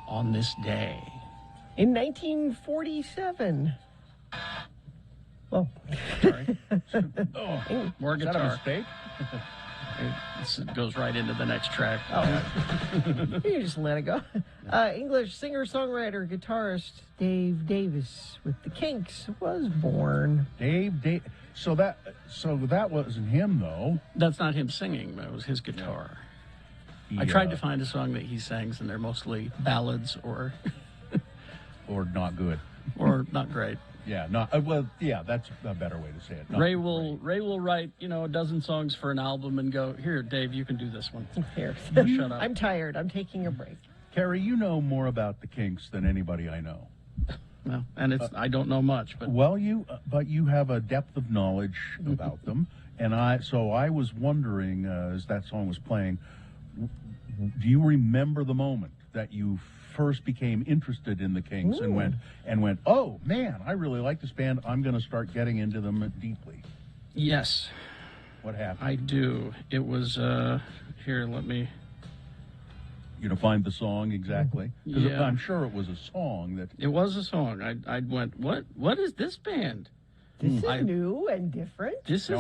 on this day. In 1947. Well, Sorry. More Is that a guitar. mistake? It goes right into the next track. you just let it go. English singer-songwriter, guitarist Dave Davis with the Kinks was born. Dave. So that wasn't him though. That's not him singing. That was his guitar. I tried to find a song that he sings, and they're mostly ballads or not good. or not great. Yeah, that's a better way to say it. Ray will write, a dozen songs for an album and go, here, Dave, you can do this one. Here. Shut up. I'm tired. I'm taking a break. Carrie, you know more about the Kinks than anybody I know. Well, and I don't know much, but Well, but you have a depth of knowledge about them, and I was wondering as that song was playing, do you remember the moment that you first became interested in the Kinks and went, oh man, I really like this band. I'm going to start getting into them deeply. yes, What happened? I do. It was here. Let me. Find the song exactly. 'Cause Yeah. I'm sure it was a song that. It was a song. I went, what is this band? This is new and different. This is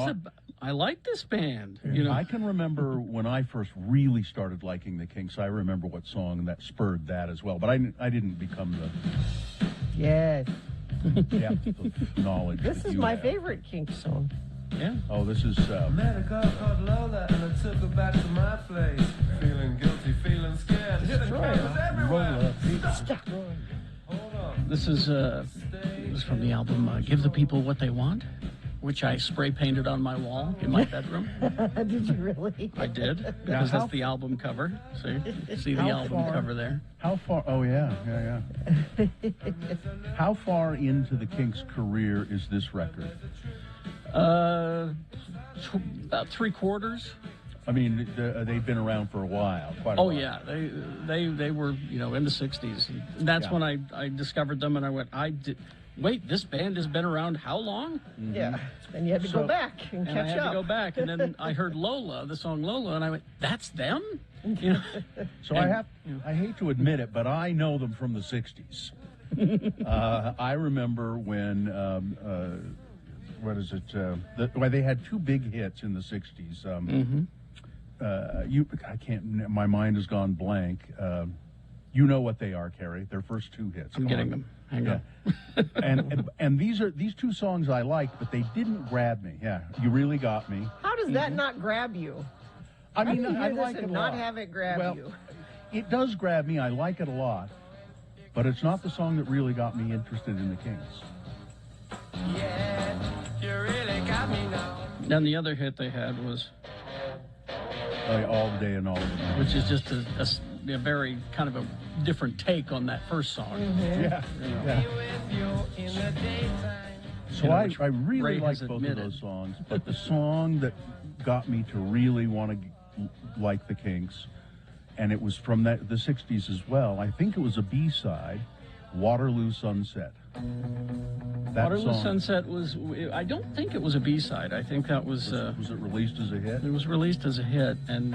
I like this band. I can remember when I first really started liking the Kinks. I remember what song that spurred that as well. But I didn't become the Yes. depth of knowledge. This that is you my have. favorite Kinks song. Yeah. Oh, this is. Met a girl called Lola and I took her back to my place. Feeling guilty, feeling scared. Hidden cameras everywhere. Stop. Hold on. This is from the album Give the People What They Want, which I spray painted on my wall in my bedroom. Did you really? I did, because that's the album cover. See the How album far? cover there. How far? Oh, yeah. How far into the Kinks' career is this record? About 3/4. I mean, they've been around for a while. Quite a Oh while. yeah, they were in the '60s, and that's when I discovered them, and I went, wait, this band has been around how long? Yeah. And you had to go back and And I catch had up. to go back, and then I heard Lola, the song Lola, and I went, that's them? So I hate to admit it, but I know them from the '60s. I remember when what is it? They had two big hits in the '60s. I can't. My mind has gone blank. You know what they are, Carrie? Their first two hits. I'm getting them. Hang on. and these two songs I liked, but they didn't grab me. Yeah, You Really Got Me. How does that not grab you? I mean, How do you I hear like this it and a not lot. have it grab you? It does grab me. I like it a lot, but it's not the song that really got me interested in the Kinks. Yeah, you really got me now. Then the other hit they had was, All the Day and All the Night. which is just a very kind of a different take on that first song. Yeah. With you in the daytime. So which I really Ray like has both admitted. of those songs, but the song that got me to really want to like the Kinks, and it was from the '60s as well. I think it was a B-side, Waterloo Sunset. That Waterloo song, Sunset was, I don't think it was a B-side. I think that was was it released as a hit? it was released as a hit, and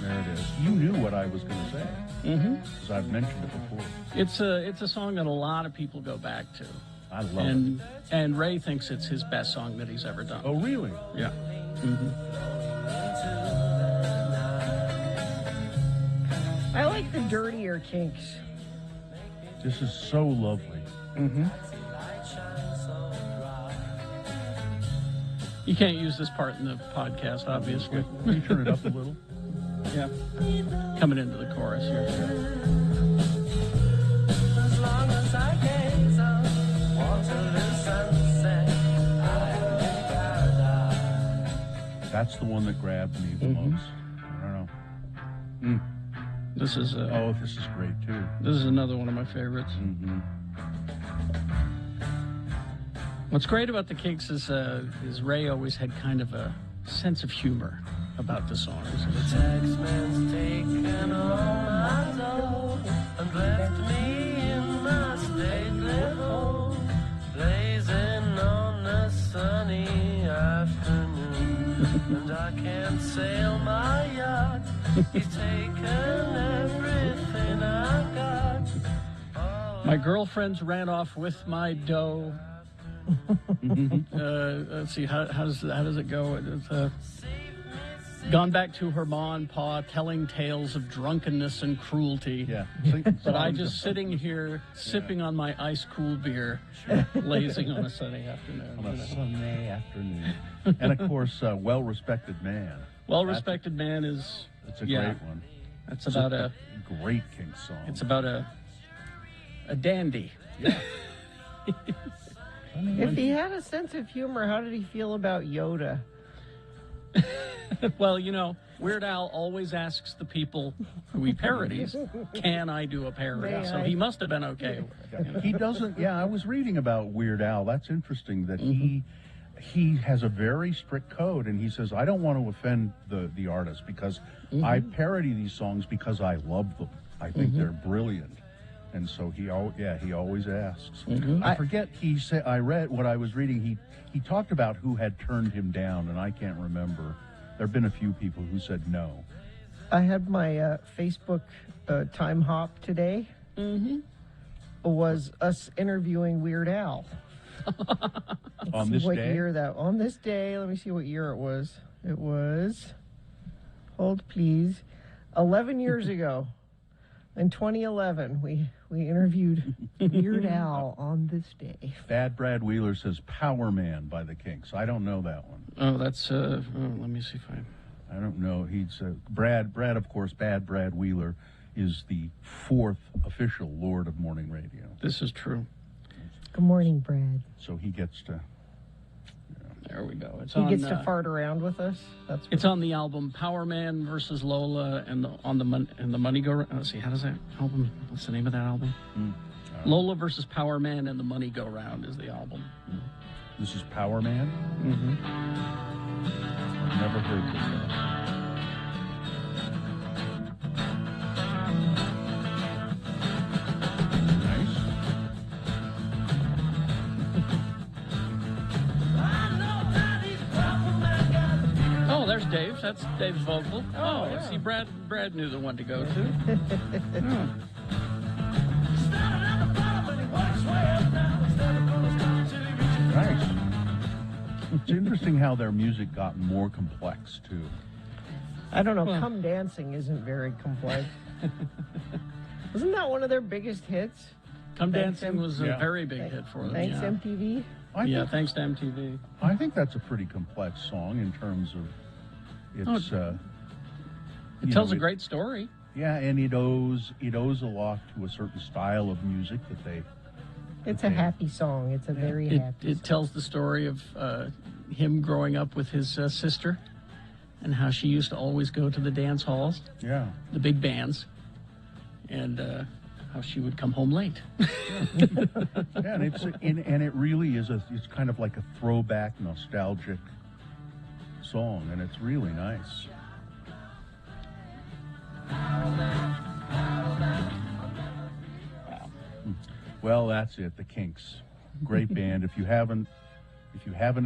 There it is. You knew what I was going to say because I've mentioned it before. it's a song that a lot of people go back to. I love it. And Ray thinks it's his best song that he's ever done. Oh, really? Yeah. I like the dirtier Kinks. This is so lovely. You can't use this part in the podcast, obviously. Can you turn it up a little? Yeah. Coming into the chorus here. As long as I gaze on Waterloo sunset, I am in paradise. That's the one that grabbed me the most. I don't know. This is Oh, this is great too. this is another one of my favorites. What's great about the Kinks is Ray always had kind of a sense of humor about the songs. Taxman's taken all my dough and left me in my stately home, blazing on a sunny afternoon. And I can't sail my yacht. He's taken every My girlfriends ran off with my dough. Let's see, how does it go? It's, gone back to her ma and pa, telling tales of drunkenness and cruelty. Yeah. But I just sitting here sipping on my ice cool beer, lazing on a sunny afternoon. On a you know. Sunday afternoon. And of course, Well-Respected Man. Well-Respected Man is It's a yeah, great one. That's about a great Kinks song. it's about a dandy. Yeah. If he had a sense of humor, how did he feel about Yoda? Well, you know, Weird Al always asks the people who he parodies, "Can I do a parody?" May So I? he must have been okay with it. You know? He doesn't. Yeah, I was reading about Weird Al. That's interesting that he has a very strict code, and he says, I don't want to offend the artist because I parody these songs because I love them. I think they're brilliant. And so he always asks. I forget, he said, I read what I was reading, he talked about who had turned him down, and I can't remember. There have been a few people who said no. I had my Facebook time hop today. Was us interviewing Weird Al. On this What day? year that? On this day, let me see what year it was. It was, hold please, 11 years ago. In 2011, we interviewed Weird Al on this day. Bad Brad Wheeler says Power Man by the Kinks. I don't know that one. Oh, that's let me see if I. I don't know. He's Brad, of course, Bad Brad Wheeler is the fourth official Lord of Morning Radio. This is true. Good morning, Brad. So he gets to... There we go. It's He on. gets to fart around with us. That's It's on the album Power Man versus Lola, and the Money Go. Let's see, how does that album? What's the name of that album? Lola versus Power Man and the Money Go Round is the album. This is Power Man? I've never heard this album. Nice. Oh, there's Dave. That's Dave's vocal. Oh, yeah. see, Brad knew the one to go to. Nice. It's interesting how their music got more complex, too. I don't know. Well- Come Dancing isn't very complex. Wasn't that one of their biggest hits? Come Thanks, Dancing was a Yeah. very big hit for them. Thanks, yeah. MTV. Thanks to MTV. I think that's a pretty complex song in terms of its. It tells a great story. Yeah, and it owes a lot to a certain style of music that they. It's a happy song. It's a very happy It tells the story of him growing up with his sister, and how she used to always go to the dance halls, Yeah. the big bands, and how she would come home late. Yeah, and it really is it's kind of like a throwback, nostalgic song, and it's really nice. Well, that's it. The Kinks, great band. If you haven't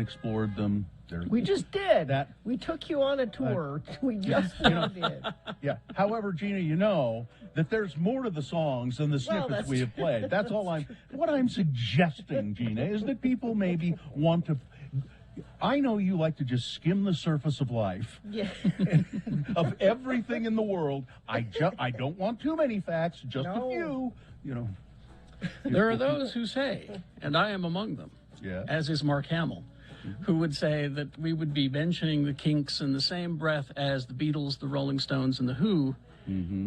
explored them, they're We just did. That- We took you on a tour. We just did. yeah. However, Gina, you know that there's more to the songs than the snippets that's we have played. That's all what I'm suggesting, Gina, is that people maybe want to. I know you like to just skim the surface of life, Yeah. of everything in the world. I don't want too many facts, just No. a few. You know. There are those who say, and I am among them, Yeah. as is Mark Hamill, who would say that we would be mentioning the Kinks in the same breath as the Beatles, the Rolling Stones, and the Who,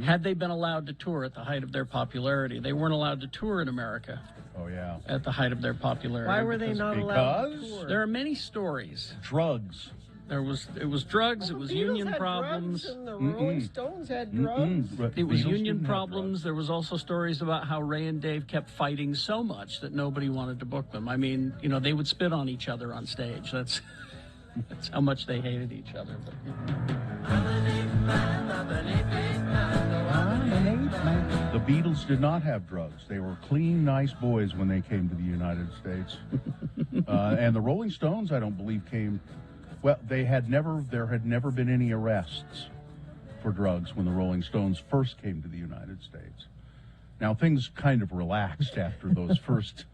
had they been allowed to tour at the height of their popularity. They weren't allowed to tour in America Oh yeah. at the height of their popularity. Why were they because not allowed to because tour? There are many stories. Drugs. It was drugs. It was The Beatles union had problems. drugs and the Rolling Stones had drugs. It was Beatles union didn't have problems. There was also stories about how Ray and Dave kept fighting so much that nobody wanted to book them. I mean, you know, they would spit on each other on stage. That's how much they hated each other. But, The Beatles did not have drugs. They were clean, nice boys when they came to the United States. And the Rolling Stones, I don't believe, came. Well, there had never been any arrests for drugs when the Rolling Stones first came to the United States. Now things kind of relaxed after those first,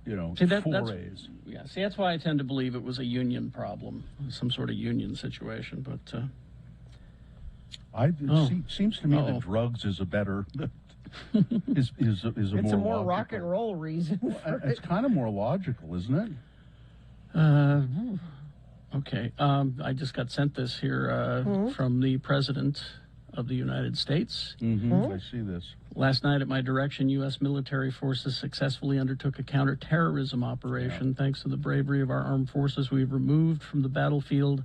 See, that's forays. yeah. See, that's why I tend to believe it was a union problem, some sort of union situation. But Seems to me Uh-oh. that drugs is a better is a It's more a more logical. rock and roll reason. For It's kind of more logical, isn't it? okay, I just got sent this here from the President of the United States. I see this. Last night, at my direction, U.S. military forces successfully undertook a counterterrorism operation. Thanks to the bravery of our armed forces, we've removed from the battlefield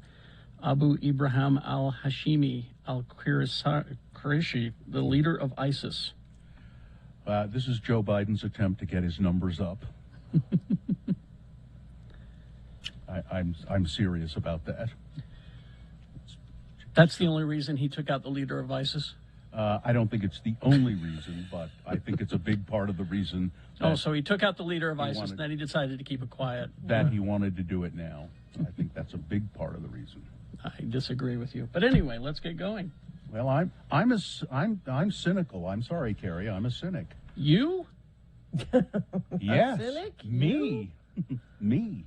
Abu Ibrahim al-Hashimi al-Qurayshi, the leader of ISIS. This is Joe Biden's attempt to get his numbers up. I'm serious about that. That's the only reason he took out the leader of ISIS? I don't think it's the only reason, but I think it's a big part of the reason So he took out the leader of ISIS, wanted- and then he decided to keep it quiet. that he wanted to do it now. I think that's a big part of the reason. I disagree with you. But anyway, let's get going. Well, I'm cynical. I'm sorry, Carrie. I'm a cynic. You? Yes, cynic? me, me.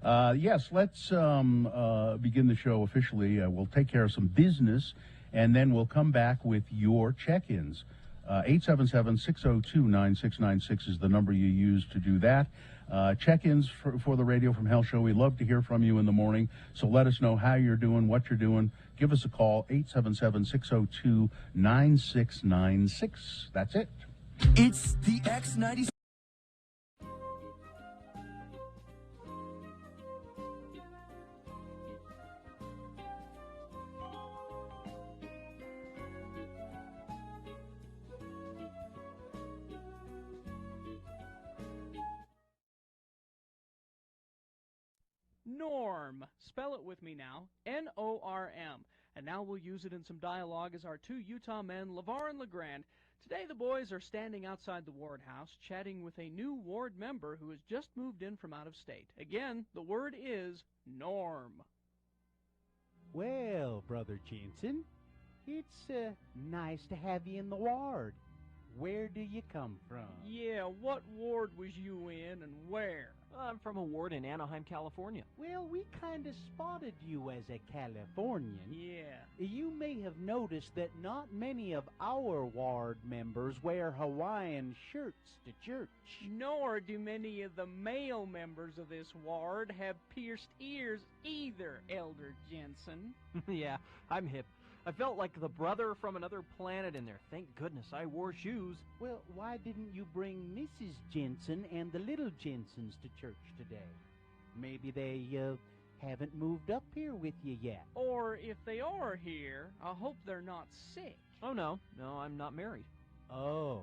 Yes, let's begin the show officially. We'll take care of some business, and then we'll come back with your check-ins. 877-602-9696 is the number you use to do that. Check-ins for the Radio from Hell show. We love to hear from you in the morning, so let us know how you're doing, what you're doing. Give us a call, 877-602-9696. That's it. It's the X90. Norm. Spell it with me now. N-O-R-M. And now we'll use it in some dialogue as our two Utah men, LeVar and LeGrand. Today the boys are standing outside the ward house, chatting with a new ward member who has just moved in from out of state. Again, the word is Norm. Well, Brother Jensen, it's nice to have you in the ward. Where do you come from? Yeah, what ward was you in and where? I'm from a ward in Anaheim, California. Well, we kind of spotted you as a Californian. Yeah. You may have noticed that not many of our ward members wear Hawaiian shirts to church. Nor do many of the male members of this ward have pierced ears either, Elder Jensen. Yeah, I'm hip. I felt like the brother from another planet in there. Thank goodness I wore shoes. Well, why didn't you bring Mrs. Jensen and the little Jensens to church today? Maybe they haven't moved up here with you yet. Or if they are here, I hope they're not sick. Oh, no, I'm not married. Oh,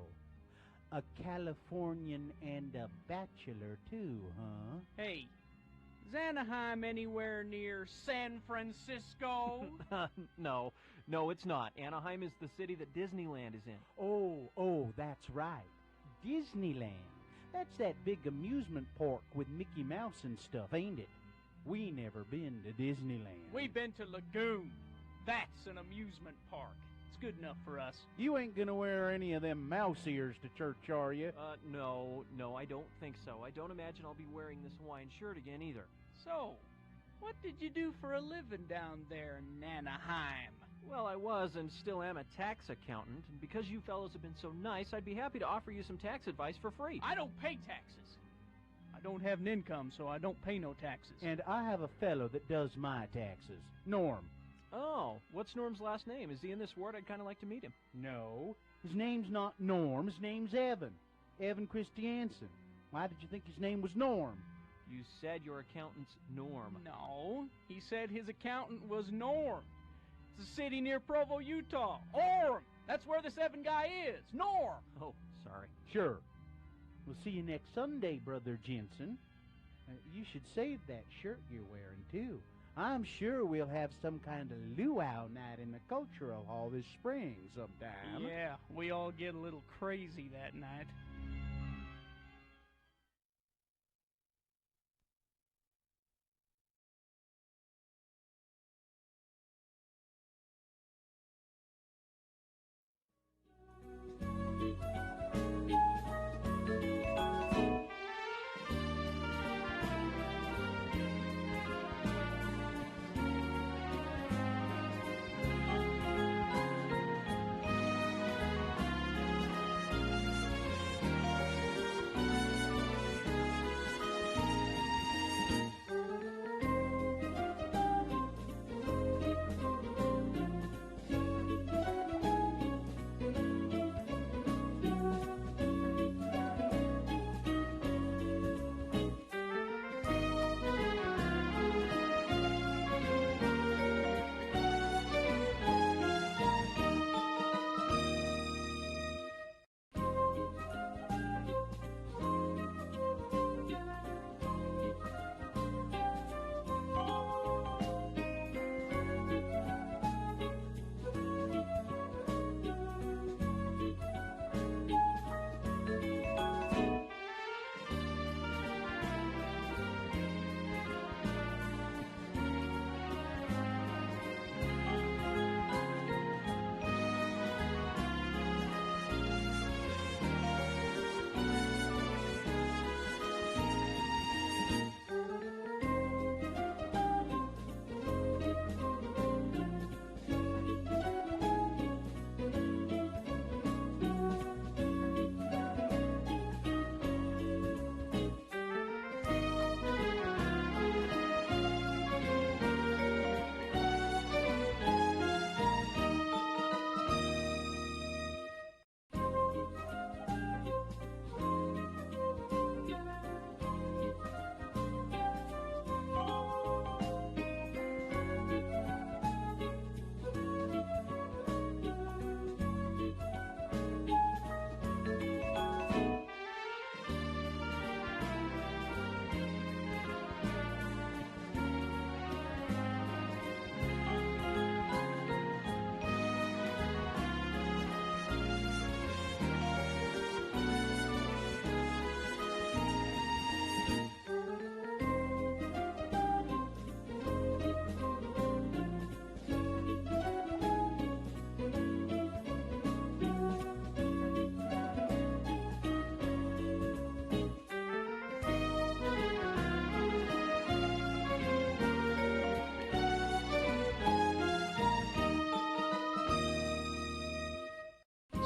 a Californian and a bachelor too, huh? Hey, is Anaheim anywhere near San Francisco? No, it's not. Anaheim is the city that Disneyland is in. Oh, that's right. Disneyland. That's that big amusement park with Mickey Mouse and stuff, ain't it? We never been to Disneyland. We've been to Lagoon. That's an amusement park. It's good enough for us. You ain't gonna wear any of them mouse ears to church, are you? No, I don't think so. I don't imagine I'll be wearing this Hawaiian shirt again either. So, what did you do for a living down there in Anaheim? Well, I was and still am a tax accountant, and because you fellows have been so nice, I'd be happy to offer you some tax advice for free. I don't pay taxes. I don't have an income, so I don't pay no taxes. And I have a fellow that does my taxes. Norm. Oh, what's Norm's last name? Is he in this ward? I'd kind of like to meet him. No, his name's not Norm. His name's Evan. Evan Christiansen. Why did you think his name was Norm? You said your accountant's Norm. No, he said his accountant was Norm. It's a city near Provo, Utah. Orm! That's where this Evan guy is. Norm! Oh, sorry. Sure. We'll see you next Sunday, Brother Jensen. You should save that shirt you're wearing, too. I'm sure we'll have some kind of luau night in the cultural hall this spring sometime. Yeah, we all get a little crazy that night.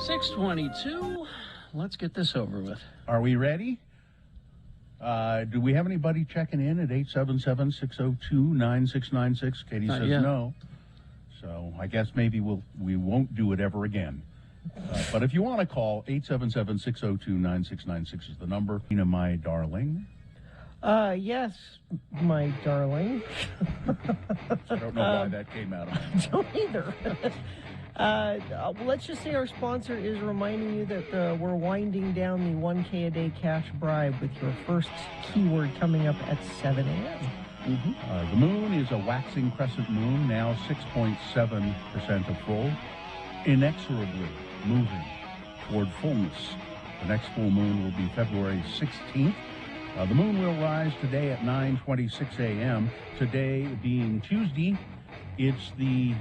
6:22. Let's get this over with. Are we ready? Do we have anybody checking in at 877-602-9696? Katie Not says yet. no. So I guess maybe we won't do it ever again. But if you want to call, 877-602-9696 is the number. Tina, my darling. Yes, my darling. I don't know why that came out of me. Don't either. Let's just say our sponsor is reminding you that we're winding down the 1K a day cash bribe with your first keyword coming up at 7 a.m. The moon is a waxing crescent moon, now 6.7% of full, inexorably moving toward fullness. The next full moon will be February 16th. The moon will rise today at 9:26 a.m. Today being Tuesday, it's the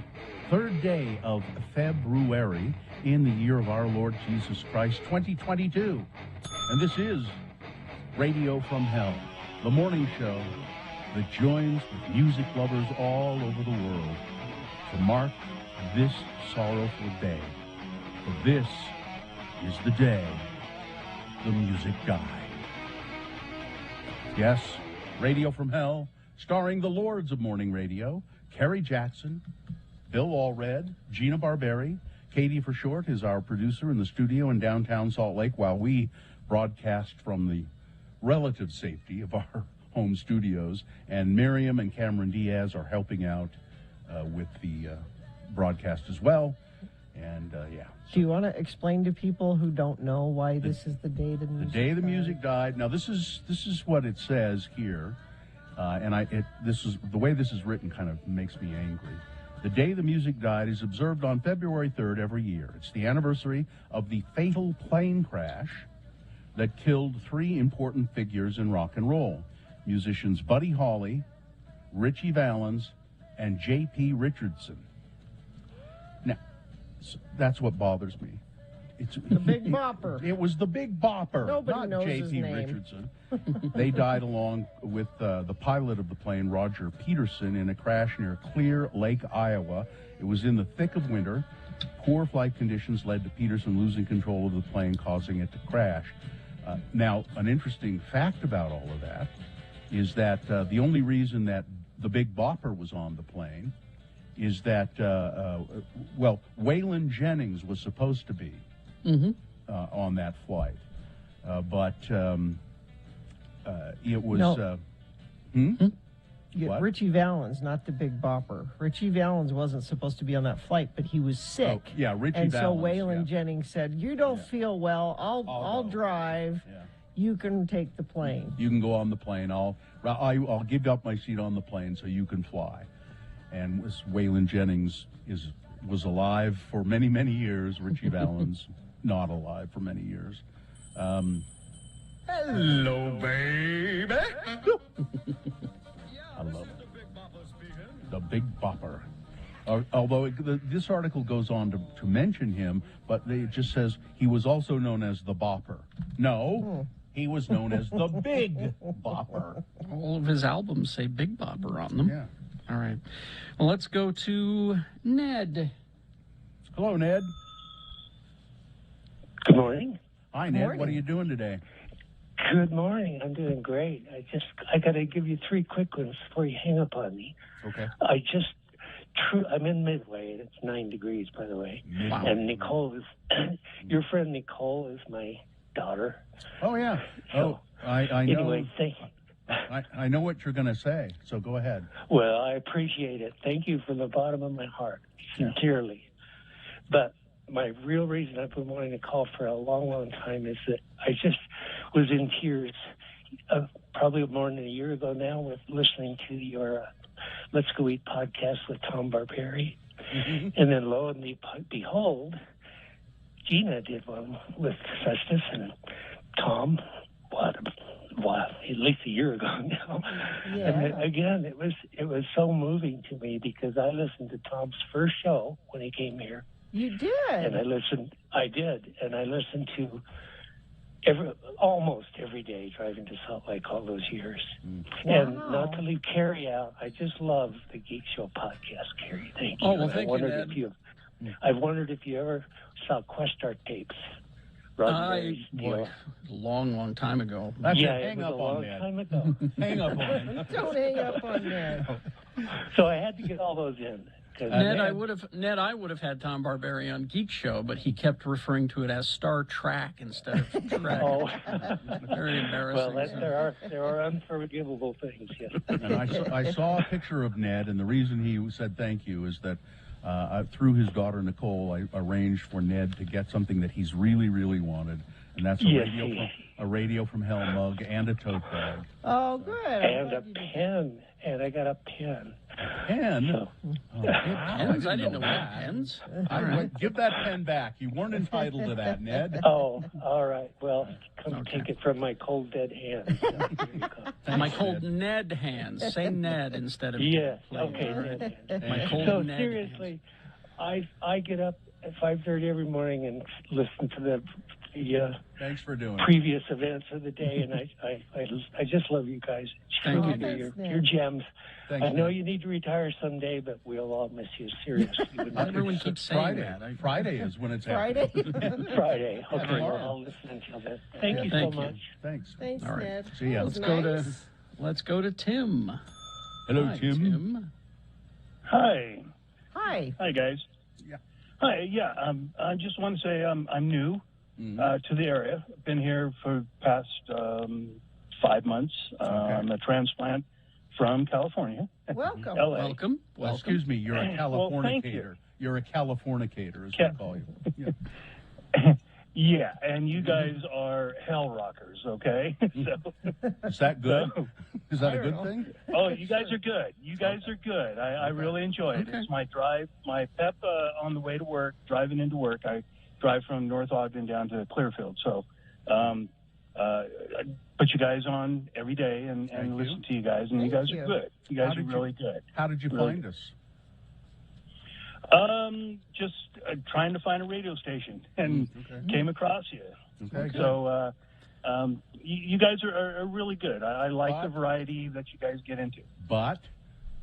third day of February in the year of our Lord Jesus Christ, 2022. And this is Radio from Hell, the morning show that joins with music lovers all over the world to mark this sorrowful day. For this is the day the music died. Yes, Radio from Hell, starring the Lords of Morning Radio, Kerry Jackson, Bill Allred, Gina Barberi. Katie, for short, is our producer in the studio in downtown Salt Lake while we broadcast from the relative safety of our home studios. And Miriam and Cameron Diaz are helping out with the broadcast as well. And, yeah. Do you want to explain to people who don't know why this is the day the The music day the died? music died. Now this is what it says here, this is the way this is written kind of makes me angry. The day the music died is observed on February 3rd every year. It's the anniversary of the fatal plane crash that killed three important figures in rock and roll: musicians Buddy Holly, Richie Valens, and J.P. Richardson. Now, that's what bothers me. It's The Big Bopper. It was the Big Bopper, Nobody not knows J.P. his name. Richardson. They died along with the pilot of the plane, Roger Peterson, in a crash near Clear Lake, Iowa. It was in the thick of winter. Poor flight conditions led to Peterson losing control of the plane, causing it to crash. Now, an interesting fact about all of that is that the only reason that the Big Bopper was on the plane is that, Waylon Jennings was supposed to be on that flight. But it was... No. Yeah, What? Richie Valens, not the Big Bopper. Richie Valens wasn't supposed to be on that flight, but he was sick. Oh, yeah, Richie and Valens. so Waylon yeah. Jennings said, "You don't feel well. I'll go." drive. Yeah. You can take the plane." You can go on the plane. I'll give up my seat on the plane so you can fly. And Waylon Jennings was alive for many, many years. Richie Valens not alive for many years. Hello, baby. I love it. The Big Bopper. Although this article goes on to mention him, but it just says he was also known as the Bopper. No, he was known as the Big Bopper. All of his albums say Big Bopper on them. Yeah. All right. Well, let's go to Ned. Hello, Ned. Good morning. Hi, Ned. Morning. What are you doing today? Good morning. I'm doing great. I got to give you three quick ones before you hang up on me. Okay. I'm in Midway, and it's 9 degrees, by the way. Wow. And Nicole is, your friend Nicole is my daughter. Oh, yeah. So, I know. Anyway, thank you. I know what you're going to say, so go ahead. Well, I appreciate it. Thank you from the bottom of my heart, sincerely. But my real reason I've been wanting to call for a long, long time is that I just was in tears probably more than a year ago now with listening to your Let's Go Eat podcast with Tom Barberi. And then lo and behold, Gina did one with Festus and Tom, at least a year ago now. Yeah. And then, again, it was so moving to me because I listened to Tom's first show when he came here. You did. And I listened to almost every day driving to Salt Lake all those years. And not to leave Carrie out, I just love the Geek Show podcast, Carrie. Thank you. Oh, well, And thank I you, wondered Ned. if you I've wondered if you ever saw Questar tapes. Roddenberry's deal. Boy, long time ago. That's Yeah, it. it Hang was up a on long Ned. time ago. Hang up on it. Don't hang up on Ned. So I had to get all those in. 'cause- Ned, I would have had Tom Barberi on Geek Show, but he kept referring to it as Star Trek instead of Trek. Oh. Very embarrassing. Well, there are unforgivable things. Yes. And I saw a picture of Ned, and the reason he said thank you is that through his daughter Nicole, I arranged for Ned to get something that he's really, really wanted, and that's a radio from Hell mug and a tote bag. Oh, good. I'm And glad a you did. pen. And I got a pen. Pen? So, Pens? I didn't know we had pens. Give that pen back. You weren't entitled to that, Ned. oh, all right. Well, come take it from my cold, dead hand. So, here you go. My cold Ned hands. Say Ned instead of Yes. please. Okay. All right. Ned. My cold So Ned seriously, I get up at 5:30 every morning and listen to the Thanks for doing it. previous events of the day, and I just love you guys. Thank you. Thanks, Ned. You're gems. Thanks, I know Ned. you need to retire someday, but we'll all miss you seriously. Everyone keeps saying Friday. that. Friday is when it's Friday? happening. Friday. Okay, tomorrow. well, I'll listen until then. Thank you Thank so you. much. Thanks. Thanks, All right. Ned. See ya. That was Let's go to Tim. Hello, Hi, Tim. Hi. Hi. Hi, guys. Yeah. Hi, yeah. I just want to say I'm new to the area. Been here for the past 5 months. I'm a transplant from California. Welcome. LA. Welcome. Well, excuse me, you're a Well, thank Californicator. you. You're a Californicator, is Ca- what they call you. Yeah. Yeah, and you guys are hell rockers, okay? So, Is that good? so- Is that a I good don't thing? oh, you guys are good. You guys are good. I really enjoy it. Okay. It's my drive, my pep on the way to work, driving into work. I drive from North Ogden down to Clearfield. So, I put you guys on every day and Thank you. listen to you guys, and you Thank guys you. are good. You guys How are did you- really good. How did you Really find us? Just trying to find a radio station and Okay. came across you. Okay, good. So, you guys are really good. I like But- the variety that you guys get into. But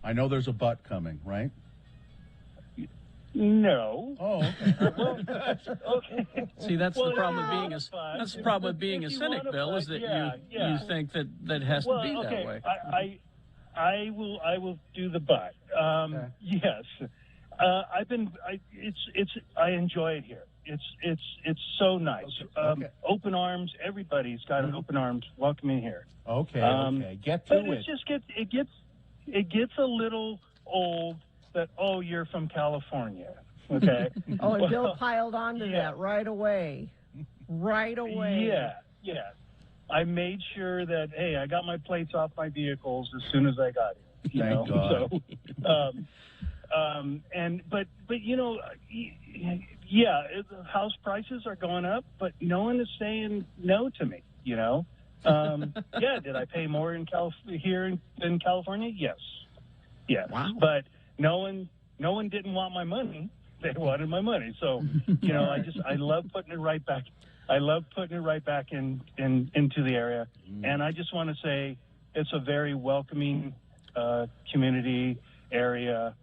I know there's a but coming, right? No. Oh, okay. Okay. See, that's the Well, problem yeah, with being a that's fine. that's the problem with being a If you cynic, wanna Bill, is fight, that yeah. you think that has Well, to be okay. that way. I will do the but. Yes. I enjoy it here. It's so nice. Okay. Open arms. Everybody's got an open arms welcoming here. Okay, Um, okay. Get But to it it. just gets a little old that, oh, you're from California. Okay. Oh, and Bill Well, piled onto yeah. that right away. Right away. Yeah. I made sure that, hey, I got my plates off my vehicles as soon as I got it. You Thank know? God. So, but you know, yeah, house prices are going up, but no one is saying no to me. You know, yeah. Did I pay more in in California? Yes. Wow. But no one didn't want my money. They wanted my money. So, you know, I love putting it right back. I love putting it right back into the area. And I just want to say it's a very welcoming community area.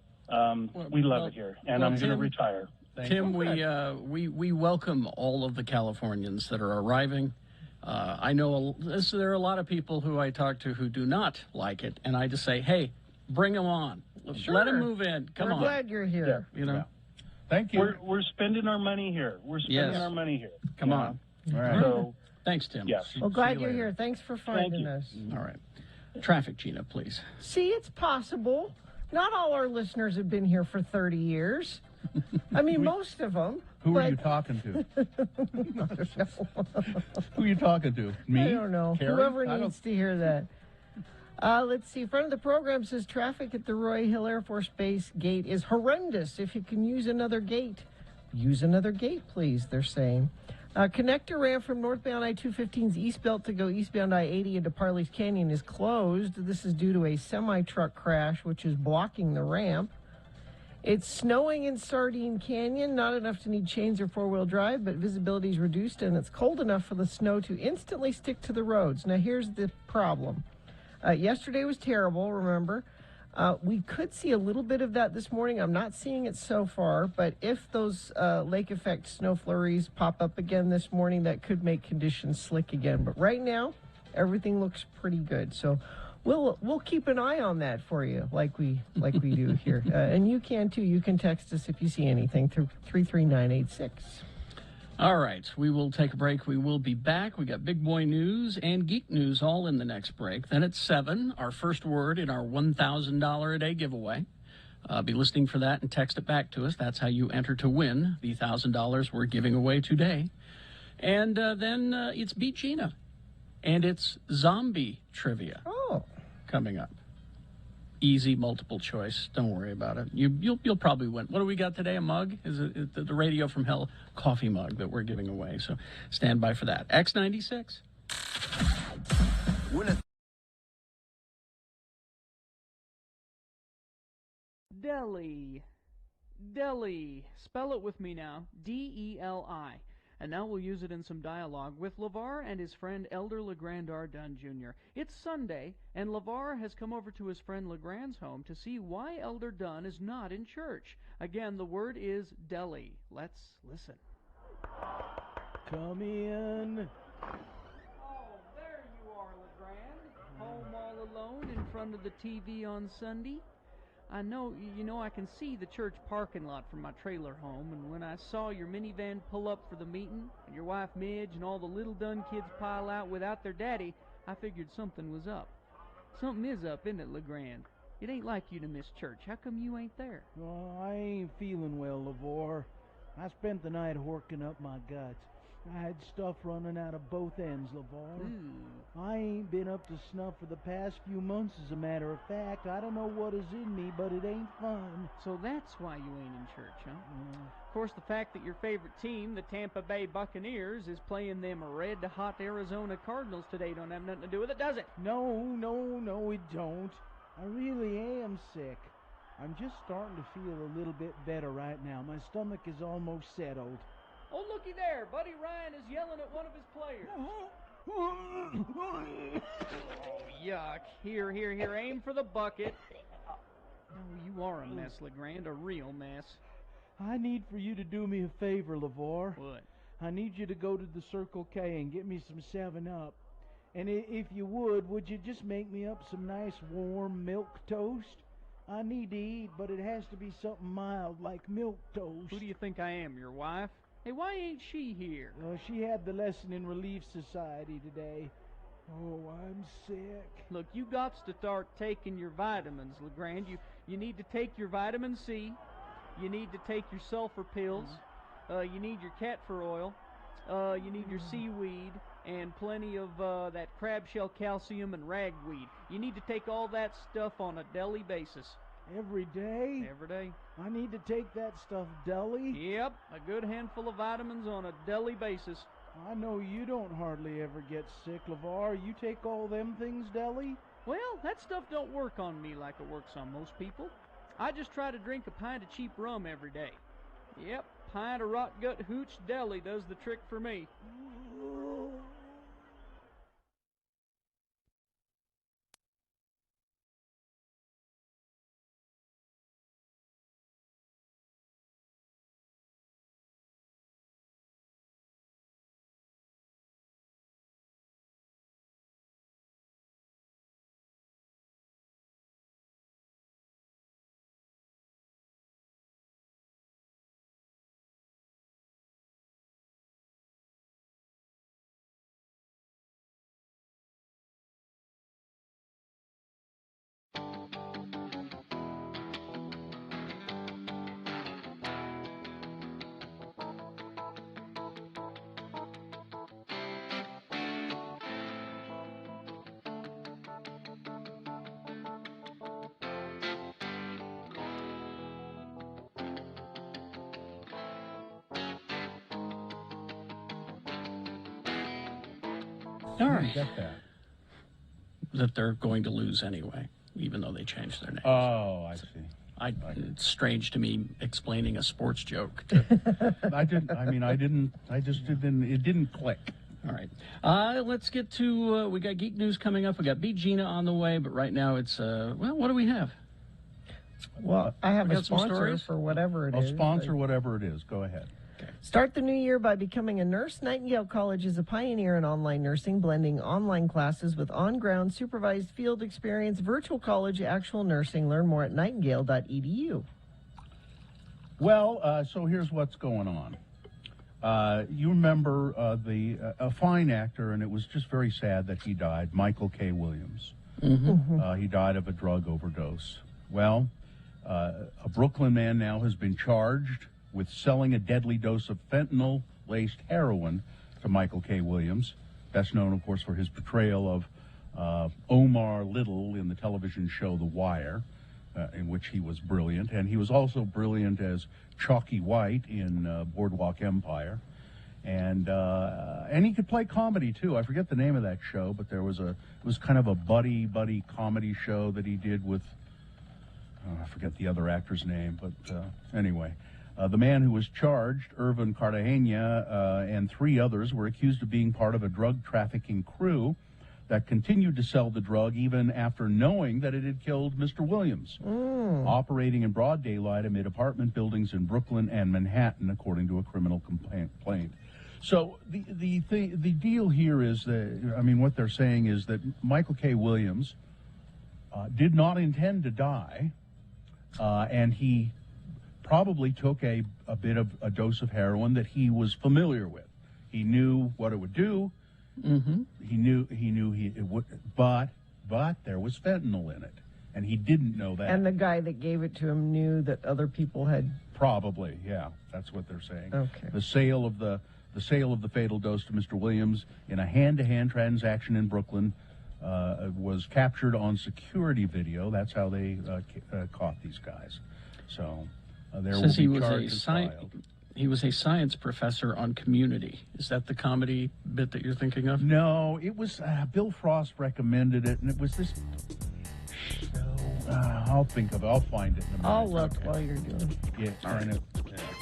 We love it here, and well, I'm going to Tim- retire. Tim, we welcome all of the Californians that are arriving. I know there are a lot of people who I talk to who do not like it, and I just say, hey, bring them on. Sure. Let them move in. Come We're on. glad you're here. You know, Yeah. Thank you. We're spending our money here. We're spending Yes. our money here. come on. All right. So, Thanks, Tim. yes. Well, See glad you you're later. here. Thanks for finding you. us. All right. Traffic, Gina, please. See, it's possible. Not all our listeners have been here for 30 years. I mean, most of them. Who are but you talking to? Who are you talking to? Me? I don't know. Carrie? Whoever I don't- needs to hear that. Let's see. Front of the program says traffic at the Roy Hill Air Force Base gate is horrendous. If you can use another gate, use another gate, please, they're saying. Connector ramp from northbound I-215's east belt to go eastbound I-80 into Parley's Canyon is closed. This is due to a semi-truck crash, which is blocking the ramp. It's snowing in Sardine Canyon, not enough to need chains or four-wheel drive, but visibility is reduced, and it's cold enough for the snow to instantly stick to the roads. Now, here's the problem. Yesterday was terrible, remember? We could see a little bit of that this morning. I'm not seeing it so far, but if those lake effect snow flurries pop up again this morning, that could make conditions slick again. But right now, everything looks pretty good. So we'll keep an eye on that for you, like we do here. And you can too. You can text us if you see anything through 33986. All right, we will take a break. We will be back. We got big boy news and geek news all in the next break. Then at 7, our first word in our $1,000 a day giveaway. Be listening for that and text it back to us. That's how you enter to win the $1,000 we're giving away today. And then it's Beat Gina, and it's zombie trivia coming up. Easy multiple choice. Don't worry about it. You'll probably win. What do we got today? A mug? Is it the Radio from Hell coffee mug that we're giving away? So stand by for that. X96. Deli. Deli. Spell it with me now. D-E-L-I. And now we'll use it in some dialogue with LeVar and his friend Elder LeGrand R. Dunn Jr. It's Sunday, and LeVar has come over to his friend LeGrand's home to see why Elder Dunn is not in church. Again, the word is deli. Let's listen. Come in. Oh, there you are, LeGrand. Home all alone in front of the TV on Sunday. I know, I can see the church parking lot from my trailer home, and when I saw your minivan pull up for the meeting, and your wife Midge and all the little Dunn kids pile out without their daddy, I figured something was up. Something is up, isn't it, LeGrand? It ain't like you to miss church. How come you ain't there? Oh, I ain't feeling well, LeVar. I spent the night working up my guts. I had stuff running out of both ends, LeVar. Ooh. I ain't been up to snuff for the past few months, as a matter of fact. I don't know what is in me, but it ain't fun. So that's why you ain't in church, huh? Of course, the fact that your favorite team, the Tampa Bay Buccaneers, is playing them red-hot Arizona Cardinals today don't have nothing to do with it, does it? No, it don't. I really am sick. I'm just starting to feel a little bit better right now. My stomach is almost settled. Oh, looky there. Buddy Ryan is yelling at one of his players. Oh, yuck. Here. Aim for the bucket. Oh, you are a mess, LeGrand. A real mess. I need for you to do me a favor, LeVar. What? I need you to go to the Circle K and get me some 7-Up. And if you would you just make me up some nice warm milk toast? I need to eat, but it has to be something mild, like milk toast. Who do you think I am, your wife? Hey, why ain't she here? She had the lesson in Relief Society today. Oh, I'm sick. Look, you got to start taking your vitamins, LeGrand. You need to take your vitamin C. You need to take your sulfur pills. You need your cat fur oil. You need your seaweed and plenty of that crab shell calcium and ragweed. You need to take all that stuff on a daily basis. Every day? Every day. I need to take that stuff daily? Yep, a good handful of vitamins on a daily basis. I know you don't hardly ever get sick, LeVar. You take all them things daily? Well, that stuff don't work on me like it works on most people. I just try to drink a pint of cheap rum every day. Yep, pint of rot gut hooch deli does the trick for me. All right. Get that. That they're going to lose anyway, even though they changed their name. Oh, I see. It's strange to me explaining a sports joke. It didn't click. All right. Let's get to, we got Geek News coming up. We got Beat Gina on the way, but right now it's, what do we have? Well, I have We a got some sponsor stories? for whatever it I'll is. sponsor whatever it is. Go ahead. Start the new year by becoming a nurse. Nightingale College is a pioneer in online nursing, blending online classes with on-ground supervised field experience, virtual college, actual nursing. Learn more at nightingale.edu. Well, so here's what's going on. You remember a fine actor, and it was just very sad that he died, Michael K. Williams. He died of a drug overdose. Well, a Brooklyn man now has been charged with selling a deadly dose of fentanyl-laced heroin to Michael K. Williams. Best known, of course, for his portrayal of Omar Little in the television show The Wire, in which he was brilliant. And he was also brilliant as Chalky White in Boardwalk Empire. And he could play comedy, too. I forget the name of that show, but it was kind of a buddy comedy show that he did with, I forget the other actor's name, but anyway. The man who was charged, Irvin Cartagena, and 3 others were accused of being part of a drug trafficking crew that continued to sell the drug even after knowing that it had killed Mr. Williams, operating in broad daylight amid apartment buildings in Brooklyn and Manhattan, according to a criminal complaint. So the deal here is that, I mean, what they're saying is that Michael K. Williams did not intend to die, and he probably took a bit of a dose of heroin that he was familiar with. He knew what it would do. He knew it would, but there was fentanyl in it, and he didn't know that. And the guy that gave it to him knew that other people had. Probably, yeah, that's what they're saying. Okay. The sale of the fatal dose to Mr. Williams in a hand-to-hand transaction in Brooklyn was captured on security video. That's how they caught these guys. So there will be charges filed. He was a science professor on Community. Is that the comedy bit that you're thinking of? No, it was Bill Frost recommended it, and it was this show. I'll think of it. I'll find it in a minute. I'll look while you're doing it. Yeah, I know.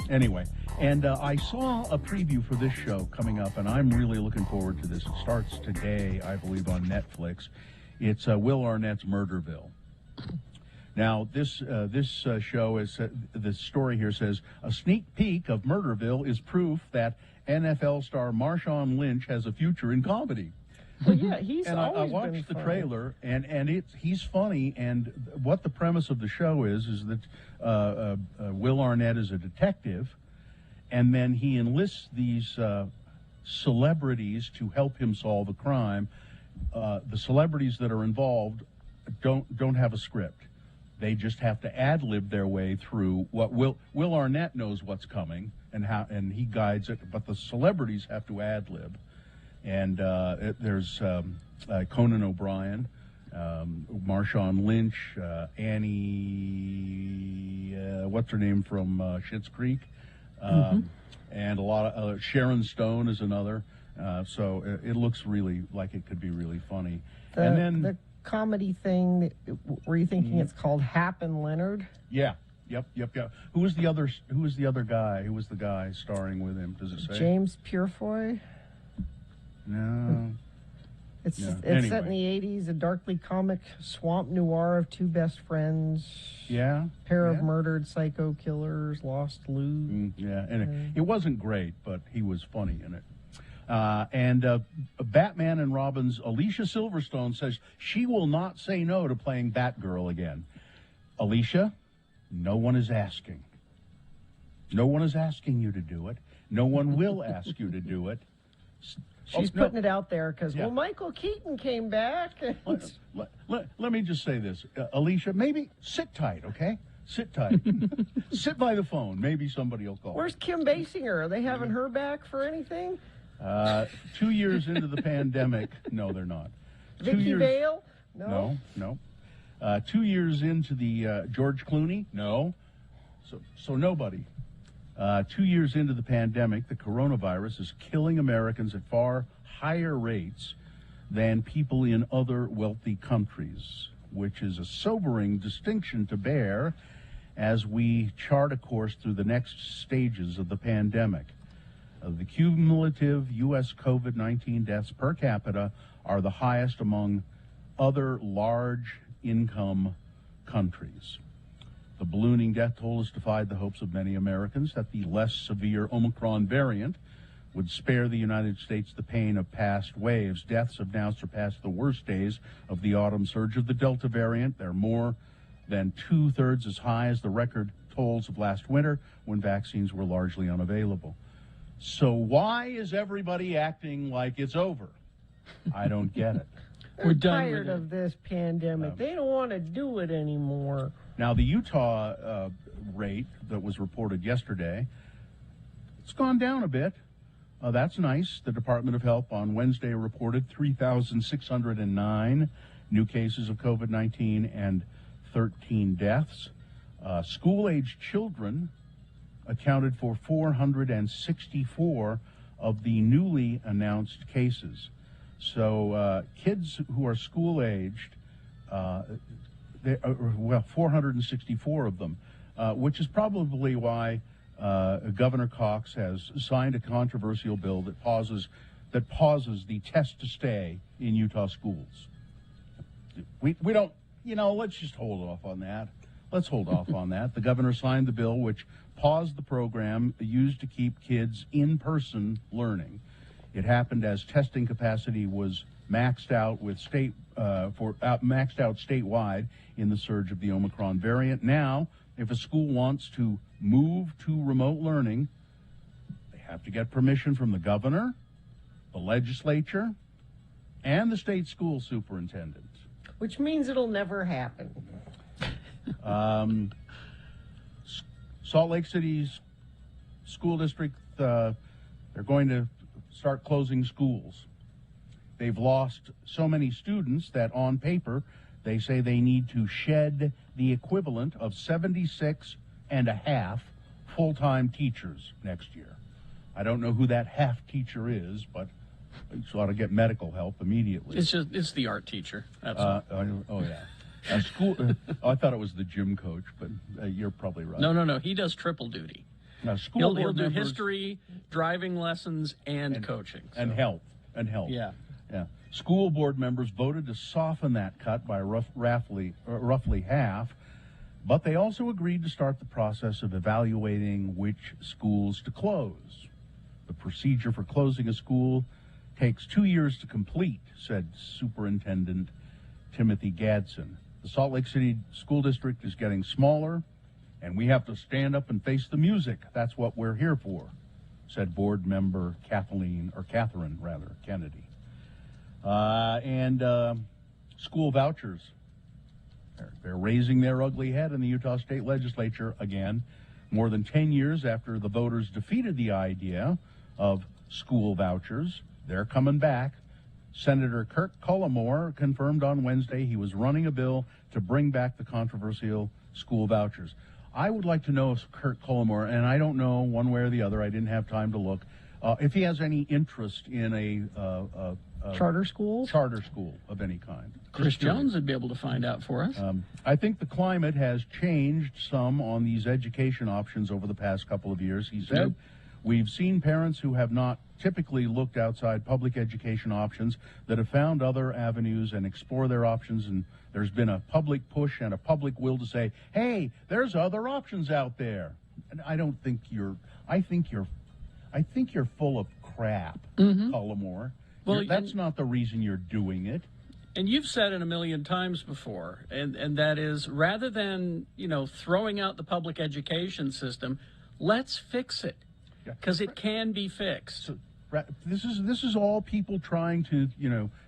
Anyway, and I saw a preview for this show coming up, and I'm really looking forward to this. It starts today, I believe, on Netflix. It's Will Arnett's Murderville. Now, this show is, the story here says, a sneak peek of Murderville is proof that NFL star Marshawn Lynch has a future in comedy. Well, yeah, he's And always I been watched the funny. trailer, and he's funny. And what the premise of the show is that Will Arnett is a detective, and then he enlists these celebrities to help him solve a crime. The celebrities that are involved don't have a script. They just have to ad-lib their way through what Will Arnett knows what's coming and he guides it, but the celebrities have to ad-lib. And there's Conan O'Brien, Marshawn Lynch, Annie, what's her name from Schitt's Creek, and a lot of Sharon Stone is another. So it looks really like it could be really funny. And then the comedy thing, were you thinking it's called Hap and Leonard? Yeah. Yep. Who was the other guy? Who was the guy starring with him? Does it say? James Purefoy. No. It's Yeah. set in Anyway. the 80s, a darkly comic swamp noir of 2 best friends. Yeah. Pair Yeah. of murdered psycho killers, lost loot. Yeah, and it wasn't great, but he was funny in it. And Batman and Robin's Alicia Silverstone says she will not say no to playing Batgirl again. Alicia, no one is asking. No one is asking you to do it. No one will ask you to do it. She's putting it out there because, Yeah. well, Michael Keaton came back. Let me just say this. Alicia, maybe sit tight, okay? Sit tight. Sit by the phone. Maybe somebody will call. Where's Kim Basinger? Are they having her back for anything? 2 years into the pandemic, no, they're not. Vicky Vale? No. No. 2 years into the George Clooney? No. So nobody. 2 years into the pandemic, the coronavirus is killing Americans at far higher rates than people in other wealthy countries, which is a sobering distinction to bear as we chart a course through the next stages of the pandemic. The cumulative U.S. COVID-19 deaths per capita are the highest among other large income countries. The ballooning death toll has defied the hopes of many Americans that the less severe Omicron variant would spare the United States the pain of past waves. Deaths have now surpassed the worst days of the autumn surge of the Delta variant. They're more than 2/3 as high as the record tolls of last winter when vaccines were largely unavailable. So why is everybody acting like it's over? I don't get it. They're We're done tired with it. of this pandemic. They don't want to do it anymore. Now, the Utah rate that was reported yesterday, it's gone down a bit. That's nice. The Department of Health on Wednesday reported 3,609 new cases of COVID-19 and 13 deaths. School-aged children accounted for 464 of the newly announced cases. So kids who are school-aged, 464 of them, which is probably why Governor Cox has signed a controversial bill that pauses the test to stay in Utah schools. We don't, let's just hold off on that. Let's hold off on that. The governor signed the bill which paused the program used to keep kids in person learning. It happened as testing capacity was maxed out maxed out statewide in the surge of the Omicron variant. Now, if a school wants to move to remote learning, they have to get permission from the governor, the legislature, and the state school superintendent. Which means it'll never happen. Salt Lake City's school district, they're going to start closing schools. They've lost so many students that on paper, they say they need to shed the equivalent of 76 and a half full-time teachers next year. I don't know who that half teacher is, but you ought to get medical help immediately. It's the art teacher. That's all. I thought it was the gym coach, but you're probably right. No. He does triple duty. School He'll board do members history, driving lessons, and coaching. and So, health. Yeah. Yeah. School board members voted to soften that cut by roughly half, but they also agreed to start the process of evaluating which schools to close. The procedure for closing a school takes 2 years to complete, said Superintendent Timothy Gadsden. The Salt Lake City School District is getting smaller, and we have to stand up and face the music. That's what we're here for, said board member Catherine Kennedy. School vouchers. They're raising their ugly head in the Utah State Legislature again, more than 10 years after the voters defeated the idea of school vouchers. They're coming back. Senator Kirk Cullimore confirmed on Wednesday he was running a bill to bring back the controversial school vouchers. I would like to know if Kirk Cullimore, and I don't know one way or the other, I didn't have time to look, if he has any interest in a Charter schools? Charter school of any kind. Chris Jones would be able to find out for us. I think the climate has changed some on these education options over the past couple of years. He said, we've seen parents who have not typically looked outside public education options that have found other avenues and explore their options, and there's been a public push and a public will to say, hey, there's other options out there. And I think you're full of crap, Cullimore. Well, That's not the reason you're doing it. And you've said it a million times before, and that is, rather than, throwing out the public education system, let's fix it, because it can be fixed. So, this is all people trying to,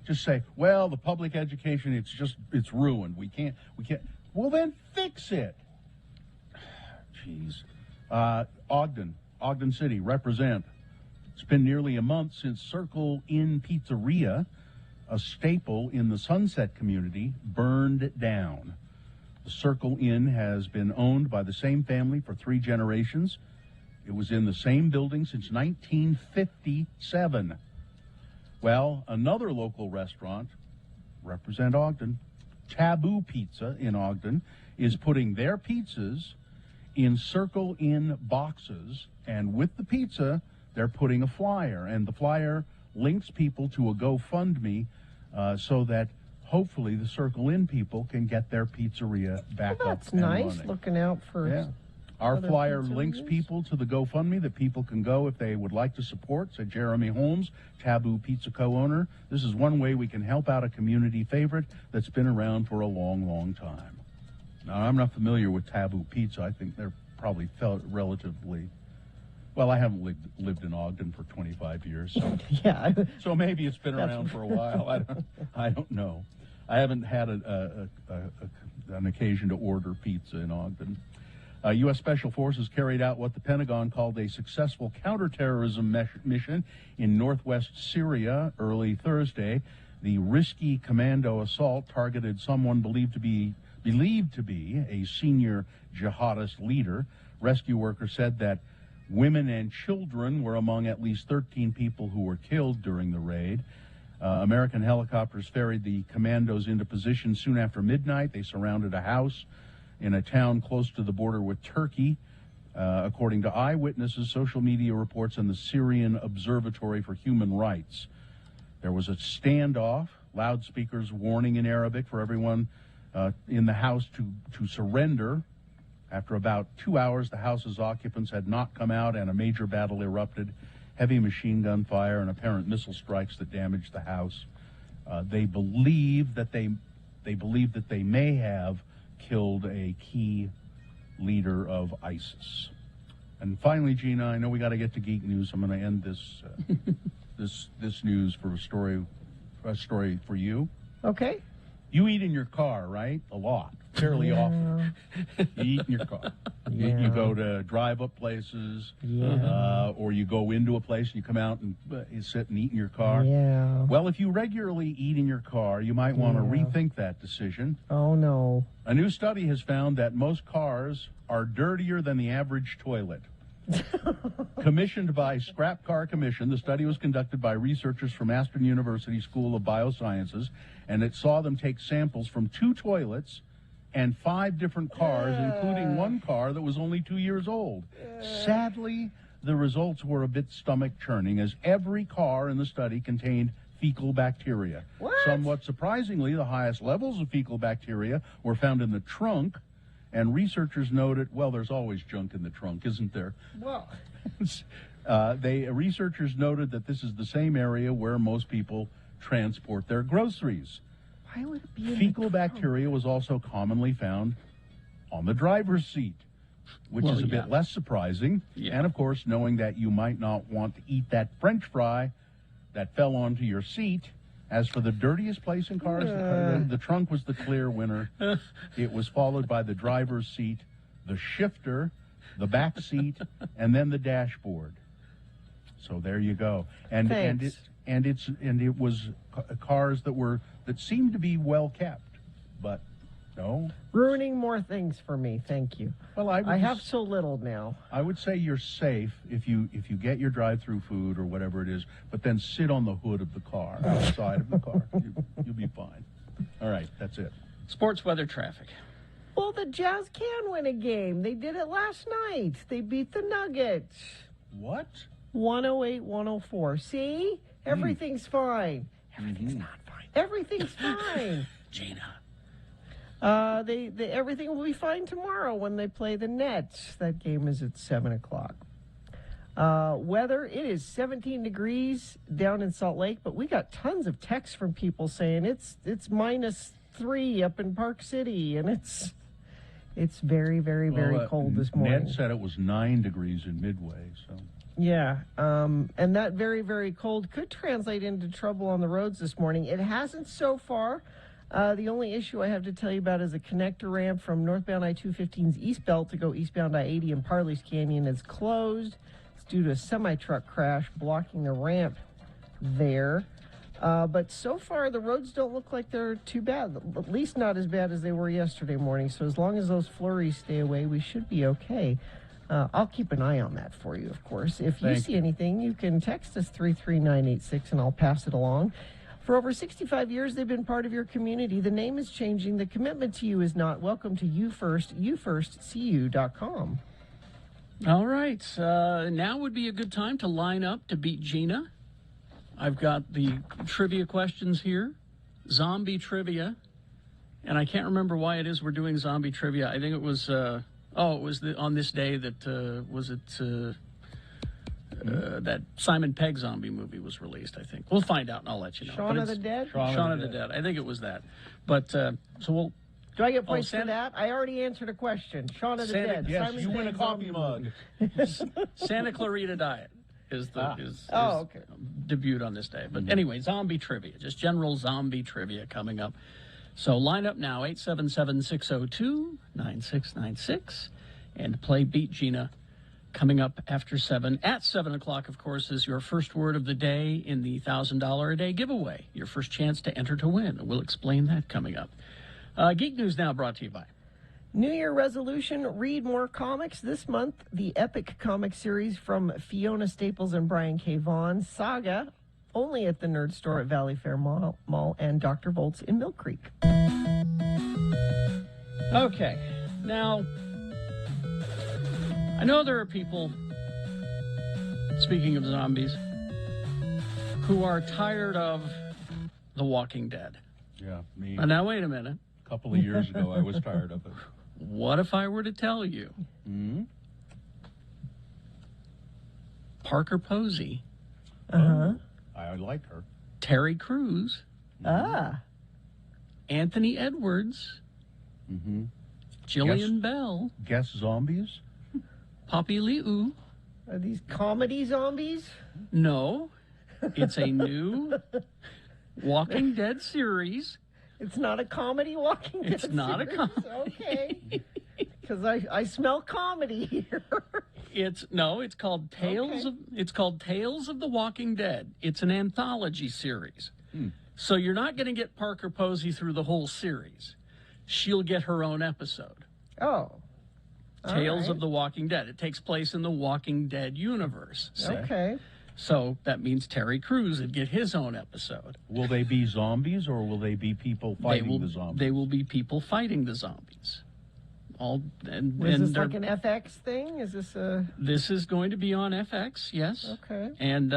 just say, well, the public education, it's ruined. We can't. Well, then fix it. Jeez. Ogden City, represent. It's been nearly a month since Circle Inn Pizzeria, a staple in the Sunset community, burned down. The Circle Inn has been owned by the same family for 3 generations. It was in the same building since 1957. Well, another local restaurant, represent Ogden, Taboo Pizza in Ogden, is putting their pizzas in Circle Inn boxes, and with the pizza, they're putting a flyer, and the flyer links people to a GoFundMe so that hopefully the Circle Inn people can get their pizzeria back Well, up that's and nice. running. Looking out for. Yeah. Our other flyer links pizzerias? people to the GoFundMe that people can go if they would like to support. So Jeremy Holmes, Taboo Pizza co-owner. This is one way we can help out a community favorite that's been around for a long, long time. Now, I'm not familiar with Taboo Pizza. I think they're probably felt relatively... Well, I haven't lived in Ogden for 25 years, so, Yeah. so maybe it's been around for a while. I don't know. I haven't had an occasion to order pizza in Ogden. U.S. Special Forces carried out what the Pentagon called a successful counterterrorism mission in northwest Syria early Thursday. The risky commando assault targeted someone believed to be a senior jihadist leader. Rescue workers said that women and children were among at least 13 people who were killed during the raid. American helicopters ferried the commandos into position soon after midnight. They surrounded a house in a town close to the border with Turkey. According to eyewitnesses, social media reports, and the Syrian Observatory for Human Rights. There was a standoff, loudspeakers warning in Arabic for everyone in the house to surrender. After about 2 hours, the house's occupants had not come out, and a major battle erupted. Heavy machine gun fire and apparent missile strikes that damaged the house. They believe that they may have killed a key leader of ISIS. And finally, Gina, I know we got to get to geek news. I'm going to end this this news for a story for you. Okay. You eat in your car, right? A lot, fairly often. You eat in your car. You go to drive-up places, or you go into a place and you come out and you sit and eat in your car. Yeah. Well, if you regularly eat in your car, you might want to rethink that decision. Oh, no. A new study has found that most cars are dirtier than the average toilet. Commissioned by Scrap Car Commission, the study was conducted by researchers from Aspen University School of Biosciences, and it saw them take samples from 2 toilets and 5 different cars, including one car that was only 2 years old. Sadly, the results were a bit stomach-churning, as every car in the study contained fecal bacteria. What? Somewhat surprisingly, the highest levels of fecal bacteria were found in the trunk, and researchers noted, well, there's always junk in the trunk, isn't there? Well, Researchers noted that this is the same area where most people transport their groceries. why would it be in Fecal the bacteria was also commonly found on the driver's seat, which is a bit less surprising. Yeah. And, of course, knowing that you might not want to eat that French fry that fell onto your seat. As for the dirtiest place in cars, the trunk was the clear winner. It was followed by the driver's seat, the shifter, the back seat, and then the dashboard. So there you go. And Thanks. it was cars that seemed to be well kept, but no. Ruining more things for me. Thank you. Well, I have so little now. I would say you're safe if you get your drive-through food or whatever it is, but then sit on the hood of the car, outside of the car. You'll be fine. All right, that's it. Sports weather traffic. Well, the Jazz can win a game. They did it last night. They beat the Nuggets. What? 108-104. See? Everything's fine. Everything's not fine. Everything's fine. Gina. Everything will be fine tomorrow when they play the Nets. That game is at 7 o'clock. Weather, it is 17 degrees down in Salt Lake, but we got tons of texts from people saying it's -3 up in Park City, and it's very, very, very cold this morning. Ned said it was 9 degrees in Midway, so. Yeah, and that very, very cold could translate into trouble on the roads this morning. It hasn't so far. The only issue I have to tell you about is a connector ramp from northbound I-215's East Belt to go eastbound I-80 in Parley's Canyon is closed. It's due to a semi-truck crash blocking the ramp there. But so far, the roads don't look like they're too bad, at least not as bad as they were yesterday morning. So as long as those flurries stay away, we should be okay. I'll keep an eye on that for you, of course. If you see anything, you can text us 33986 and I'll pass it along. For over 65 years, they've been part of your community. The name is changing. The commitment to you is not. Welcome to You First, YouFirstCU.com. All right. Now would be a good time to line up to beat Gina. I've got the trivia questions here. zombie trivia, and I can't remember why it is we're doing zombie trivia. I think it was on this day that that Simon Pegg zombie movie was released. I think we'll find out, and I'll let you know. Shaun of the Dead. Shaun of the Dead. I think it was that. But so we'll. Do I get points for that? I already answered a question. Shaun of the Dead. Yes, Simon you win a Pegg coffee zombie mug. Santa Clarita Diet is okay. Debuted on this day. But anyway, zombie trivia, just general zombie trivia coming up. So line up now, 877-602-9696, and play Beat Gina coming up after 7. At 7 o'clock, of course, is your first word of the day in the $1,000 a day giveaway. Your first chance to enter to win. We'll explain that coming up. Geek News Now brought to you by New Year resolution, read more comics. This month, the epic comic series from Fiona Staples and Brian K. Vaughan, Saga, only at the Nerd Store at Valley Fair Mall and Dr. Volt's in Mill Creek. Okay, now, I know there are people, speaking of zombies, who are tired of The Walking Dead. Yeah, me. Now, wait a minute. A couple of years ago, I was tired of it. What if I were to tell you Parker Posey, I like her. Terry Crews, Anthony Edwards, Jillian Bell, Guess zombies? Poppy Liu. Are these comedy zombies? No, it's a new Walking Dead series. It's not a comedy Walking Dead It's not series. a comedy. Okay. Because I smell comedy here. It's called Tales of the Walking Dead. It's an anthology series. So you're not going to get Parker Posey through the whole series. She'll get her own episode. Oh. Tales of the Walking Dead. It takes place in the Walking Dead universe. Okay. So that means Terry Crews would get his own episode. Will they be zombies or will they be people fighting the zombies? They will be people fighting the zombies. Is this like an FX thing? Is this a... This is going to be on FX, yes. Okay. And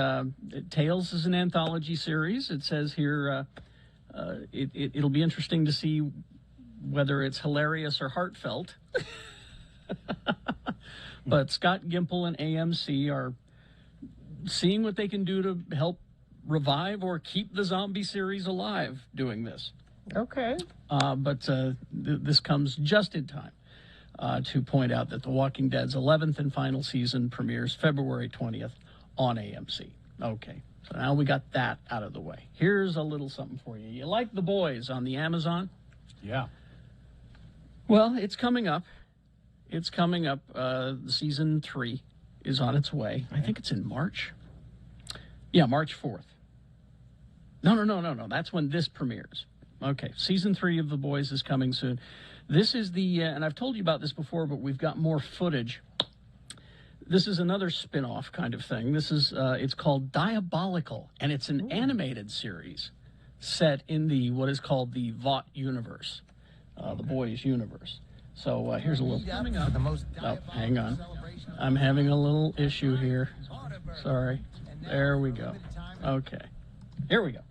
Tales is an anthology series. It says here it'll be interesting to see whether it's hilarious or heartfelt. But Scott Gimple and AMC are seeing what they can do to help revive or keep the zombie series alive doing this. Okay. But this comes just in time to point out that The Walking Dead's 11th and final season premieres February 20th on AMC. Okay, so now we got that out of the way. Here's a little something for you. You like The Boys on the Amazon? Yeah. Well, it's coming up. It's coming up. Season 3 is on its way. I think it's in March. Yeah, March 4th. No. That's when this premieres. Okay, season 3 of The Boys is coming soon. This is the, and I've told you about this before, but we've got more footage. This is another spin-off kind of thing. This is, it's called Diabolical, and it's an animated series set in what is called the Vought universe, The Boys universe. So here's a little coming up. Oh, hang on. I'm having a little issue here. Sorry. There we go. Okay. Here we go.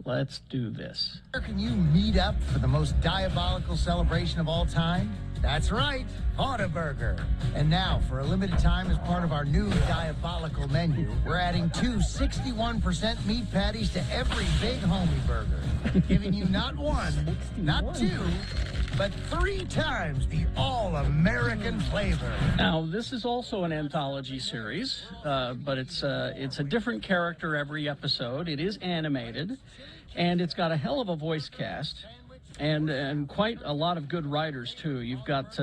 Let's do this. Where can you meet up for the most diabolical celebration of all time? That's right, Whataburger. And now, for a limited time, as part of our new diabolical menu, we're adding 2 61% meat patties to every Big Homie burger, giving you not 1, not 2, but 3 times the all-American flavor. Now, this is also an anthology series, but it's a different character every episode. It is animated, and it's got a hell of a voice cast, and quite a lot of good writers too. You've got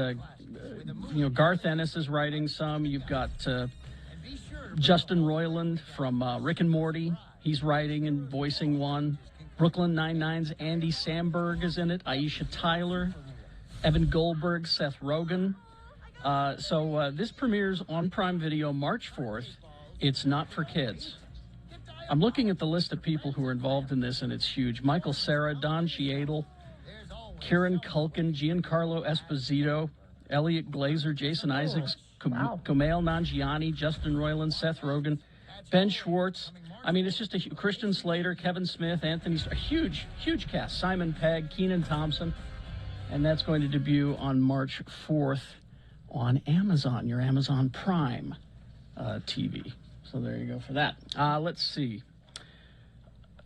Garth Ennis is writing some. You've got Justin Roiland from Rick and Morty. He's writing and voicing one. Brooklyn Nine-Nine's Andy Samberg is in it. Aisha Tyler, Evan Goldberg, Seth Rogen. So this premieres on Prime Video March 4th. It's not for kids. I'm looking at the list of people who are involved in this, and it's huge. Michael Cera, Don Cheadle, Kieran Culkin, Giancarlo Esposito, Elliot Glazer, Jason Isaacs, Kumail Nanjiani, Justin Roiland, Seth Rogen, Ben Schwartz. I mean, it's just Christian Slater, Kevin Smith, a huge cast. Simon Pegg, Kenan Thompson. And that's going to debut on March 4th on Amazon, your Amazon Prime TV. So there you go for that. Let's see.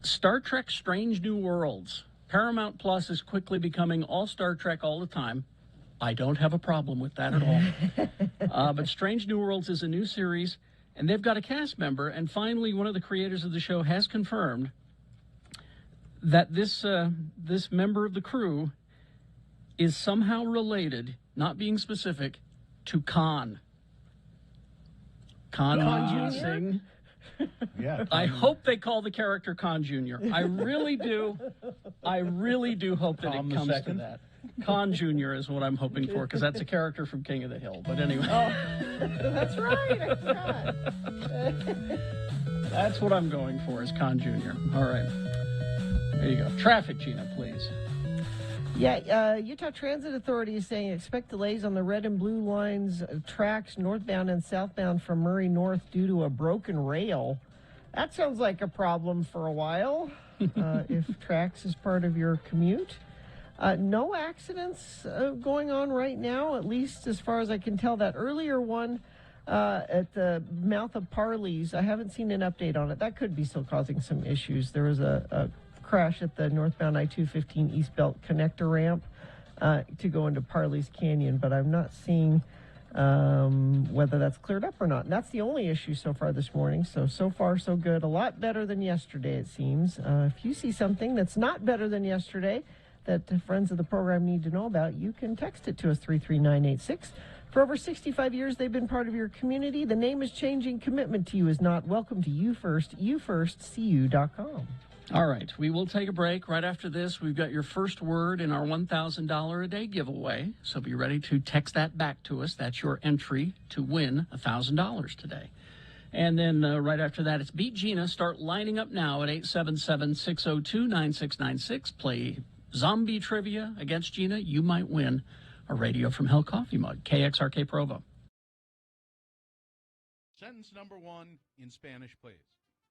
Star Trek Strange New Worlds. Paramount Plus is quickly becoming all Star Trek all the time. I don't have a problem with that at all. But Strange New Worlds is a new series, and they've got a cast member, and finally one of the creators of the show has confirmed that this member of the crew is somehow related, not being specific, to Khan. Khan Singh. Yeah. I hope they call the character Khan Jr. I really do. I really do hope that Tom it the comes to Second? that. Khan Jr. is what I'm hoping for, because that's a character from King of the Hill. But anyway. That's right. I forgot. That's what I'm going for, is Khan Jr. All right. There you go. Traffic, Gina, please. Yeah, Utah Transit Authority is saying expect delays on the red and blue lines, tracks northbound and southbound from Murray North due to a broken rail. That sounds like a problem for a while, if tracks is part of your commute. No accidents going on right now, at least as far as I can tell. That earlier one at the mouth of Parley's, I haven't seen an update on it. That could be still causing some issues. There was a crash at the northbound I-215 East Belt connector ramp to go into Parley's Canyon, but I'm not seeing whether that's cleared up or not. And that's the only issue so far this morning. So far, so good. A lot better than yesterday, it seems. If you see something that's not better than yesterday that the friends of the program need to know about, you can text it to us, 33986. For over 65 years, they've been part of your community. The name is changing. Commitment to you is not. Welcome to You First, YouFirstCU.com. All right, we will take a break. Right after this, we've got your first word in our $1,000 a day giveaway. So be ready to text that back to us. That's your entry to win $1,000 today. And then right after that, it's Beat Gina. Start lining up now at 877-602-9696. Play Zombie Trivia against Gina. You might win a Radio from Hell coffee mug. KXRK Provo. Sentence number 1 in Spanish, please.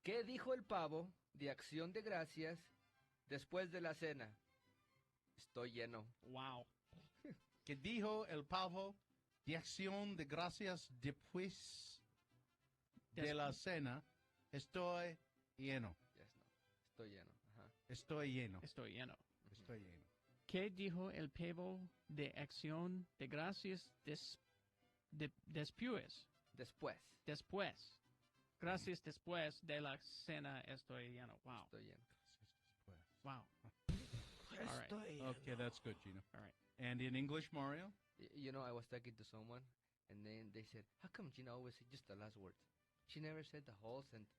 ¿Qué dijo el pavo de Acción de Gracias después de la cena? Estoy lleno. Wow. ¿Qué dijo el pavo de Acción de Gracias después de la cena? Estoy lleno. Yes, no. Estoy lleno. Ajá. Estoy lleno. Estoy lleno. Estoy lleno. ¿Qué dijo el pavo de Acción de Gracias después? Después. Gracias después de la cena estoy lleno. Wow. Estoy lleno. Wow. All right. Okay, that's good, Gina. All right. And in English, Mario? You know, I was talking to someone, and then they said, how come Gina always said just the last words? She never said the whole sentence.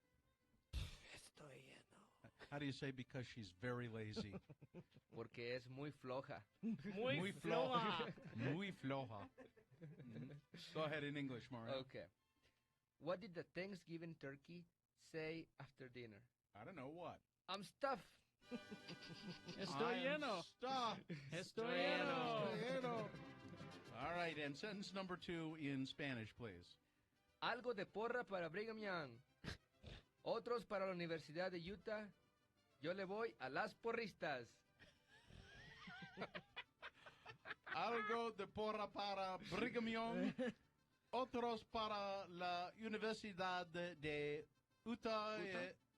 Estoy lleno. How do you say because she's very lazy? Porque es muy floja. Muy floja. Muy floja. Go ahead in English, Mario. Okay. What did the Thanksgiving turkey say after dinner? I don't know what. I'm stuffed. Estoy lleno. Stop. Estoy lleno. All right, and sentence number 2 in Spanish, please. Algo de porra para Brigham Young. Otros para la Universidad de Utah. Yo le voy a las porristas. Algo de porra para Brigham Young. Otros para la Universidad de Utah.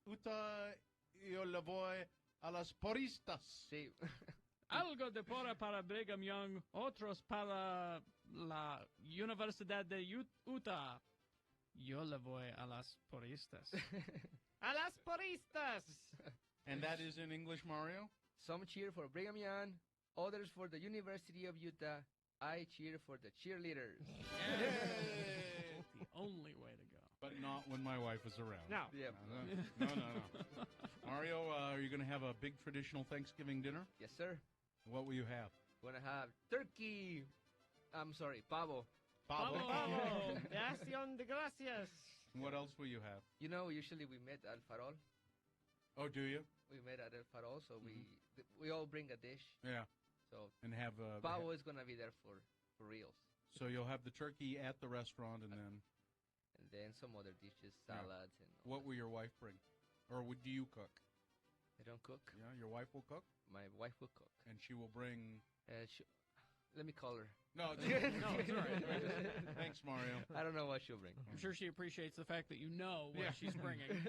Utah, yo le voy a las porristas. Sí. Algo de porra para Brigham Young, otros para la Universidad de Utah. Yo le voy a las porristas. ¡A las porristas! And that is in English, Mario? Some cheer for Brigham Young, others for the University of Utah. I cheer for the cheerleaders. The only way to go. But not when my wife is around. No. Yep. No. Mario, are you going to have a big traditional Thanksgiving dinner? Yes, sir. What will you have? We're going to have turkey. I'm sorry, pavo. Pavo. De Acción de Gracias. What else will you have? You know, usually we met at El Farol. Oh, do you? We met at El Farol, so we all bring a dish. Yeah. So and have pavo is going to be there for reals. So you'll have the turkey at the restaurant, and then some other dishes, Yeah. salads, and all What will your wife bring? Or do you cook? I don't cook. Yeah, your wife will cook? My wife will cook. And she will bring... Let me call her. No, it's all right. Thanks, Mario. I don't know what she'll bring. I'm sure she appreciates the fact that you know what Yeah. she's bringing.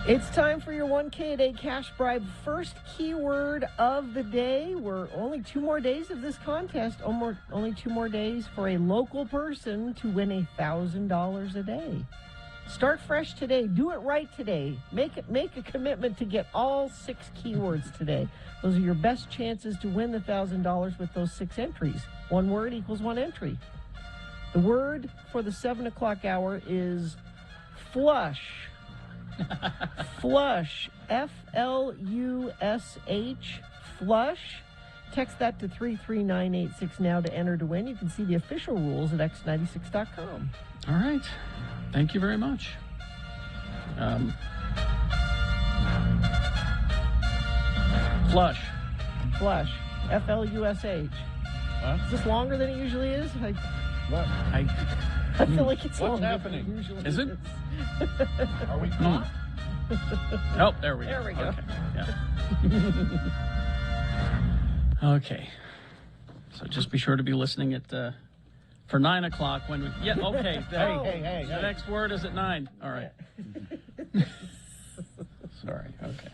It's time for your 1K a day cash bribe first keyword of the day. We're only 2 more days of this contest. Only 2 more days for a local person to win $1,000 a day. Start fresh today. Do it right today. Make a commitment to get all 6 keywords today. Those are your best chances to win the $1,000 with those 6 entries. 1 word equals 1 entry. The word for the 7 o'clock hour is flush. Flush. F-L-U-S-H. Flush. Text that to 33986 now to enter to win. You can see the official rules at x96.com. All right. Thank you very much. Flush. Flush. F-L-U-S-H. Is this longer than it usually is? I feel like it's What's longer happening? than it usually Is it? Are we caught? Oh, there we go. There we go. Okay. Yeah. Okay. So just be sure to be listening at for 9 o'clock when we. Yeah. Okay. Hey. The next word is at 9. All right. Sorry. Okay.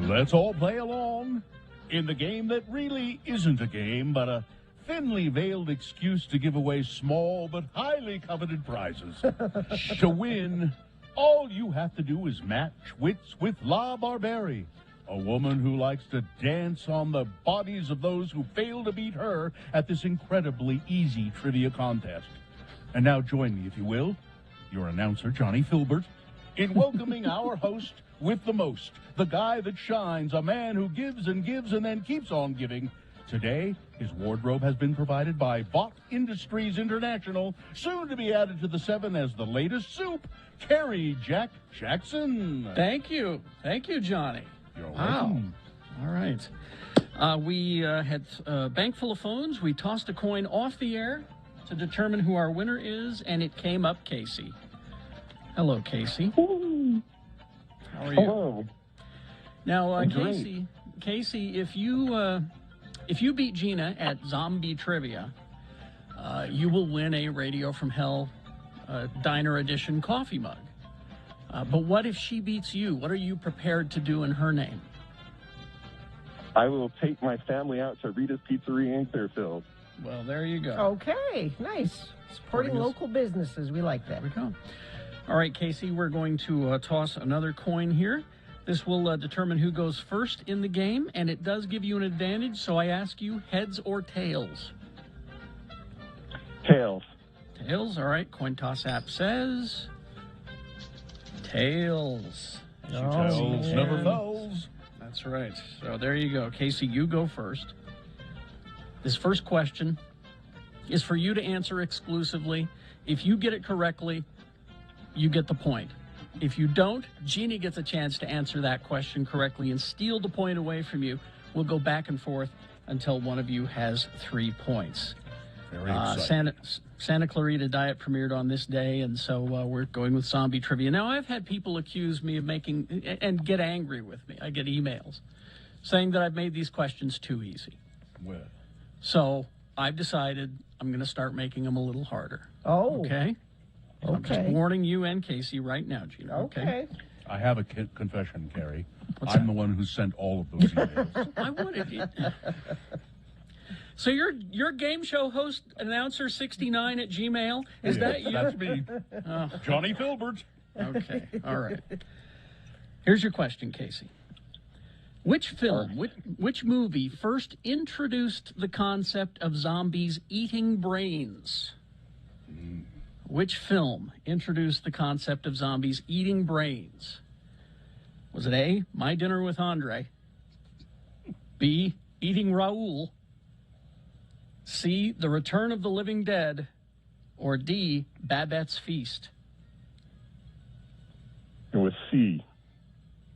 Let's all play along in the game that really isn't a game, but a thinly veiled excuse to give away small but highly coveted prizes. To win, all you have to do is match wits with La Barberi, a woman who likes to dance on the bodies of those who fail to beat her at this incredibly easy trivia contest. And now join me, if you will, your announcer, Johnny Filbert, in welcoming our host with the most, the guy that shines, a man who gives and gives and then keeps on giving. Today, his wardrobe has been provided by Bott Industries International, soon to be added to the 7 as the latest soup, Kerry Jack Jackson. Thank you. Thank you, Johnny. You're Wow. welcome. All right. We had a bank full of phones. We tossed a coin off the air to determine who our winner is, and it came up Casey. Hello, Casey. How are you? Hello. Now, I'm great. Casey, if you beat Gina at Zombie Trivia, you will win a Radio from Hell Diner Edition coffee mug. But what if she beats you? What are you prepared to do in her name? I will take my family out to Rita's Pizzeria in Clearfield. Well, there you go. Okay, nice. Supporting local businesses. We like that. There we go. All right, Casey, we're going to toss another coin here. This will determine who goes first in the game, and it does give you an advantage, so I ask you, heads or tails? Tails. Tails, all right. Coin toss app says tails. Tails never fails. That's right. So there you go. Casey, you go first. This first question is for you to answer exclusively. If you get it correctly, you get the point. If you don't, Jeannie gets a chance to answer that question correctly and steal the point away from you. We'll go back and forth until one of you has 3 points. Very exciting. Santa Clarita Diet premiered on this day, and so we're going with zombie trivia. Now, I've had people accuse me of making, and get angry with me. I get emails saying that I've made these questions too easy. Well. So I've decided I'm going to start making them a little harder. Oh. Okay? Okay. I'm just warning you and Casey right now, Gina. Okay? I have a confession, Carrie. What's I'm that? the one who sent all of those emails. I wanted you. So your game show host, announcer 69 at Gmail, is that you? That's me. Oh. Johnny Filbert. Okay, all right. Here's your question, Casey. Which film, which movie first introduced the concept of zombies eating brains? Which film introduced the concept of zombies eating brains? Was it A, My Dinner with Andre? B, Eating Raoul? C, The Return of the Living Dead? Or D, Babette's Feast? It was C.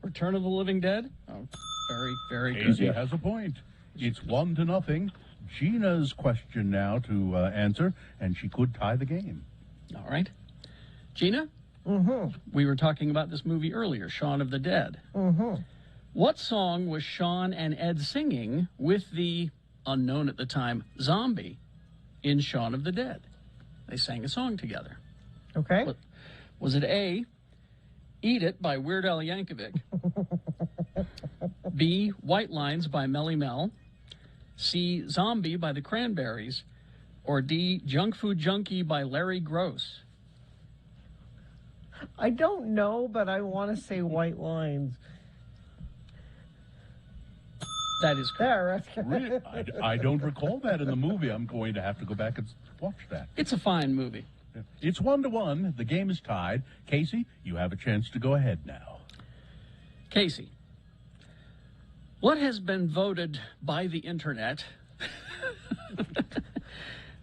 Return of the Living Dead? Oh, very, very good. Casey has a point. It's 1-0. Gina's question now to answer, and she could tie the game. All right. Gina? Mm-hmm. We were talking about this movie earlier, Shaun of the Dead. Mm-hmm. What song was Shaun and Ed singing with the, unknown at the time, zombie in Shaun of the Dead? They sang a song together. Okay. Was it A, Eat It by Weird Al Yankovic? B, White Lines by Melly Mel? C, Zombie by the Cranberries? Or D, Junk Food Junkie by Larry Gross? I don't know, but I want to say White Lines. That is correct. Really? I don't recall that in the movie. I'm going to have to go back and watch that. It's a fine movie. It's 1-1. The game is tied. Casey, you have a chance to go ahead now. Casey, what has been voted by the internet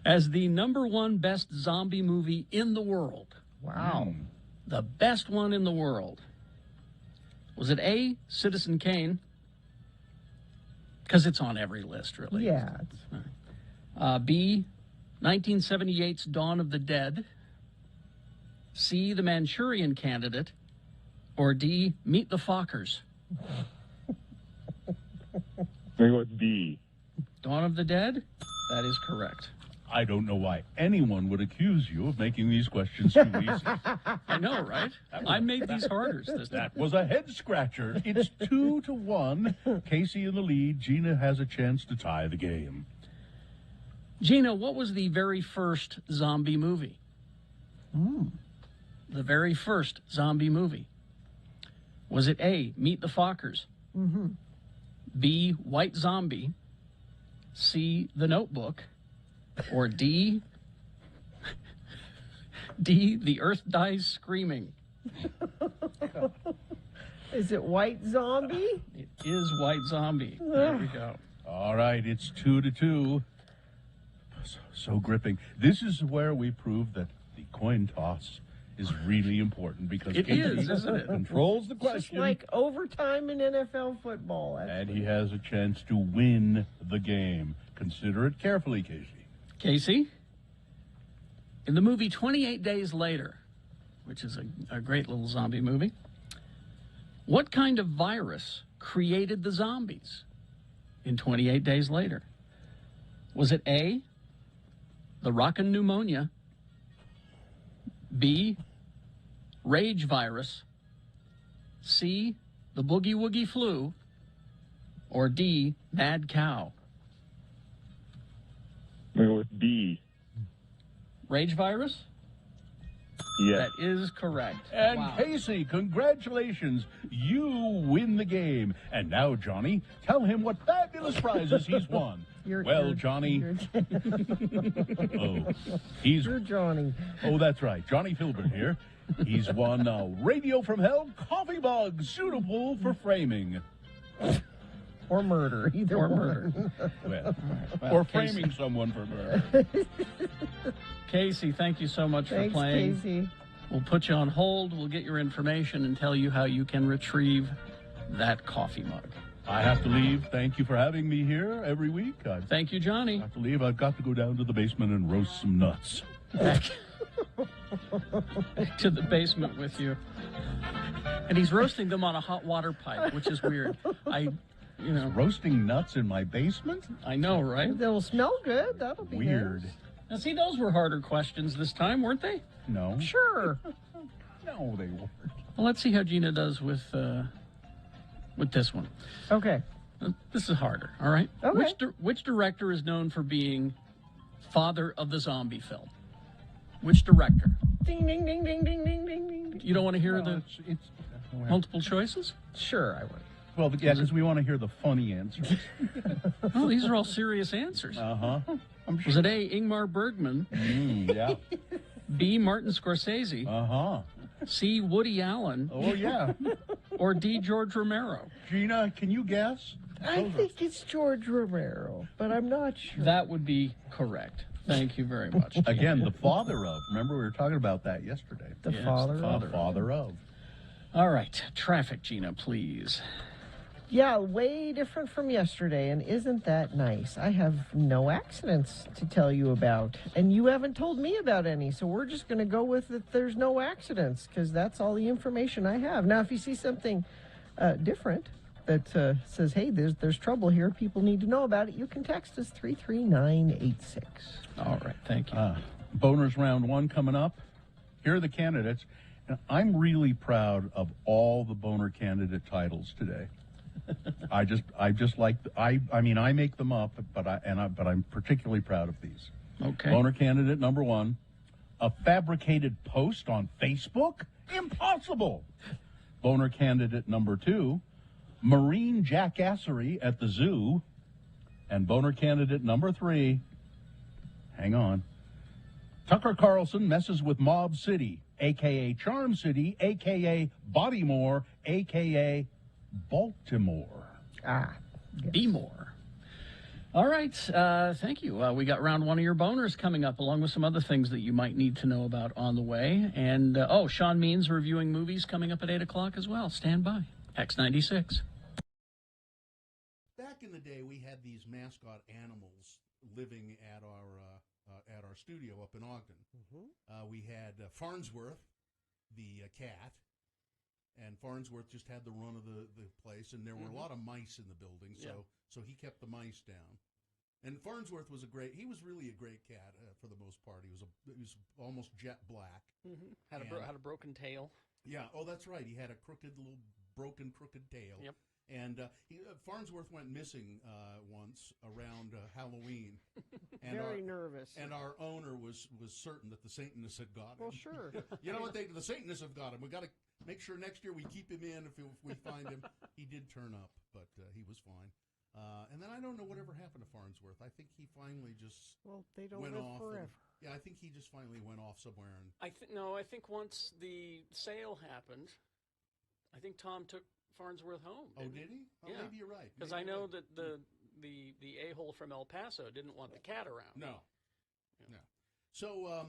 as the #1 best zombie movie in the world? Wow. The best one in the world. Was it A, Citizen Kane? Because it's on every list, really. Yeah. B, 1978's Dawn of the Dead? C, The Manchurian Candidate? Or D, Meet the Fockers? It was D. Dawn of the Dead? That is correct. I don't know why anyone would accuse you of making these questions too easy. I know, right? I made these harder. That was a head scratcher. It's 2-1. Casey in the lead. Gina has a chance to tie the game. Gina, what was the very first zombie movie? The very first zombie movie. Was it A, Meet the Fockers? Mm-hmm. B, White Zombie? C, The Notebook? Or D, The Earth Dies Screaming? Is it White Zombie? It is White Zombie. There we go. All right, it's 2-2. So gripping. This is where we prove that the coin toss is really important because It Casey is, isn't it? controls the It's just question. like overtime in NFL football. And he has a chance to win the game. Consider it carefully, Casey. Casey, in the movie 28 Days Later, which is a great little zombie movie, what kind of virus created the zombies in 28 Days Later? Was it A, the rockin' pneumonia, B, rage virus, C, the boogie woogie flu, or D, mad cow? I'm going with B. Rage virus? Yes. That is correct. And Wow. Casey, congratulations. You win the game. And now, Johnny, tell him what fabulous prizes he's won. Johnny. You're Johnny. Oh, that's right. Johnny Filbert here. He's won a Radio from Hell coffee mug suitable for framing. Or murder. Either Or one. murder. Well, Well, or Casey- framing someone for murder. Casey, thank you so much Thanks, for playing. Casey. We'll put you on hold. We'll get your information and tell you how you can retrieve that coffee mug. I have to leave. Thank you for having me here every week. Thank you, Johnny. I have to leave. I've got to go down to the basement and roast some nuts. Back to the basement with you. And he's roasting them on a hot water pipe, which is weird. Roasting nuts in my basement? I know, right? They'll smell good. That'll be Weird. nice. Now, see, those were harder questions this time, weren't they? No. Sure. No, they weren't. Well, let's see how Gina does with this one. Okay. This is harder, all right? Okay. Which director is known for being father of the zombie film? Which director? Ding, ding, ding, ding, ding, ding, ding, ding. You don't want to hear No, the it's multiple choices? Sure, I would. Well, yeah, because we want to hear the funny answers. Oh, these are all serious answers. Uh-huh. Was it A, Ingmar Bergman, Yeah. B, Martin Scorsese, Uh-huh. C, Woody Allen, Oh, yeah. or D, George Romero? Gina, can you guess? I think it's George Romero, but I'm not sure. That would be correct. Thank you very much. Again, the father of. Remember, we were talking about that yesterday. The Yes, father. the of- The father of. All right, traffic, Gina, please. Yeah, way different from yesterday, and isn't that nice? I have no accidents to tell you about, and you haven't told me about any, so we're just going to go with that there's no accidents, because that's all the information I have. Now, if you see something different that says, hey, there's trouble here, people need to know about it, you can text us 33986. All right, thank you. Boners round one coming up. Here are the candidates. And I'm really proud of all the boner candidate titles today. I just like I mean I make them up, but I'm particularly proud of these. Okay. Boner candidate number one, a fabricated post on Facebook? Impossible. Boner candidate number two, marine jackassery at the zoo. And boner candidate number three, hang on, Tucker Carlson messes with Mob City, a.k.a. Charm City, a.k.a. Bodymore, a.k.a. Baltimore. Be more. All right, thank you. We got round one of your boners coming up, along with some other things that you might need to know about on the way. And, Sean Means reviewing movies coming up at 8 o'clock as well. Stand by. X96. Back in the day, we had these mascot animals living at our studio up in Ogden. We had Farnsworth, the cat, and Farnsworth just had the run of the place, and there were a lot of mice in the building, so he kept the mice down. And Farnsworth was he was really a great cat for the most part. He was almost jet black. Had a broken tail. Yeah. Oh, that's right. He had a crooked tail. Yep. And Farnsworth went missing once around Halloween. And Very nervous. And our owner was certain that the Satanists had got him. Well, sure. You know what? The Satanists have got him. We got to make sure next year we keep him in if we find him. He did turn up, but he was fine. And then I don't know whatever happened to Farnsworth. I think he finally just they don't went live off. forever. Yeah, I think he just finally went off somewhere. And I think once the sale happened, I think Tom took Farnsworth home. did he? Oh, Yeah. Maybe you're right. Because I know that the a-hole from El Paso didn't want the cat around. No. So,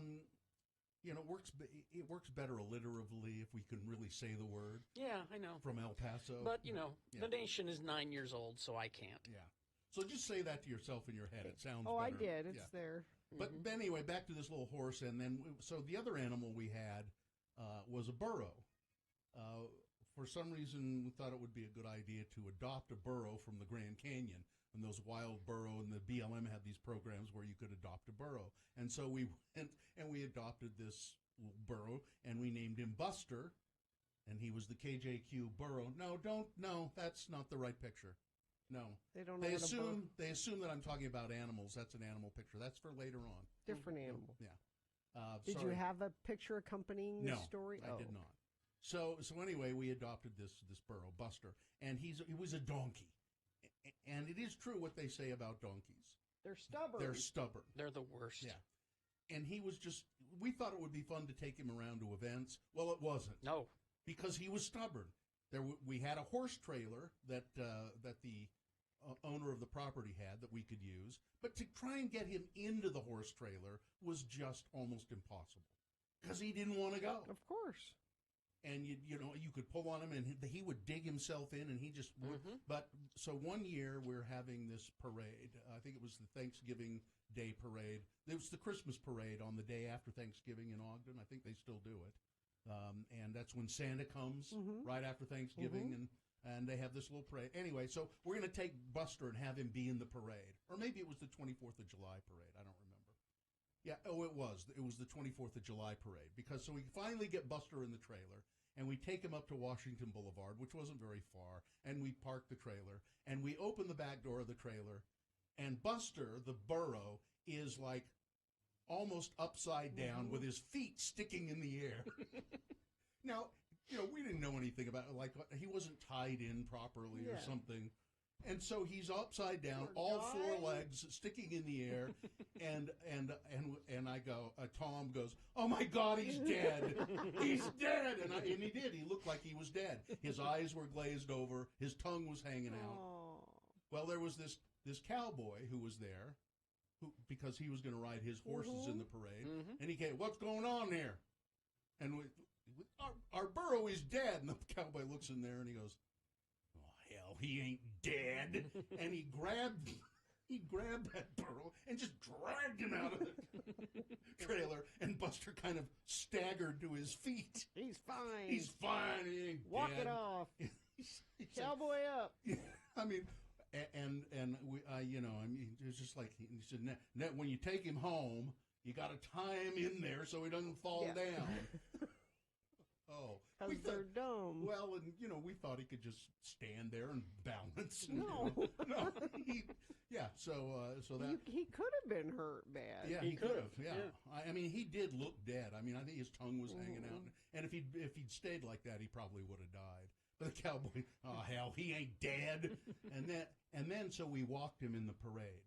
it works better alliteratively if we can really say the word. Yeah, I know. From El Paso. But, the nation is 9 years old, so I can't. Yeah. So just say that to yourself in your head. It sounds better. I did. It's there. But anyway, back to this little horse. And then, so the other animal we had was a burro. For some reason, we thought it would be a good idea to adopt a burro from the Grand Canyon. when those wild burro and the BLM had these programs where you could adopt a burro. And so we went and we adopted this little burro, and we named him Buster, and he was the KJQ burro. No, that's not the right picture. No. They don't know They what a burro- assume that I'm talking about animals. That's an animal picture. That's for later on. Different animal. Yeah. Did you sorry. have a picture accompanying the No, story? I did not. So anyway, we adopted this burro, Buster, and he was a donkey. And it is true what they say about donkeys. They're stubborn. They're stubborn. They're the worst. Yeah. And he was just, we thought it would be fun to take him around to events. Well, it wasn't. No. Because he was stubborn. We had a horse trailer that the owner of the property had that we could use, but to try and get him into the horse trailer was just almost impossible because he didn't want to go. Of course. And you know you could pull on him and he would dig himself in and he just would. But so one year we're having this parade. I think it was the Thanksgiving Day parade. It was the Christmas parade on the day after Thanksgiving in Ogden. I think they still do it. And that's when Santa comes right after Thanksgiving, and they have this little parade. Anyway, so we're going to take Buster and have him be in the parade. Or maybe it was the 24th of July parade. I don't remember. Yeah, it was. It was the 24th of July parade. Because so we finally get Buster in the trailer, and we take him up to Washington Boulevard, which wasn't very far, and we park the trailer, and we open the back door of the trailer, and Buster, the burro, is like almost upside down with his feet sticking in the air. Now, you know, we didn't know anything about it. Like, he wasn't tied in properly or something. And so he's upside down, all four legs sticking in the air, and I go, Tom goes, "Oh my God, he's dead! He's dead!" And he did. He looked like he was dead. His eyes were glazed over. His tongue was hanging out. Well, there was this cowboy who was there, because he was going to ride his horses in the parade, and he came, "What's going on here?" And our burro is dead. And the cowboy looks in there and he goes, "Hell, he ain't dead." And he grabbed that burro and just dragged him out of the trailer, and Buster kind of staggered to his feet. He's fine. He's fine. He ain't Walk dead. it off. Cowboy up. I mean, and we, you know, I mean, it's just like he said, when you take him home, you got to tie him in there so he doesn't fall down. Oh, because they're dumb. Well, and you know, we thought he could just stand there and balance. And, No, no. So that he could have been hurt bad. Yeah, he could have. Yeah. I mean, he did look dead. I mean, I think his tongue was hanging out, and if he'd stayed like that, he probably would have died. But the cowboy, oh hell, he ain't dead. and then so we walked him in the parade.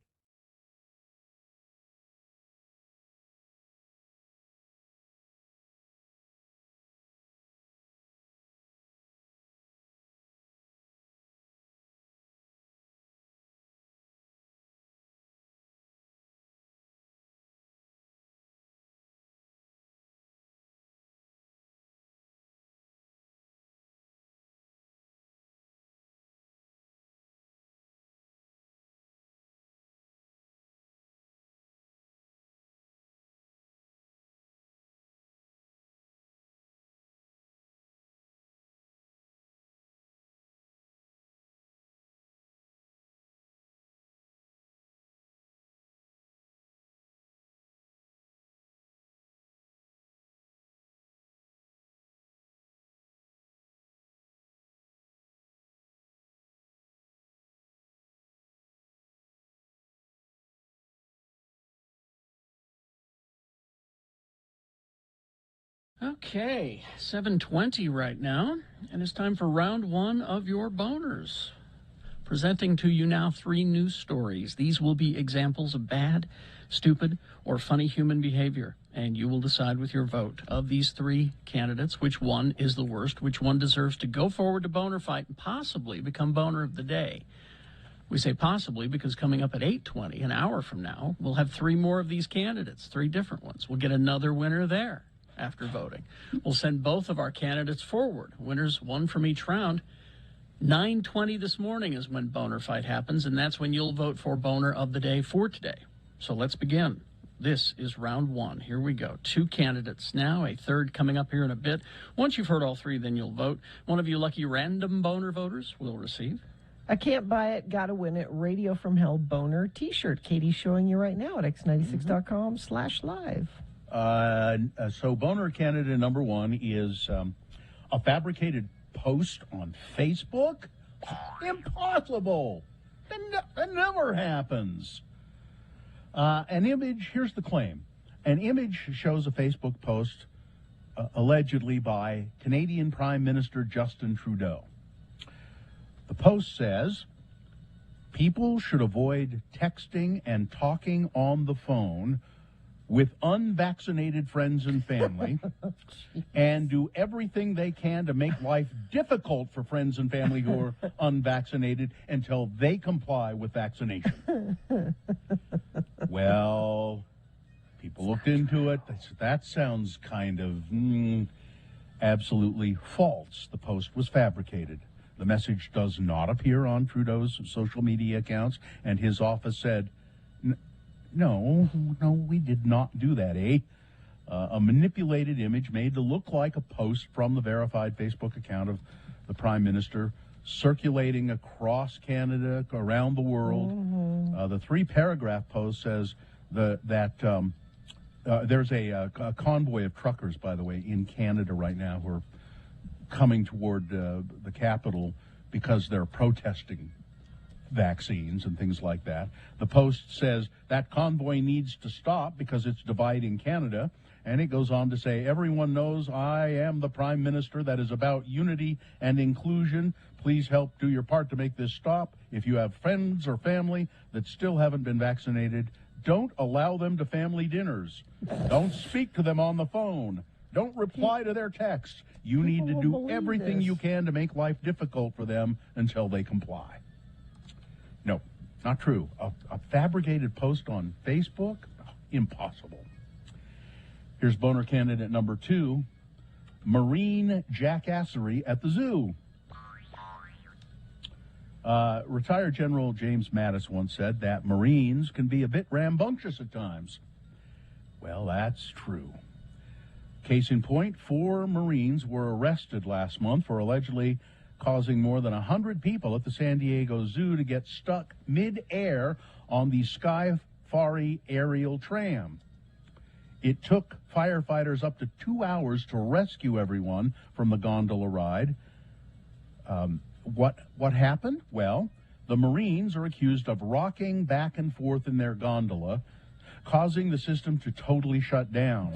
Okay, 7:20 right now, and it's time for round one of your boners. Presenting to you now 3 news stories. These will be examples of bad, stupid, or funny human behavior, and you will decide with your vote. Of these 3 candidates, which one is the worst, which one deserves to go forward to boner fight and possibly become boner of the day. We say possibly because coming up at 8:20, an hour from now, we'll have 3 more of these candidates, 3 different ones. We'll get another winner there after voting. We'll send both of our candidates forward. Winners, 1 from each round. 9:20 this morning is when boner fight happens, and that's when you'll vote for boner of the day for today. So let's begin. This is round 1. Here we go. 2 candidates now, a third coming up here in a bit. Once you've heard all 3, then you'll vote. One of you lucky random boner voters will receive I can't buy it, gotta win it. Radio from Hell Boner t-shirt. Katie's showing you right now at x96.com/live. So Boner candidate number one is a fabricated post on Facebook. Impossible. That never happens. An image, here's the claim. An image shows a Facebook post allegedly by Canadian Prime Minister Justin Trudeau. The post says, people should avoid texting and talking on the phone with unvaccinated friends and family and do everything they can to make life difficult for friends and family who are unvaccinated until they comply with vaccination. Well, people looked into it. That sounds kind of absolutely false. The post was fabricated. The message does not appear on Trudeau's social media accounts, and his office said, no, we did not do that, eh? A manipulated image made to look like a post from the verified Facebook account of the Prime Minister circulating across Canada, around the world. The three-paragraph post says that there's a convoy of truckers, by the way, in Canada right now who are coming toward the capital because they're protesting vaccines and things like that. The Post says that convoy needs to stop because it's dividing Canada. And it goes on to say, everyone knows I am the Prime Minister that is about unity and inclusion. Please help do your part to make this stop. If you have friends or family that still haven't been vaccinated, don't allow them to family dinners. Don't speak to them on the phone. Don't reply to their texts. You need to do everything you can to make life difficult for them until they comply. No, not true. A fabricated post on Facebook? Impossible. Here's Boner candidate number two, marine jackassery at the zoo. Retired General James Mattis once said that Marines can be a bit rambunctious at times. Well, that's true. Case in point, 4 Marines were arrested last month for allegedly causing more than 100 people at the San Diego Zoo to get stuck mid-air on the Sky-Fari aerial tram. It took firefighters up to 2 hours to rescue everyone from the gondola ride. What happened? Well, the Marines are accused of rocking back and forth in their gondola, causing the system to totally shut down.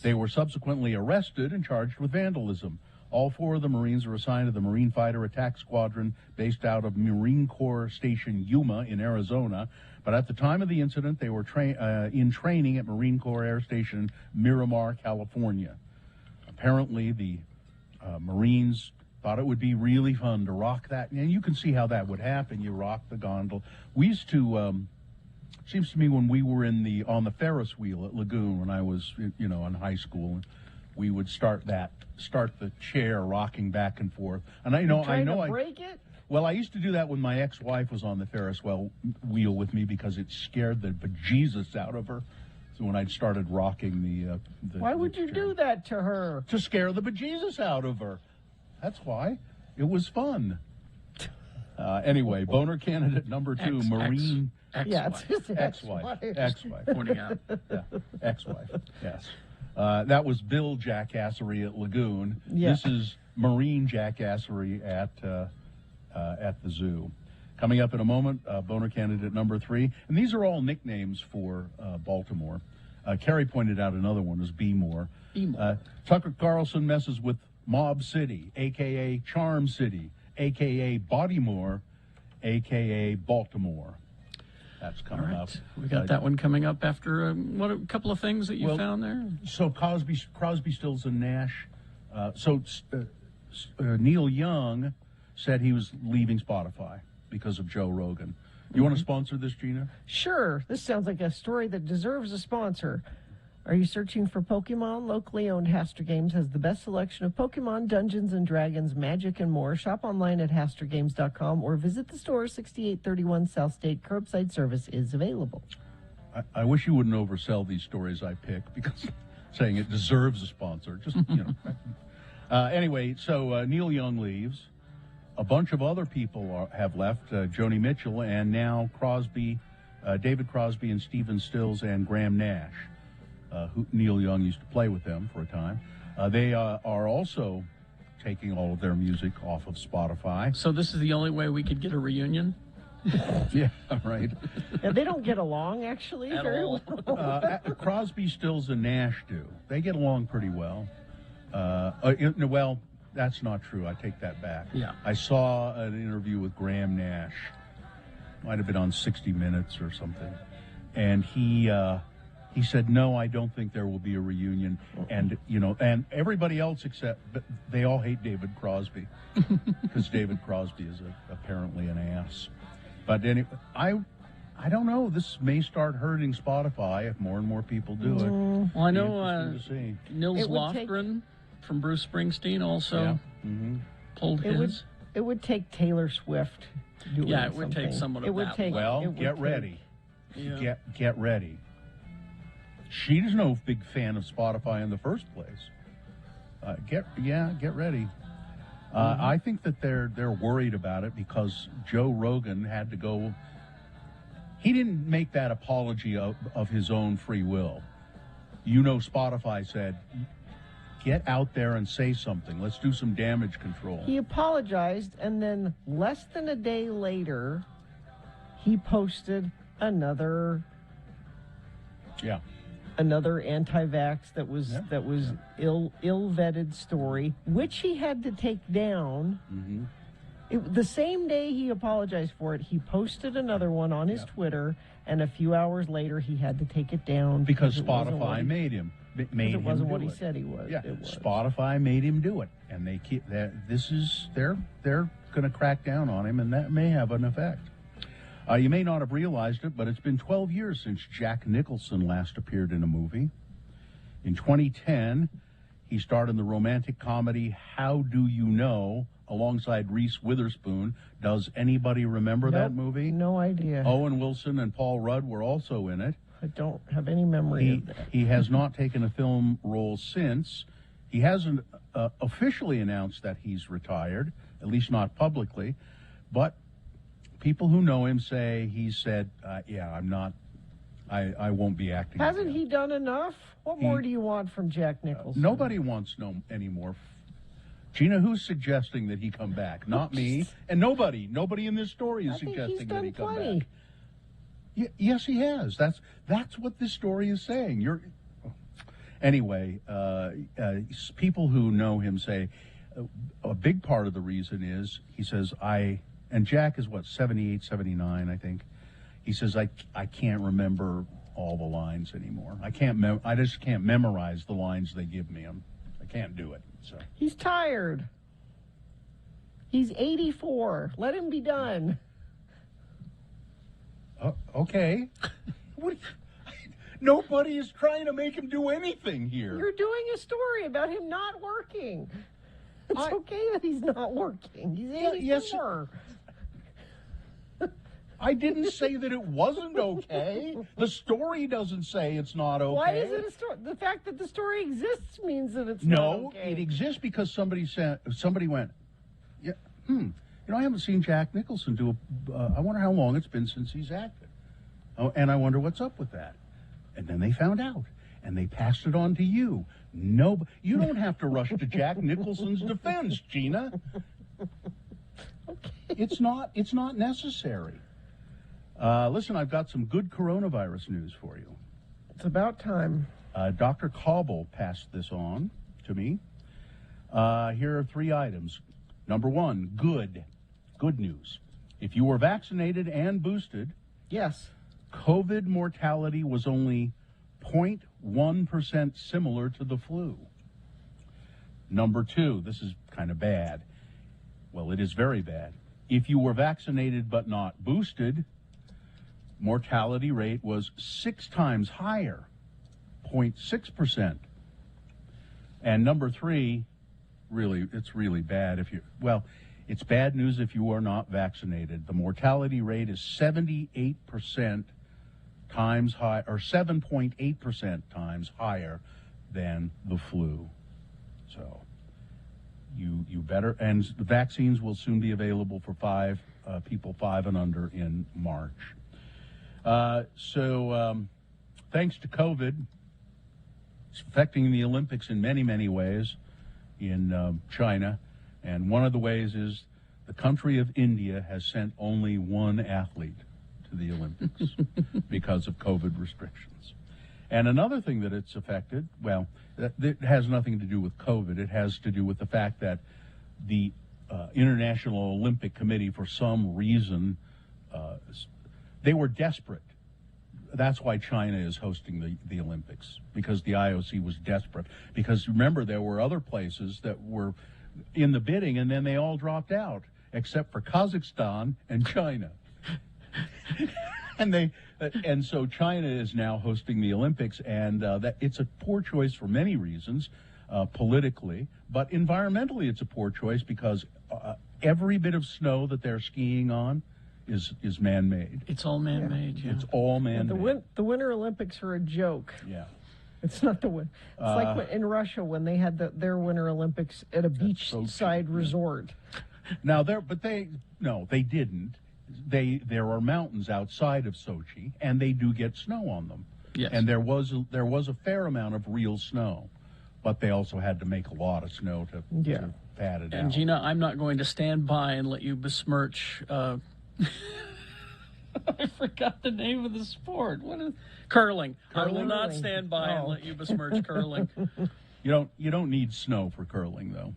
They were subsequently arrested and charged with vandalism. All 4 of the Marines are assigned to the Marine Fighter Attack Squadron based out of Marine Corps Station Yuma in Arizona. But at the time of the incident, they were in training at Marine Corps Air Station Miramar, California. Apparently, the Marines thought it would be really fun to rock that. And you can see how that would happen. You rock the gondola. We used to... seems to me when we were on the Ferris wheel at Lagoon when I was, in high school, we would start the chair rocking back and forth. And I know break it? Well, I used to do that when my ex-wife was on the Ferris wheel with me because it scared the bejesus out of her. So when I'd started rocking the why would you do that to her? To scare the bejesus out of her. That's why. It was fun. Anyway, Boner candidate number 2, Marine. Ex-wife. Ex-wife. Pointing out. Yeah, ex-wife. Yes. That was Bill jackassery at Lagoon. Yeah. This is Marine jackassery at the zoo. Coming up in a moment, Boner candidate number 3. And these are all nicknames for Baltimore. Kerry pointed out another one is B-More. Tucker Carlson messes with Mob City, a.k.a. Charm City, a.k.a. Bodymore, a.k.a. Baltimore. That's coming up. We got that one coming up after a couple of things that you found there. So Crosby, Stills, and Nash. Neil Young said he was leaving Spotify because of Joe Rogan. You want to sponsor this, Gina? Sure. This sounds like a story that deserves a sponsor. Are you searching for Pokemon? Locally owned Haster Games has the best selection of Pokemon, Dungeons & Dragons, Magic, and more. Shop online at HasterGames.com or visit the store, 6831 South State. Curbside service is available. I wish you wouldn't oversell these stories I pick because saying it deserves a sponsor. Just, Anyway, so Neil Young leaves. A bunch of other people have left, Joni Mitchell, and now David Crosby and Stephen Stills and Graham Nash, who Neil Young used to play with them for a time. They are also taking all of their music off of Spotify. So this is the only way we could get a reunion? Yeah, right. Yeah, they don't get along, actually, At very all. well. Crosby, Stills, and Nash do. They get along pretty well. Well, that's not true. I take that back. Yeah. I saw an interview with Graham Nash. Might have been on 60 Minutes or something. And he said, no, I don't think there will be a reunion. And, and everybody else but they all hate David Crosby because David Crosby is apparently an ass. But anyway, I don't know. This may start hurting Spotify if more and more people do it. Well, I know Interesting to see. Nils Lofgren from Bruce Springsteen also pulled his. It would take Taylor Swift doing Yeah, it would something. take someone of It would that take. Well, it would get take- ready. Yeah. Get ready. She's no big fan of Spotify in the first place. Get ready. I think that they're worried about it because Joe Rogan had to go. He didn't make that apology of his own free will. Spotify said, get out there and say something. Let's do some damage control. He apologized, and then less than a day later, he posted another anti-vax that was ill-vetted story, which he had to take down. The same day he apologized for it, he posted another one on his Twitter, and a few hours later he had to take it down Because it wasn't Spotify what he- made him. because it wasn't what do he it. said he was. Yeah, It was. Spotify made him do it, and they keep that. They're going to crack down on him, and that may have an effect. You may not have realized it, but it's been 12 years since Jack Nicholson last appeared in a movie. In 2010, he starred in the romantic comedy How Do You Know alongside Reese Witherspoon. Does anybody remember that movie? No idea. Owen Wilson and Paul Rudd were also in it. I don't have any memory of that. He has not taken a film role since. He hasn't officially announced that he's retired, at least not publicly. But people who know him say he said, I'm not, I won't be acting. Hasn't he done enough? What more do you want from Jack Nicholson? Nobody wants any more. Gina, who's suggesting that he come back? Not me. And nobody in this story is suggesting that he come back. Yes, he has. That's what this story is saying. Anyway. People who know him say a big part of the reason is he says and Jack is 78, 79, I think. He says I can't remember all the lines anymore. I just can't memorize the lines they give me. I can't do it. So He's tired. He's 84. Let him be done. Okay. Nobody is trying to make him do anything here. You're doing a story about him not working. It's okay that he's not working. He's 84. I didn't say that it wasn't okay. The story doesn't say it's not okay. Why is it a story? The fact that the story exists means that it's not okay. No, it exists because somebody went, I haven't seen Jack Nicholson do I wonder how long it's been since he's acted. Oh, and I wonder what's up with that. And then they found out, and they passed it on to you. No, you don't have to rush to Jack Nicholson's defense, Gina. Okay. It's not necessary. Listen, I've got some good coronavirus news for you. It's about time. Dr. Cobble passed this on to me. Here are 3 items. Number 1, good news. If you were vaccinated and boosted, yes, COVID mortality was only 0.1% similar to the flu. Number 2, this is kind of bad. Well, it is very bad. If you were vaccinated but not boosted, mortality rate was 6 times higher, 0.6%. And number 3, it's really bad it's bad news if you are not vaccinated. The mortality rate is 78% times high, or 7.8% times higher than the flu. So you better. And the vaccines will soon be available for people 5 and under in March. Thanks to COVID, it's affecting the Olympics in many, many ways in China. And one of the ways is the country of India has sent only one athlete to the Olympics because of COVID restrictions. And another thing that it's affected, well, it has nothing to do with COVID. It has to do with the fact that the International Olympic Committee, for some reason, they were desperate. That's why China is hosting the Olympics, because the IOC was desperate. Because remember, there were other places that were in the bidding, and then they all dropped out, except for Kazakhstan and China. And so China is now hosting the Olympics, and that it's a poor choice for many reasons, politically, but environmentally it's a poor choice because every bit of snow that they're skiing on is man-made. It's all man-made. Yeah. It's all man-made. The Winter Olympics are a joke. Yeah. It's not the win. It's like in Russia when they had their Winter Olympics at a beachside resort. Now they didn't. There are mountains outside of Sochi, and they do get snow on them. Yes. And there was a fair amount of real snow, but they also had to make a lot of snow to pad it out. And Gina, I'm not going to stand by and let you besmirch. I forgot the name of the sport. What is curling? I will not stand by and let you besmirch curling. You don't need snow for curling, though.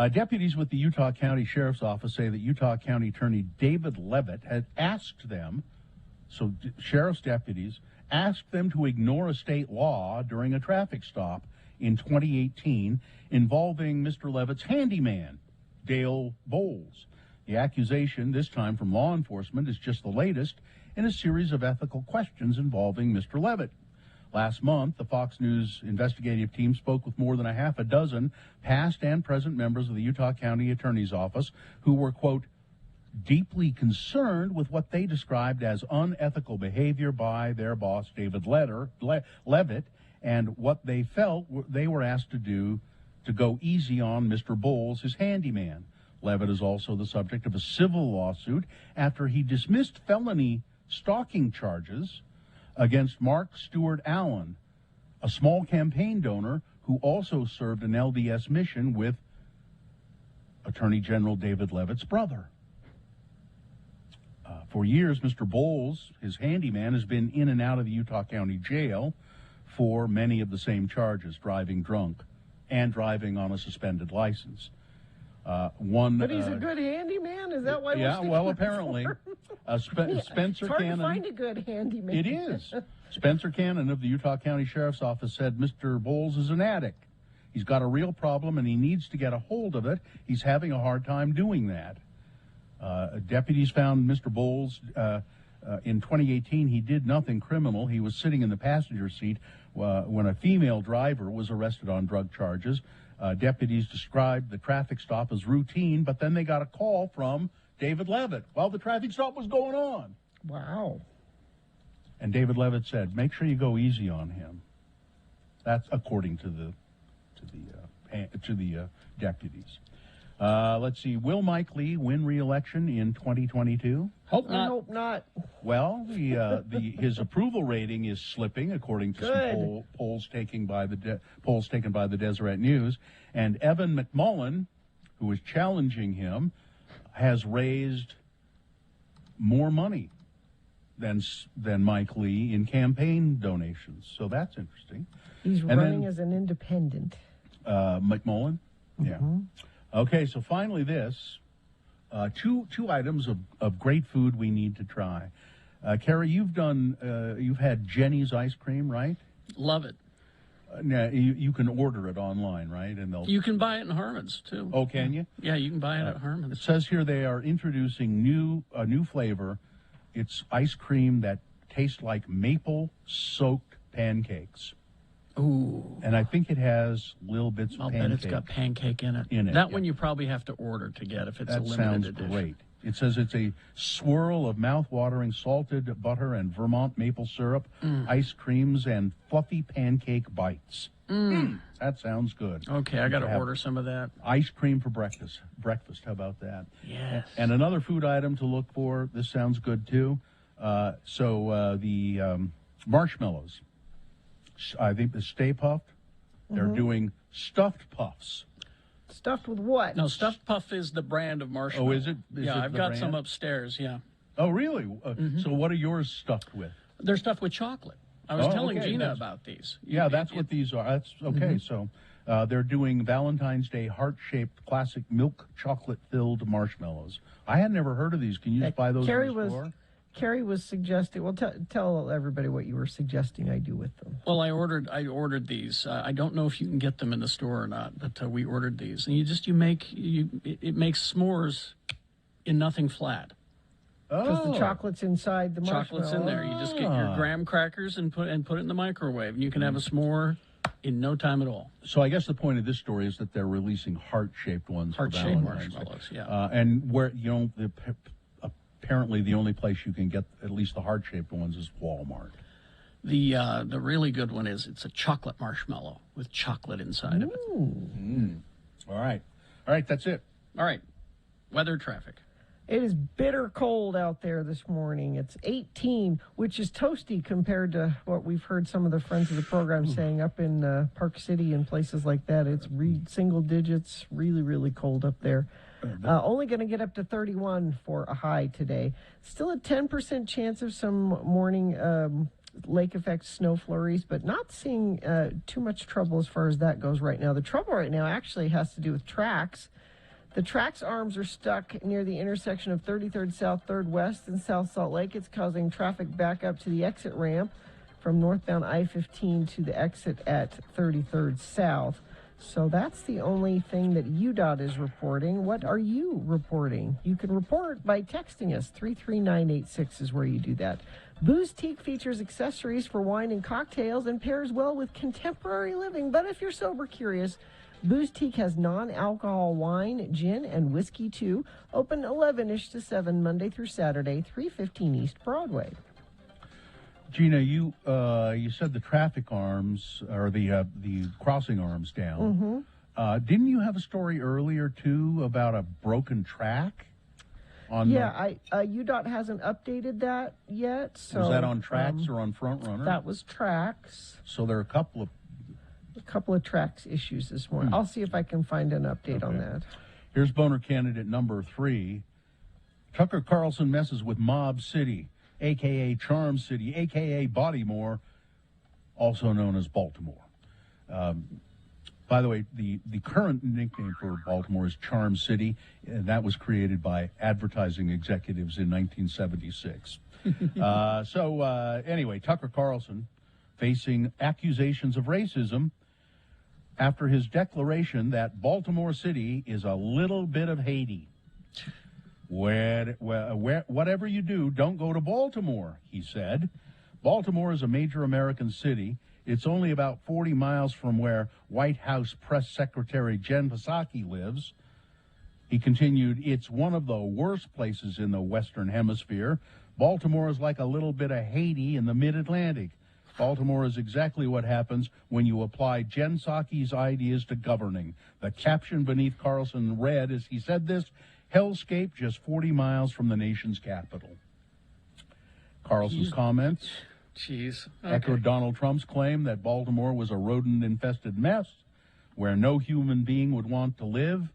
Deputies with the Utah County Sheriff's Office say that Utah County Attorney David Levitt had asked them, so sheriff's deputies, asked them to ignore a state law during a traffic stop in 2018 involving Mr. Levitt's handyman, Dale Bowles. The accusation, this time from law enforcement, is just the latest in a series of ethical questions involving Mr. Levitt. Last month, the Fox News investigative team spoke with more than a half a dozen past and present members of the Utah County Attorney's Office who were, quote, deeply concerned with what they described as unethical behavior by their boss, David Levitt, and what they felt they were asked to do to go easy on Mr. Bowles, his handyman. Levitt is also the subject of a civil lawsuit after he dismissed felony stalking charges against Mark Stewart Allen, a small campaign donor who also served an LDS mission with Attorney General David Levitt's brother. For years, Mr. Bowles, his handyman, has been in and out of the Utah County Jail for many of the same charges, driving drunk and driving on a suspended license. But he's a good handyman? Is that why? Yeah, well, apparently. Spencer it's hard Cannon. to find a good handyman. It is. Spencer Cannon of the Utah County Sheriff's Office said Mr. Bowles is an addict. He's got a real problem and he needs to get a hold of it. He's having a hard time doing that. Deputies found Mr. Bowles in 2018. He did nothing criminal. He was sitting in the passenger seat when a female driver was arrested on drug charges. Deputies described the traffic stop as routine, but then they got a call from David Levitt while the traffic stop was going on. Wow. And David Levitt said, make sure you go easy on him. That's according to the deputies. Let's see. Will Mike Lee win re-election in 2022? I hope not. Well, his approval rating is slipping, according to some polls taken by the Deseret News. And Evan McMullen, who is challenging him, has raised more money than Mike Lee in campaign donations. So that's interesting. He's running as an independent. McMullen? Yeah. Okay, so finally this. Two items of great food we need to try. Carrie, you've had Jenny's ice cream, right? Love it. Now you can order it online, right? And you can buy it in Harmon's too. Oh, can you? Yeah, you can buy it at Harmon's. It says here they are introducing a new flavor. It's ice cream that tastes like maple soaked pancakes. Ooh. And I think it has little bits of I'll pancake. bet it's got pancake in it. That one you probably have to order to get if it's a limited edition. That sounds great. It says it's a swirl of mouth-watering salted butter and Vermont maple syrup, ice creams, and fluffy pancake bites. That sounds good. Okay, I got to have order some of that. Ice cream for breakfast. How about that? Yes. And another food item to look for. This sounds good too. The marshmallows. I think the Stay Puft. They're doing stuffed puffs. Stuffed with what? No, Stuffed Puff is the brand of marshmallow. Oh, is it? Is yeah, it I've the got brand? some upstairs, yeah. Oh, really? So what are yours stuffed with? They're stuffed with chocolate. I was telling okay, Gina that's- about these. Yeah, that's what these are. That's okay. So they're doing Valentine's Day heart-shaped classic milk chocolate-filled marshmallows. I had never heard of these. Can you just buy those Carrie in the was store? Carrie was suggesting. Well, tell everybody what you were suggesting I do with them. Well, I ordered these. I don't know if you can get them in the store or not, but we ordered these, and it makes s'mores in nothing flat. Because the chocolate's inside the marshmallow. Chocolate's in there. You just get your graham crackers and put it in the microwave, and you can have a s'more in no time at all. So I guess the point of this story is that they're releasing heart-shaped ones. for Heart-shaped Valentine's Day. marshmallows, yeah. And where apparently the only place you can get at least the heart-shaped ones is Walmart. The really good one is it's a chocolate marshmallow with chocolate inside of it. All right, that's it. All right, weather, traffic. It is bitter cold out there this morning. It's 18, which is toasty compared to what we've heard some of the friends of the program saying up in Park City and places like that. It's single digits, really, really cold up there. Only going to get up to 31 for a high today. Still a 10% chance of some morning lake effect snow flurries, but not seeing too much trouble as far as that goes right now. The trouble right now actually has to do with tracks. The tracks arms are stuck near the intersection of 33rd South, 3rd West, and South Salt Lake. It's causing traffic back up to the exit ramp from northbound I-15 to the exit at 33rd South. So that's the only thing that UDOT is reporting. What are you reporting? You can report by texting us. 33986 is where you do that. Boozteak features accessories for wine and cocktails and pairs well with contemporary living. But if you're sober curious, Boozteak has non-alcohol wine, gin, and whiskey too. Open 11-ish to 7 Monday through Saturday, 315 East Broadway. Gina, you said the traffic arms or the crossing arms down. Didn't you have a story earlier too about a broken track? UDOT hasn't updated that yet. So was that on tracks or on Front Runner? That was tracks. So there are a couple of tracks issues this morning. I'll see if I can find an update on that. Here's boner candidate number 3. Tucker Carlson messes with Mob City, a.k.a. Charm City, a.k.a. Bodymore, also known as Baltimore. By the way, the current nickname for Baltimore is Charm City, and that was created by advertising executives in 1976. Anyway, Tucker Carlson facing accusations of racism after his declaration that Baltimore City is a little bit of Haiti. Whatever you do, don't go to Baltimore, he said. Baltimore is a major American city. It's only about 40 miles from where White House Press Secretary Jen Psaki lives. He continued, it's one of the worst places in the Western Hemisphere. Baltimore is like a little bit of Haiti in the mid-Atlantic. Baltimore is exactly what happens when you apply Jen Psaki's ideas to governing. The caption beneath Carlson read, as he said this, hellscape just 40 miles from the nation's capital. Carlson's comments echoed Donald Trump's claim that Baltimore was a rodent-infested mess where no human being would want to live.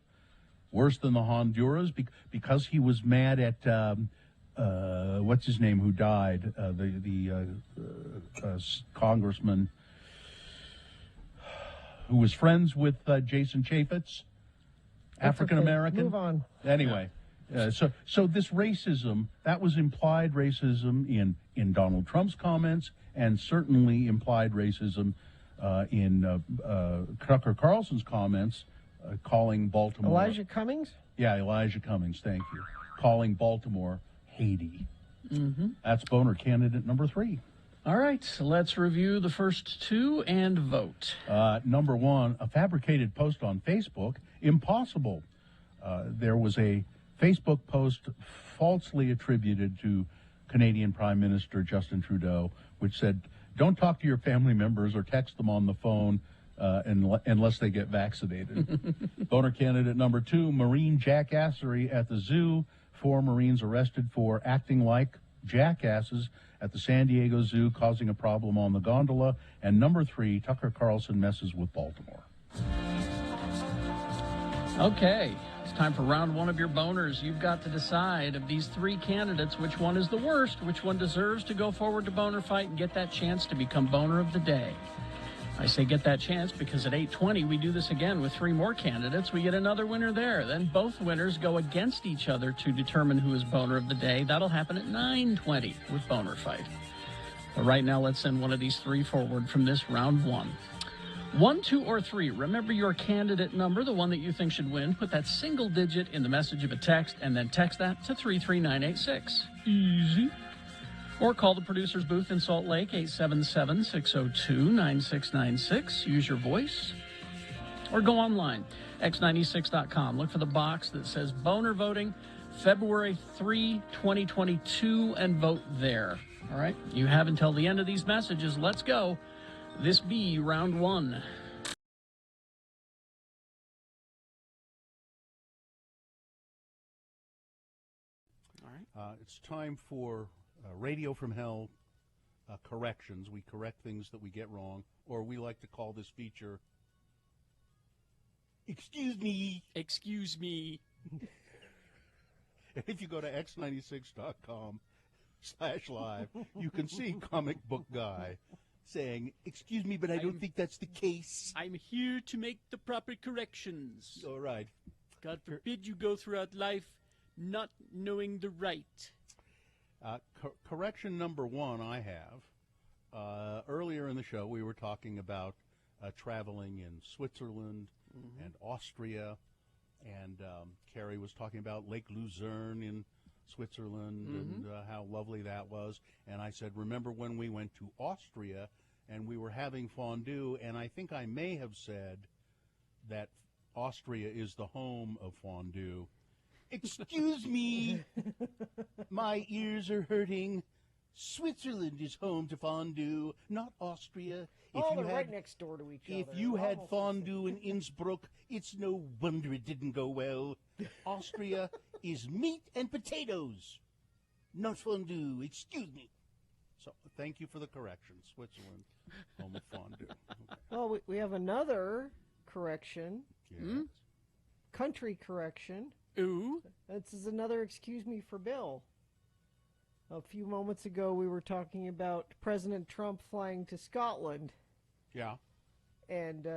Worse than the Honduras, because he was mad at what's his name who died, the congressman who was friends with Jason Chaffetz, African American. Move on. Anyway, so this racism, that was implied racism in Donald Trump's comments, and certainly implied racism in Tucker Carlson's comments, calling Baltimore. Elijah Cummings? Yeah, Elijah Cummings, thank you. Calling Baltimore Haiti. That's boner candidate number 3. All right, so let's review the first 2 and vote. Number 1, a fabricated post on Facebook. Impossible. There was a Facebook post falsely attributed to Canadian Prime Minister Justin Trudeau, which said, "Don't talk to your family members or text them on the phone unless they get vaccinated." Boner candidate number 2, marine jackassery at the zoo. 4 Marines arrested for acting like jackasses at the San Diego Zoo, causing a problem on the gondola. And number 3, Tucker Carlson messes with Baltimore. Okay, it's time for round 1 of your boners. You've got to decide of these 3 candidates which one is the worst, which one deserves to go forward to Boner Fight and get that chance to become Boner of the Day. I say get that chance because at 8:20 we do this again with 3 more candidates. We get another winner there. Then both winners go against each other to determine who is Boner of the Day. That'll happen at 9:20 with Boner Fight. But right now, let's send one of these 3 forward from this round 1. 1, 2, or 3. Remember your candidate number, the one that you think should win. Put that single digit in the message of a text and then text that to 33986. Easy. Or call the producer's booth in Salt Lake, 877-602-9696. Use your voice. Or go online, x96.com. Look for the box that says Boner Voting, February 3, 2022, and vote there. All right? You have until the end of these messages. Let's go. This be round 1. All right. It's time for Radio from Hell corrections. We correct things that we get wrong, or we like to call this feature, Excuse Me. Excuse me. If you go to x96.com/live, you can see Comic Book Guy saying, "Excuse me, but I don't think that's the case." I'm here to make the proper corrections. All right. God forbid you go throughout life not knowing the right. Correction number 1 I have. Earlier in the show, we were talking about traveling in Switzerland and Austria, and Carrie was talking about Lake Luzerne in Switzerland and how lovely that was. And I said, remember when we went to Austria and we were having fondue, and I think I may have said that Austria is the home of fondue. Excuse me, my ears are hurting. Switzerland is home to fondue, not Austria. They're right next door to each other. If you had fondue in Innsbruck, it's no wonder it didn't go well. Austria is meat and potatoes, not fondue. Excuse me. So thank you for the correction. Switzerland, home of fondue. Okay. Well, we have another correction. Yes. Country correction. Ooh. This is another excuse me for Bill. A few moments ago, we were talking about President Trump flying to Scotland. Yeah. And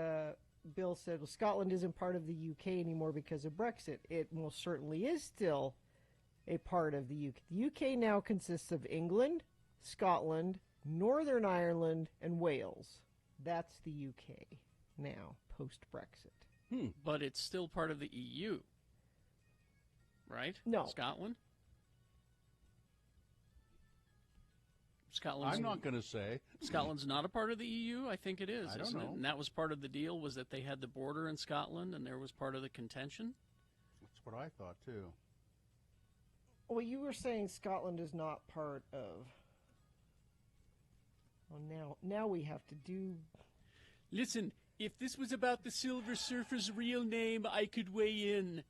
Bill said, well, Scotland isn't part of the UK anymore because of Brexit. It most certainly is still a part of the UK. The UK now consists of England, Scotland, Northern Ireland, and Wales. That's the UK now, post-Brexit. But it's still part of the EU. Right? No. Scotland? Scotland's I'm not going to say. Scotland's not a part of the EU? I think it is, I don't isn't know. it? And that was part of the deal, was that they had the border in Scotland, and there was part of the contention? That's what I thought, too. Well, you were saying Scotland is not part of... Well, now we have to do... Listen, if this was about the Silver Surfer's real name, I could weigh in.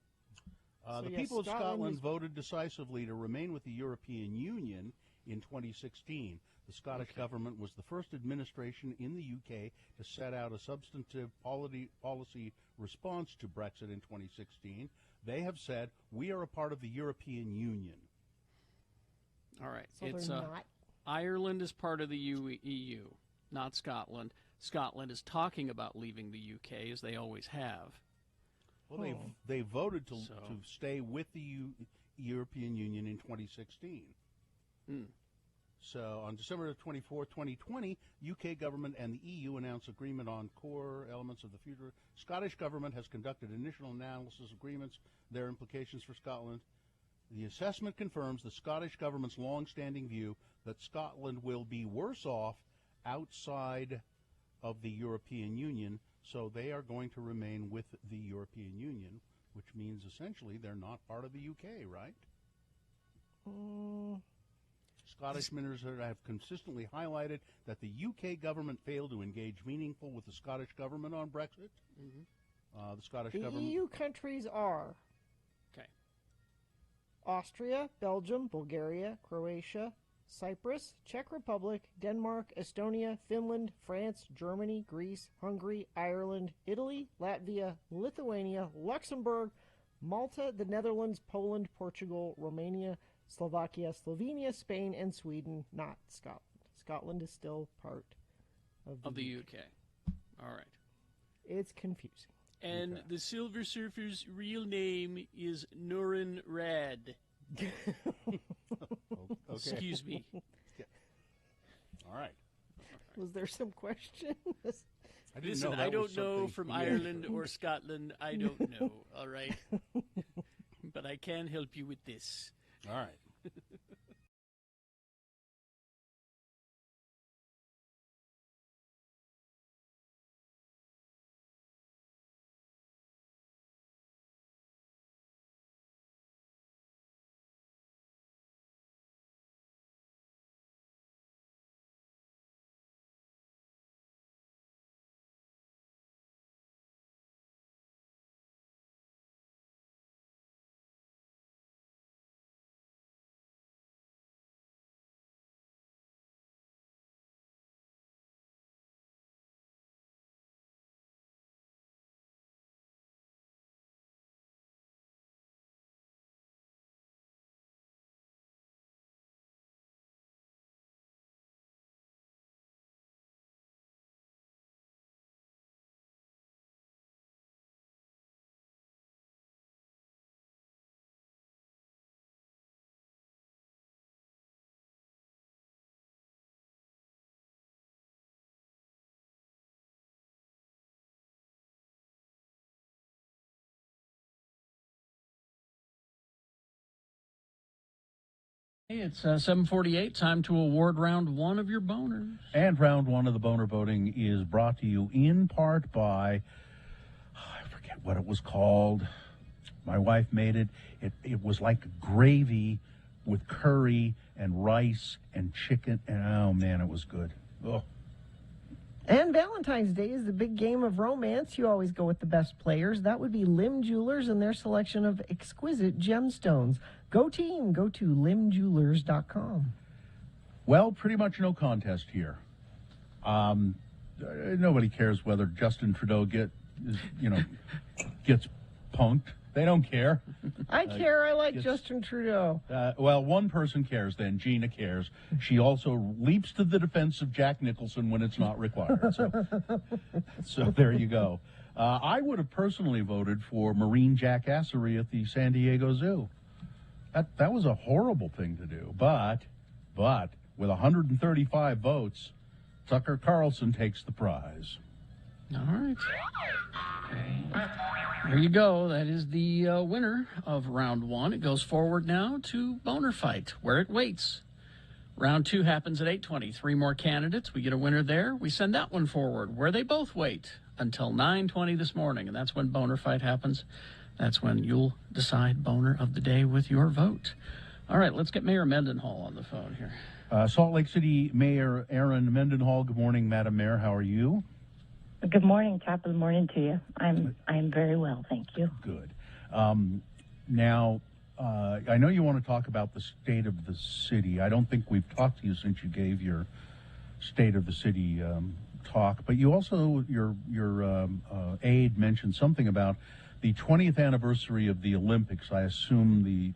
The people of Scotland voted decisively to remain with the European Union in 2016. The Scottish government was the first administration in the UK to set out a substantive policy response to Brexit in 2016. They have said, we are a part of the European Union. All right. So it's they're not? Ireland is part of the EU, not Scotland. Scotland is talking about leaving the UK, as they always have. Well, they voted to stay with the European Union in 2016. So on December 24, 2020, UK government and the EU announced agreement on core elements of the future. Scottish government has conducted initial analysis agreements, their implications for Scotland. The assessment confirms the Scottish government's long-standing view that Scotland will be worse off outside of the European Union, so they are going to remain with the European Union, which means essentially they're not part of the UK, right? Scottish ministers have consistently highlighted that the UK government failed to engage meaningful with the Scottish government on Brexit. The Scottish The government. EU countries are Okay. Austria, Belgium, Bulgaria, Croatia, Cyprus, Czech Republic, Denmark, Estonia, Finland, France, Germany, Greece, Hungary, Ireland, Italy, Latvia, Lithuania, Luxembourg, Malta, the Netherlands, Poland, Portugal, Romania, Slovakia, Slovenia, Spain, and Sweden, not Scotland. Scotland is still part of the UK. All right. It's confusing. And the Silver Surfer's real name is Norin Rad. Excuse me. All right. Was there some question? Listen, I don't know from Ireland or Scotland. I don't know. All right. But I can help you with this. All right. Hey, it's 7:48. Time to award round one of your boners. And round one of the boner voting is brought to you in part by, I forget what it was called. My wife made it. It was like gravy with curry and rice and chicken. And oh, man, it was good. Oh. And Valentine's Day is the big game of romance. You always go with the best players. That would be Lim Jewelers and their selection of exquisite gemstones. Go team. Go to limjewelers.com. Well, pretty much no contest here. Nobody cares whether Justin Trudeau gets punked. They don't care. I care. I like Justin Trudeau. Well, one person cares then. Gina cares. She also leaps to the defense of Jack Nicholson when it's not required. So there you go. I would have personally voted for marine jackassery at the San Diego Zoo. That was a horrible thing to do. But with 135 votes, Tucker Carlson takes the prize. All right. There you go. That is the winner of round one. It goes forward now to Boner Fight, where it waits. Round two happens at 8:20. 3 more candidates. We get a winner there. We send that one forward, where they both wait until 9:20 this morning, and that's when Boner Fight happens. That's when you'll decide Boner of the Day with your vote. All right, let's get Mayor Mendenhall on the phone here. Salt Lake City Mayor Erin Mendenhall. Good morning, Madam Mayor. How are you? Good morning, top of the morning to you. I'm very well, thank you. Good. Now, I know you want to talk about the state of the city. I don't think we've talked to you since you gave your state of the city talk, but you also, your aide mentioned something about the 20th anniversary of the Olympics. I assume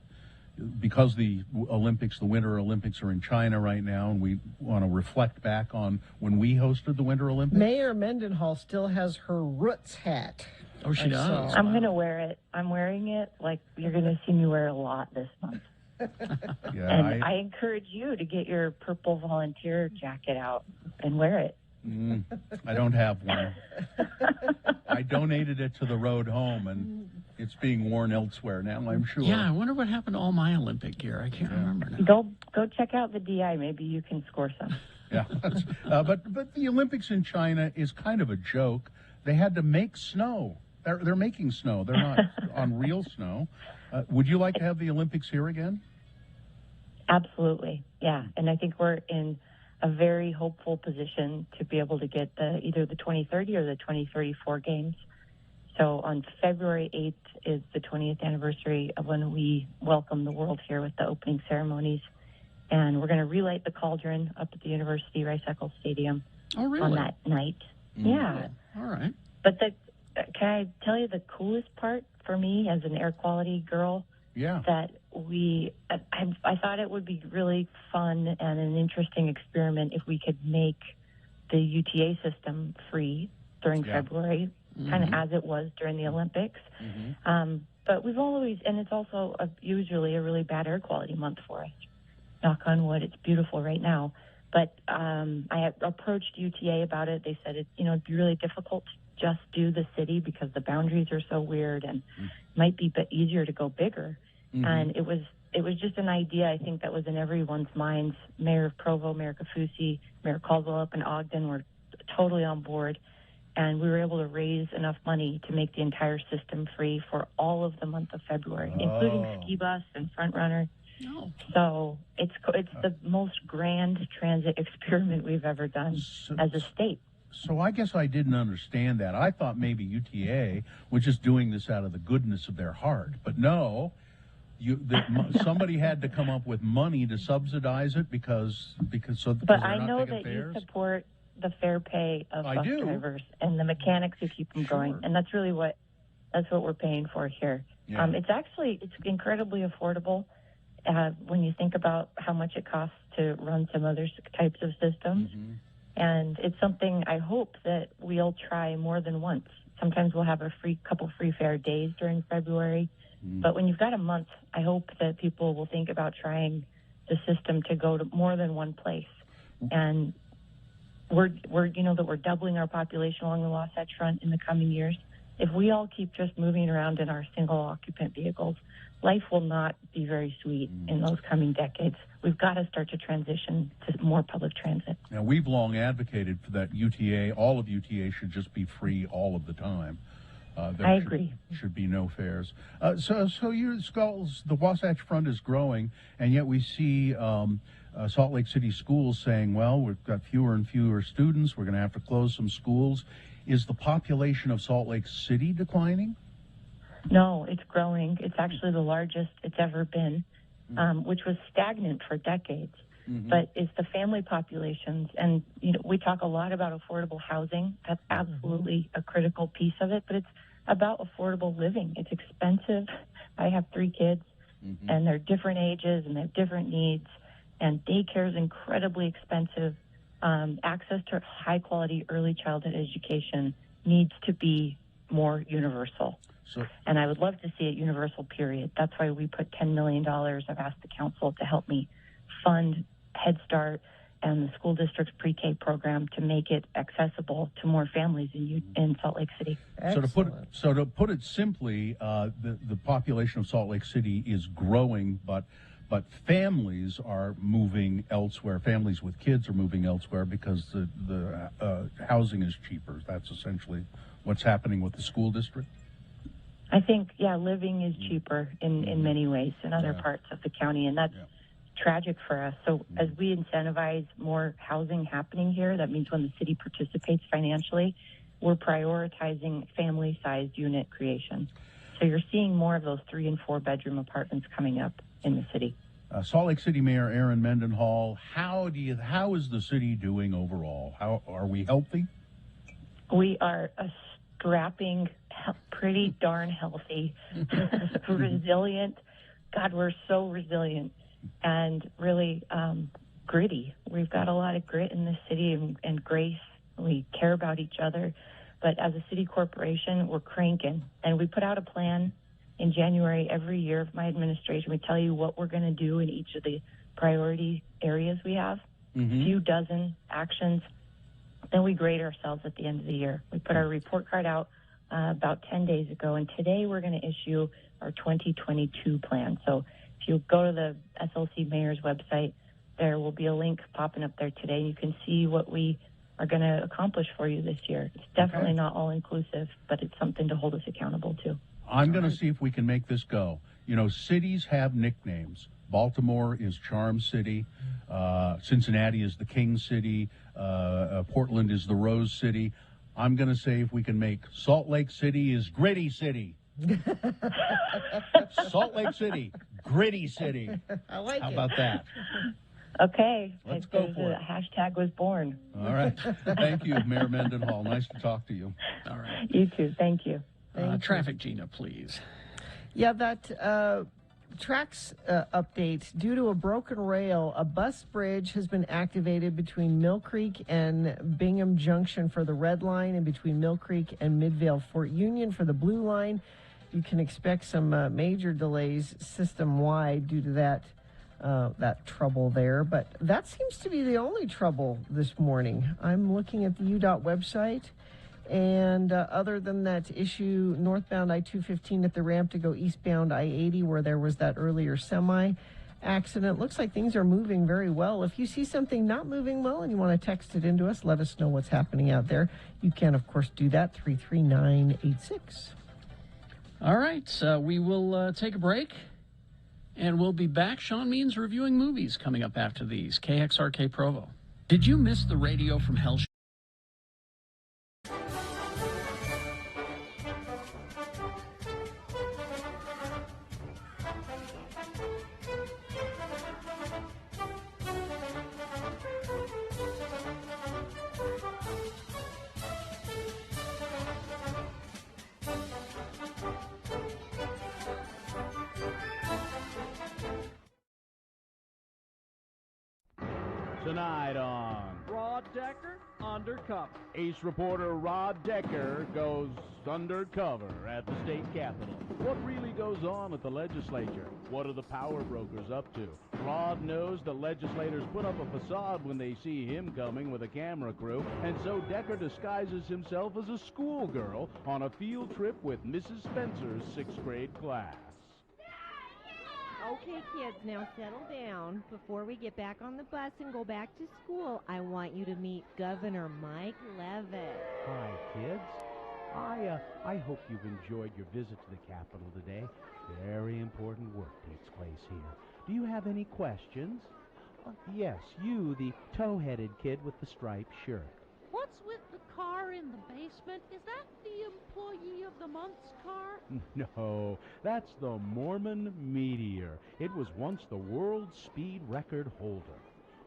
because the Olympics, the Winter Olympics, are in China right now, and we want to reflect back on when we hosted the Winter Olympics. Mayor Mendenhall still has her roots hat. Oh, she does? I'm going to wear it. I'm wearing it like you're going to see me wear a lot this month. Yeah, and I encourage you to get your purple volunteer jacket out and wear it. I don't have one. I donated it to the road home, and it's being worn elsewhere now, I'm sure. Yeah, I wonder what happened to all my Olympic gear. I can't remember now. Go check out the DI. Maybe you can score some. Yeah, but the Olympics in China is kind of a joke. They had to make snow They're making snow. They're not on real snow. Would you like to have the Olympics here again? Absolutely, yeah. And I think we're in a very hopeful position to be able to get either the 2030 or the 2034 games. So on February 8th is the 20th anniversary of when we welcomed the world here with the opening ceremonies. And we're going to relight the cauldron up at the University Rice-Eccles Stadium on that night. Yeah. All right. But can I tell you the coolest part for me as an air quality girl? Yeah. That I thought it would be really fun and an interesting experiment if we could make the UTA system free during February, kind of as it was during the Olympics. But we've always, and it's also usually a really bad air quality month for us. Knock on wood, it's beautiful right now. But I approached UTA about it. They said it'd be really difficult to just do the city because the boundaries are so weird, and might be easier to go bigger. And it was just an idea, I think, that was in everyone's minds. Mayor of Provo, Mayor Kafusi, Mayor Caldwell up in Ogden were totally on board. And we were able to raise enough money to make the entire system free for all of the month of February, including Ski Bus and Front Runner. So it's the most grand transit experiment we've ever done as a state. So I guess I didn't understand that. I thought maybe UTA was just doing this out of the goodness of their heart. But no, somebody had to come up with money to subsidize it because But I know that you support the fair pay of bus drivers and the mechanics who keep them going, and that's really what we're paying for here. Yeah. It's incredibly affordable when you think about how much it costs to run some other types of systems. And it's something I hope that we'll try more than once. Sometimes we'll have a couple free fare days during February. But when you've got a month, I hope that people will think about trying the system to go to more than one place. And we're doubling our population along the Wasatch Front in the coming years. If we all keep just moving around in our single occupant vehicles, life will not be very sweet in those coming decades. We've got to start to transition to more public transit. Now, we've long advocated for that UTA, all of UTA should just be free all of the time. I agree. Should be no fares. So your Skulls, the Wasatch Front is growing, and yet we see Salt Lake City schools saying, well, we've got fewer and fewer students. We're going to have to close some schools. Is the population of Salt Lake City declining? No, it's growing. It's actually the largest it's ever been, which was stagnant for decades. But it's the family populations. And, we talk a lot about affordable housing. That's absolutely a critical piece of it. But it's about affordable living. It's expensive. I have 3 kids, and they're different ages, and they have different needs. And daycare is incredibly expensive. Access to high-quality early childhood education needs to be more universal. And I would love to see it universal, period. That's why we put $10 million. I've asked the council to help me fund Head Start and the school district's pre-K program to make it accessible to more families in Salt Lake City. So to put it simply, the population of Salt Lake City is growing, but families are moving elsewhere. Families with kids are moving elsewhere because the housing is cheaper. That's essentially what's happening with the school district. I think, living is cheaper in many ways in other parts of the county, and that's tragic for us. So as we incentivize more housing happening here, that means when the city participates financially, we're prioritizing family-sized unit creation. So you're seeing more of those 3- and 4-bedroom apartments coming up in the city. Salt Lake City Mayor Erin Mendenhall, how is the city doing overall? How are we healthy? We are a strapping, pretty darn healthy, resilient. God, we're so resilient and really gritty. We've got a lot of grit in this city and grace. We care about each other. But as a city corporation, we're cranking. And we put out a plan in January every year of my administration. We tell you what we're going to do in each of the priority areas we have, a few dozen actions. Then we grade ourselves at the end of the year. We put our report card out about 10 days ago, and today we're going to issue our 2022 plan. So if you go to the SLC Mayor's website, there will be a link popping up there today. You can see what we are going to accomplish for you this year. It's definitely not all inclusive, but it's something to hold us accountable to. I'm going to see if we can make this go. You know, cities have nicknames. Baltimore is Charm City. Cincinnati is the King City. Portland is the Rose City. I'm going to say if we can make Salt Lake City is Gritty City. Salt Lake City, Gritty City. I like How it. about that? Okay. Let's go for it. Hashtag was born. All right. Thank you, Mayor Mendenhall. Nice to talk to you. All right. You too. Thank you. Traffic, Gina, please. Yeah, that tracks update. Due to a broken rail, a bus bridge has been activated between Mill Creek and Bingham Junction for the Red Line and between Mill Creek and Midvale Fort Union for the Blue Line. You can expect some major delays system-wide due to that trouble there. But that seems to be the only trouble this morning. I'm looking at the UDOT website. And other than that issue, northbound I-215 at the ramp to go eastbound I-80 where there was that earlier semi-accident, looks like things are moving very well. If you see something not moving well and you want to text it into us, let us know what's happening out there. You can, of course, do that, 33986. All right, so we will take a break, and we'll be back. Sean Means reviewing movies coming up after these. KXRK Provo. Did you miss the Radio from Hell show? Tonight on Rod Decker, undercover. Ace reporter Rod Decker goes undercover at the state capitol. What really goes on at the legislature? What are the power brokers up to? Rod knows the legislators put up a facade when they see him coming with a camera crew, and so Decker disguises himself as a schoolgirl on a field trip with Mrs. Spencer's 6th grade class. Okay, kids, now settle down. Before we get back on the bus and go back to school, I want you to meet Governor Mike Leavitt. Hi, kids. I hope you've enjoyed your visit to the Capitol today. Very important work takes place here. Do you have any questions? Yes, you, the tow-headed kid with the striped shirt. What's with the car in the basement? Is that the Employee of the Month's car? No, that's the Mormon Meteor. It was once the world speed record holder.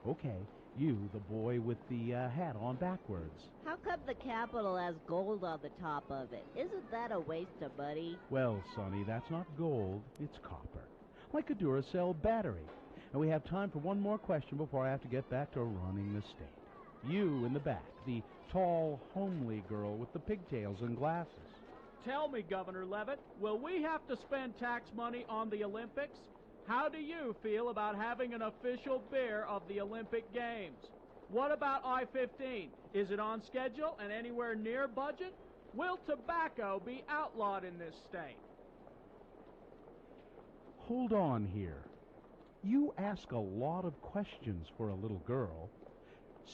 Okay, you, the boy with the hat on backwards. How come the Capitol has gold on the top of it? Isn't that a waste of money? Well, Sonny, that's not gold, it's copper. Like a Duracell battery. And we have time for one more question before I have to get back to running the state. You in the back, the tall, homely girl with the pigtails and glasses. Tell me, Governor Leavitt, will we have to spend tax money on the Olympics? How do you feel about having an official beer of the Olympic Games? What about I-15? Is it on schedule and anywhere near budget? Will tobacco be outlawed in this state? Hold on here. You ask a lot of questions for a little girl.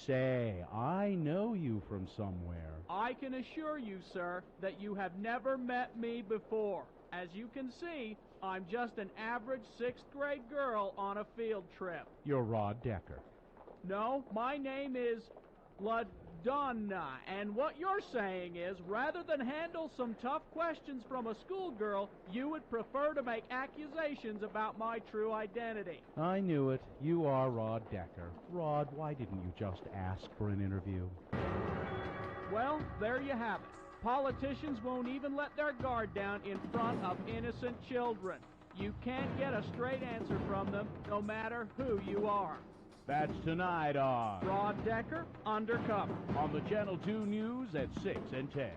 Say, I know you from somewhere. I can assure you, sir, that you have never met me before. As you can see, I'm just an average 6th grade girl on a field trip. You're Rod Decker. No, my name is LaDonna, and what you're saying is, rather than handle some tough questions from a schoolgirl, you would prefer to make accusations about my true identity. I knew it. You are Rod Decker. Rod, why didn't you just ask for an interview? Well, there you have it. Politicians won't even let their guard down in front of innocent children. You can't get a straight answer from them, no matter who you are. That's tonight on Rod Decker, Undercover. On the Channel 2 News at 6 and 10.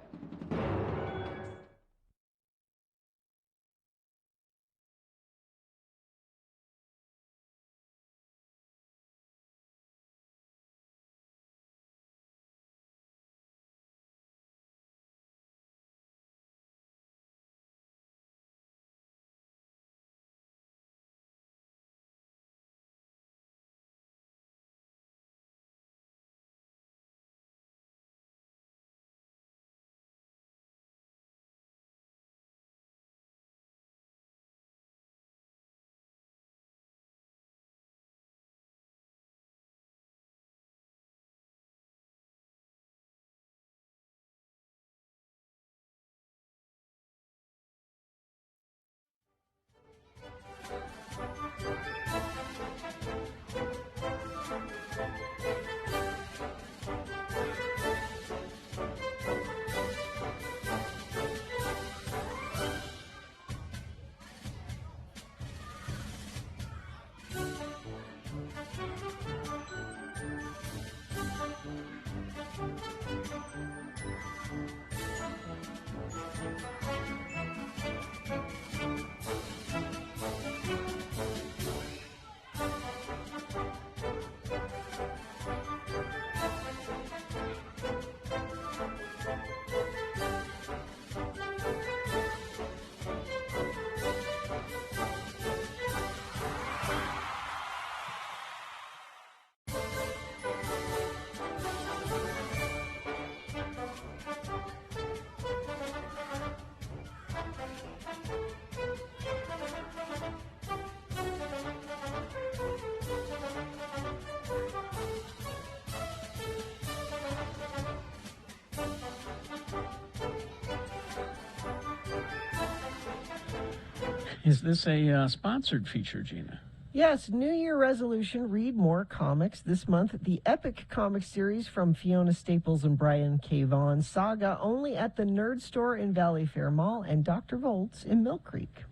Is this a sponsored feature, Gina? Yes, New Year resolution, read more comics. This month, the epic comic series from Fiona Staples and Brian K. Vaughan, Saga, only at the Nerd Store in Valley Fair Mall and Dr. Volt's in Mill Creek.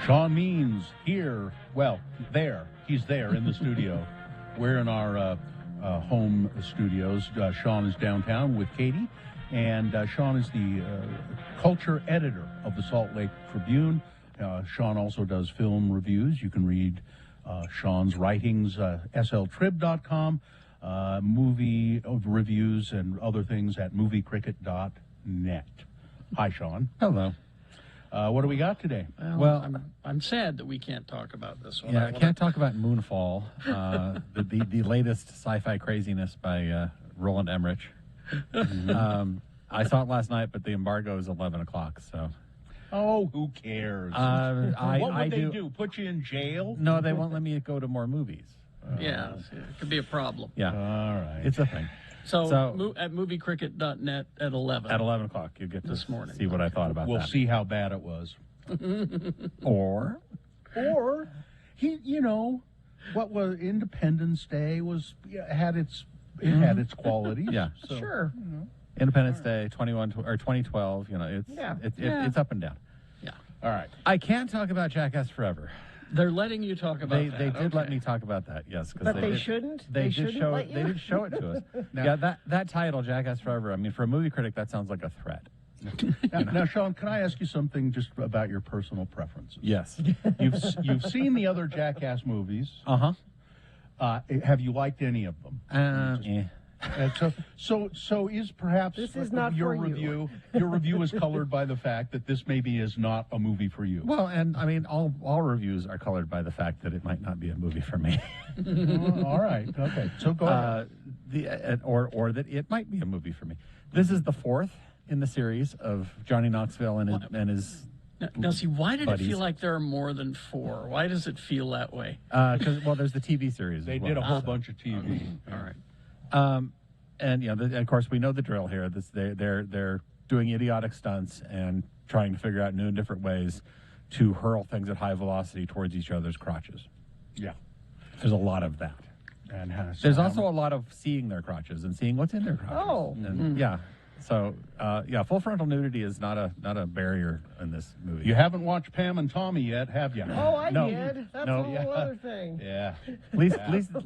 Sean Means here. Well, there. He's there in the studio. We're in our home studios. Sean is downtown with Katie. And Sean is the culture editor of the Salt Lake Tribune. Sean also does film reviews. You can read Sean's writings, sltrib.com, movie reviews and other things at moviecricket.net. Hi, Sean. Hello. What do we got today? Well, I'm sad that we can't talk about this one. Yeah, I can't talk about Moonfall, the latest sci-fi craziness by Roland Emmerich. I saw it last night, but the embargo is 11 o'clock, so... Oh, who cares? What would they do? Put you in jail? No, they won't let me go to more movies. Yeah, it could be a problem. Yeah. All right. It's a thing. So at moviecricket.net at 11. At 11 o'clock, you get to this morning. see what I thought about We'll that. see how bad it was. Or he, what was Independence Day had its qualities. Yeah. So, Sure. Independence Day, 2012. It's up and down. Yeah. All right. I can't talk about Jackass Forever. They're letting you talk about that. They did let me talk about that, yes. But they shouldn't? They They did shouldn't show let it. They you? did show it to us. Yeah, that title, Jackass Forever. I mean, for a movie critic, that sounds like a threat. Now, Sean, can I ask you something just about your personal preferences? Yes. You've seen the other Jackass movies. Have you liked any of them? So is perhaps This is not your for you. review? Your review is colored by the fact that this maybe is not a movie for you. Well, and I mean, all reviews are colored by the fact that it might not be a movie for me. All right. Okay. So go ahead. Or that it might be a movie for me. This is the fourth in the series of Johnny Knoxville and his. Now, see, why did buddies. it feel like there are more than 4? Why does it feel that way? Because there's the TV series. They as well. did a whole bunch of TV. All right. And of course, we know the drill here. They're doing idiotic stunts and trying to figure out new and different ways to hurl things at high velocity towards each other's crotches. Yeah, there's a lot of that. And there's also a lot of seeing their crotches and seeing what's in their crotches. Oh, and, yeah. So full frontal nudity is not a barrier in this movie. You haven't watched Pam and Tommy yet, have you? Oh, I No. did. That's No. a whole other thing. Yeah. At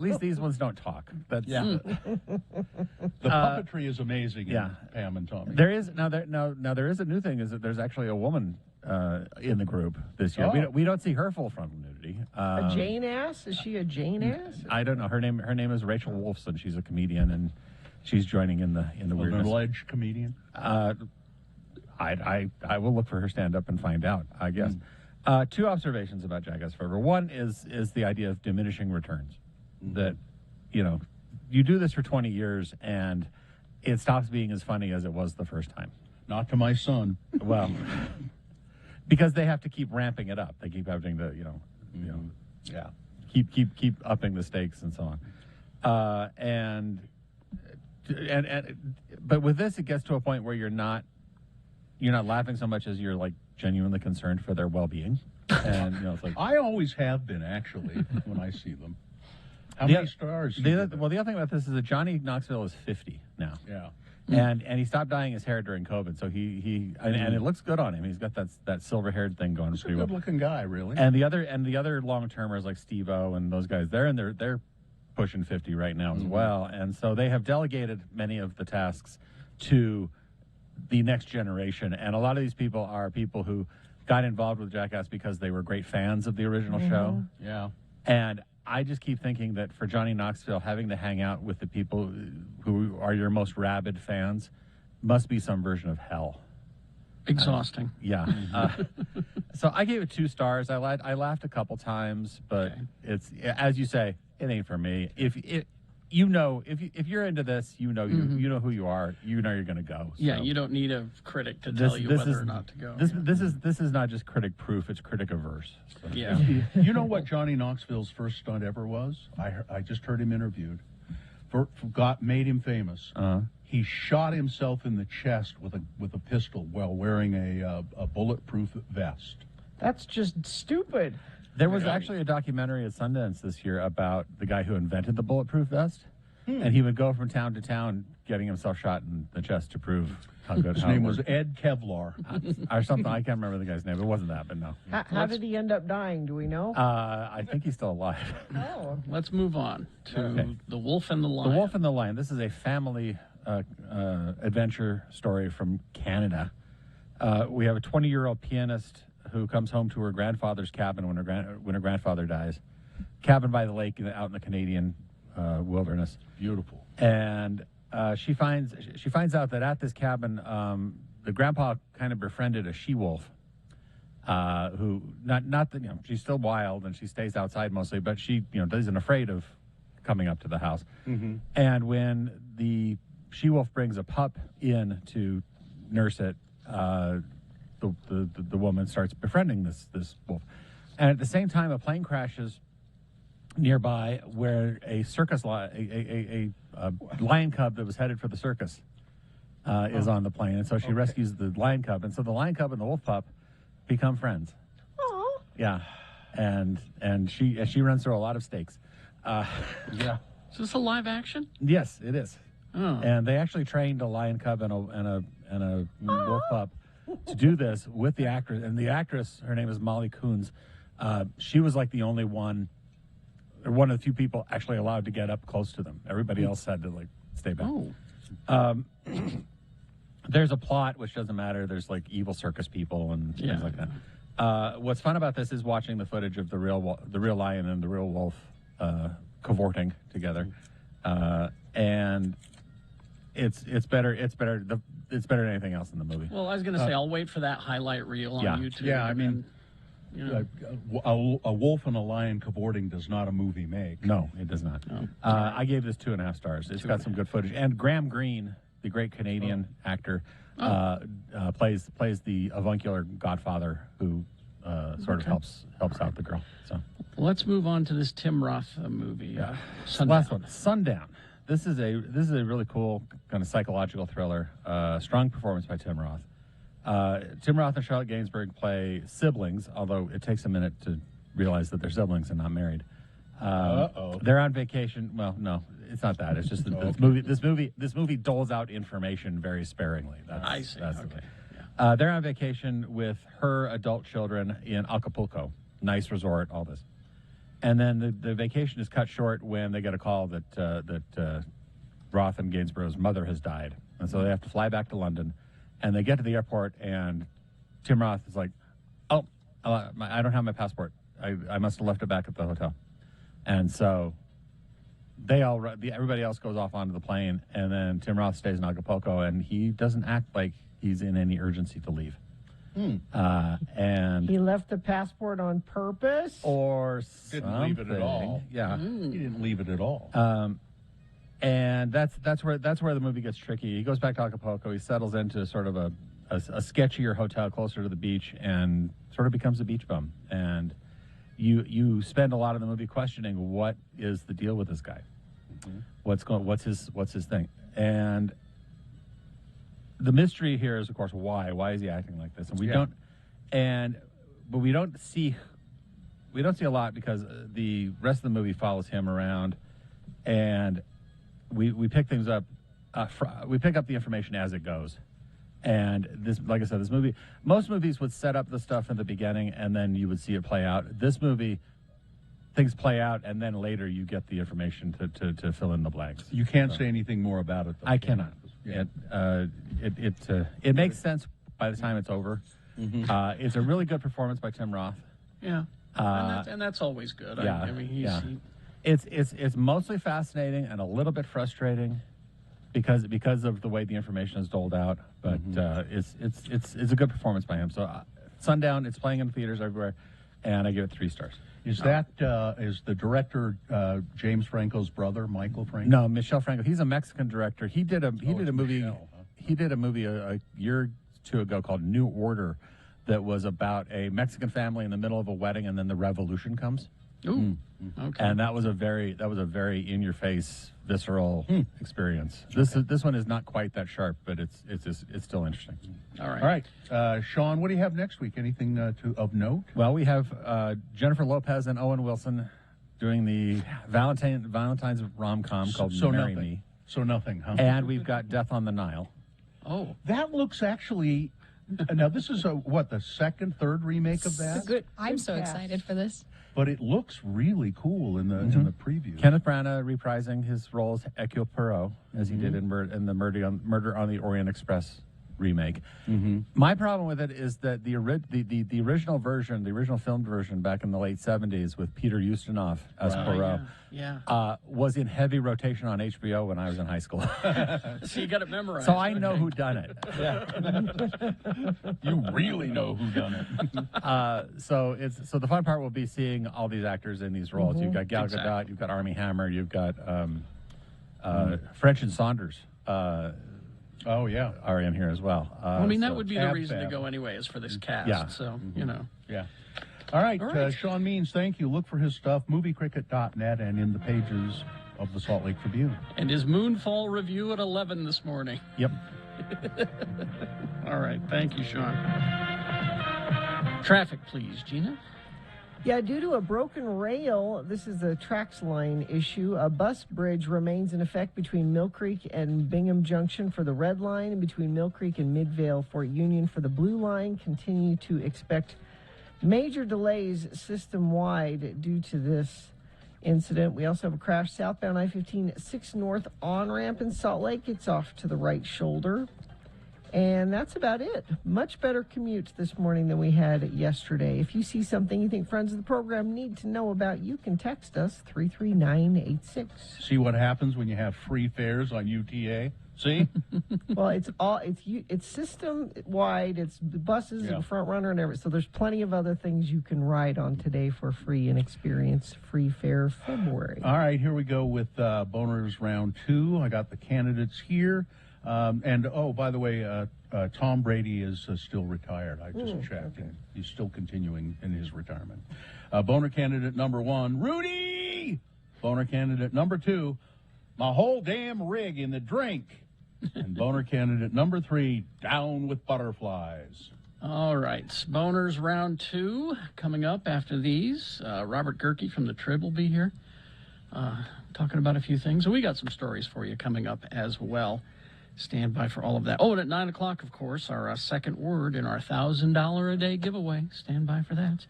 least these ones don't talk. That's The puppetry is amazing. yeah. In Pam and Tommy. There is now there is a new thing, is that there's actually a woman in the group this year. Oh. We don't see her full frontal nudity. A Jane ass? Is she a Jane ass? I don't know. Her name is Rachel Wolfson. She's a comedian, and she's joining in the weirdness. Middle-aged comedian. I will look for her stand up and find out, I guess. Two observations about Jackass Forever. One is the idea of diminishing returns. That you do this for 20 years and it stops being as funny as it was the first time. Not to my son. Well, because they have to keep ramping it up. They keep having to, keep upping the stakes and so on. But with this, it gets to a point where you're not laughing so much as you're like genuinely concerned for their well-being. And it's like I always have been, actually, when I see them. How many stars? The other thing about this is that Johnny Knoxville is 50 now. Yeah. And he stopped dyeing his hair during COVID, so and it looks good on him. He's got that silver-haired thing going He's a pretty well. good-looking guy, really. And the other long-termers like Steve-O and those guys, they're pushing 50 right now as well. And so they have delegated many of the tasks to the next generation. And a lot of these people are people who got involved with Jackass because they were great fans of the original show. Yeah. And I just keep thinking that for Johnny Knoxville, having to hang out with the people who are your most rabid fans must be some version of hell. Exhausting. Yeah. So I gave it 2 stars. I laughed a couple times, but it's, as you say, it ain't for me. If you're into this, you know who you are. You know you're going to go. So. Yeah, you don't need a critic to tell you whether or not to go. This is not just critic proof; it's critic averse. So. Yeah. You know what Johnny Knoxville's first stunt ever was? I just heard him interviewed. Made him famous. he shot himself in the chest with a pistol while wearing a bulletproof vest. That's just stupid. There was actually a documentary at Sundance this year about the guy who invented the bulletproof vest, and he would go from town to town getting himself shot in the chest to prove how good. His name was Ed Kevlar, or something. I can't remember the guy's name. It wasn't that, but no. How did he end up dying? Do we know? I think he's still alive. Oh. Let's move on to The Wolf and the Lion. The Wolf and the Lion. This is a family adventure story from Canada. We have a 20-year-old pianist who comes home to her grandfather's cabin when her grandfather dies. Cabin by the lake out in the Canadian wilderness. Beautiful. And she finds out that at this cabin, the grandpa kind of befriended a she-wolf, who not that, she's still wild and she stays outside mostly, but she isn't afraid of coming up to the house. Mm-hmm. And when the she-wolf brings a pup in to nurse it, the woman starts befriending this wolf. And at the same time, a plane crashes nearby where a circus a lion cub that was headed for the circus is on the plane, and so she rescues the lion cub, and so the lion cub and the wolf pup become friends. Oh. Yeah, and she runs through a lot of stakes. Yeah. Is this a live action? Yes, it is. Oh. And they actually trained a lion cub and a wolf pup to do this with the actress. And the actress, her name is Molly Coons. She was like the only one of the few people actually allowed to get up close to them. Everybody else had to stay back. Oh. There's a plot which doesn't matter. There's evil circus people and things like that. What's fun about this is watching the footage of the real lion and the real wolf cavorting together, and it's better. It's better than anything else in the movie. Well, I was going to say I'll wait for that highlight reel on YouTube. Yeah, I mean, a wolf and a lion cavorting does not a movie make. No, it does not. No. I gave this 2.5 stars. It's got some good footage, and Graham Greene, the great Canadian actor, plays the avuncular godfather who sort of helps out the girl. So let's move on to this Tim Roth movie. Last one, Sundown. This is a really cool kind of psychological thriller. Strong performance by Tim Roth. Tim Roth and Charlotte Gainsbourg play siblings, although it takes a minute to realize that they're siblings and not married. They're on vacation. Well, no, it's not that. It's just that this movie doles out information very sparingly. I see. Okay. They're on vacation with her adult children in Acapulco, nice resort, all this. And then the vacation is cut short when they get a call that Roth and Gainsborough's mother has died. And so they have to fly back to London. And they get to the airport, and Tim Roth is like, oh, I don't have my passport. I must have left it back at the hotel. And so everybody else goes off onto the plane, and then Tim Roth stays in Acapulco, and he doesn't act like he's in any urgency to leave. And he left the passport on purpose, or didn't leave it at all. Yeah, he didn't leave it at all. And that's where the movie gets tricky. He goes back to Acapulco. He settles into sort of a sketchier hotel closer to the beach, and sort of becomes a beach bum. And you spend a lot of the movie questioning what is the deal with this guy. What's his thing? And the mystery here is, of course, why? Why is he acting like this? And we don't see a lot, because the rest of the movie follows him around, and we pick things up. We pick up the information as it goes. And this, like I said, this movie, most movies would set up the stuff in the beginning and then you would see it play out. This movie, things play out, and then later you get the information to fill in the blanks. You can't say anything more about it, though. I cannot. Yeah. It makes sense by the time it's over. It's a really good performance by Tim Roth. Yeah, and that's always good. Yeah, I mean, it's mostly fascinating and a little bit frustrating because of the way the information is doled out. But it's a good performance by him. So Sundown, it's playing in theaters everywhere, and I give it 3 stars. Is that is the director James Franco's brother, Michael Franco? No, Michel Franco. He's a Mexican director. He did a movie. Michel, huh? He did a movie a year or 2 ago called New Order, that was about a Mexican family in the middle of a wedding, and then the revolution comes. Ooh. Okay. And that was a very in your face, visceral experience. This one is not quite that sharp, but it's still interesting. All right. All right, Sean, what do you have next week? Anything of note? Well, we have Jennifer Lopez and Owen Wilson doing the Valentine's rom-com called Marry nothing. Me. So nothing, huh? And we've got Death on the Nile. Oh, that looks actually. Now this is the second, third remake of that. I'm so excited for this. But it looks really cool in the preview. Kenneth Branagh reprising his role as Hercule Poirot, as he did in the Murder on the Orient Express remake. My problem with it is that the original version, the original filmed version back in the late 70s with Peter Ustinov as Poirot, was in heavy rotation on HBO when I was in high school. So you got it memorized. So I know who done it. You really know who done it. So the fun part will be seeing all these actors in these roles. You've got Gal Gadot, you've got Armie Hammer, you've got French and Saunders. Oh yeah, are in here as well. I mean, that would be the reason to go anyway, is for this cast. Yeah. So Yeah. All right, Sean Means, thank you. Look for his stuff, moviecricket.net, and in the pages of the Salt Lake Tribune. And his Moonfall review at 11 this morning. Yep. All right, thank you, Sean. Traffic, please, Gina. Yeah, due to a broken rail, this is a Trax line issue. A bus bridge remains in effect between Mill Creek and Bingham Junction for the red line, and between Mill Creek and Midvale Fort Union for the blue line. Continue to expect major delays system-wide due to this incident. We also have a crash southbound I-15 6 North on-ramp in Salt Lake. It's off to the right shoulder. And that's about it. Much better commute this morning than we had yesterday. If you see something you think friends of the program need to know about, you can text us 33986. See what happens when you have free fares on UTA? See? Well, it's system wide. It's buses and Front Runner and everything. So there's plenty of other things you can ride on today for free and experience free fare February. All right, here we go with Boners Round 2. I got the candidates here. And by the way, Tom Brady is still retired. I just checked. And he's still continuing in his retirement. Boner candidate number 1, Rudy. Boner candidate number 2, my whole damn rig in the drink. And boner candidate number 3, down with butterflies. All right, Boners Round 2 coming up after these. Robert Gerke from the Trib will be here talking about a few things. We got some stories for you coming up as well. Stand by for all of that. Oh, and at 9 o'clock, of course, our second word in our $1,000 a day giveaway. Stand by for that.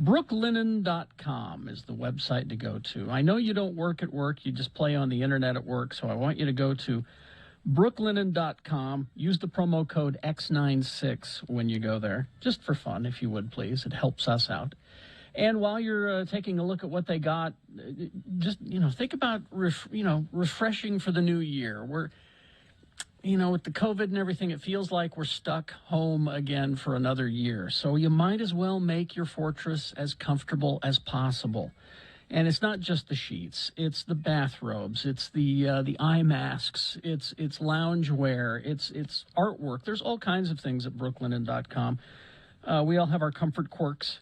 Brooklinen.com is the website to go to. I know you don't work at work. You just play on the internet at work. So I want you to go to brooklinen.com. Use the promo code X96 when you go there. Just for fun, if you would, please. It helps us out. And while you're taking a look at what they got, just, think about, refreshing for the new year. We're... with the COVID and everything, it feels like we're stuck home again for another year. So you might as well make your fortress as comfortable as possible. And it's not just the sheets. It's the bathrobes. It's the eye masks. It's loungewear. It's artwork. There's all kinds of things at brooklinen.com. We all have our comfort quirks.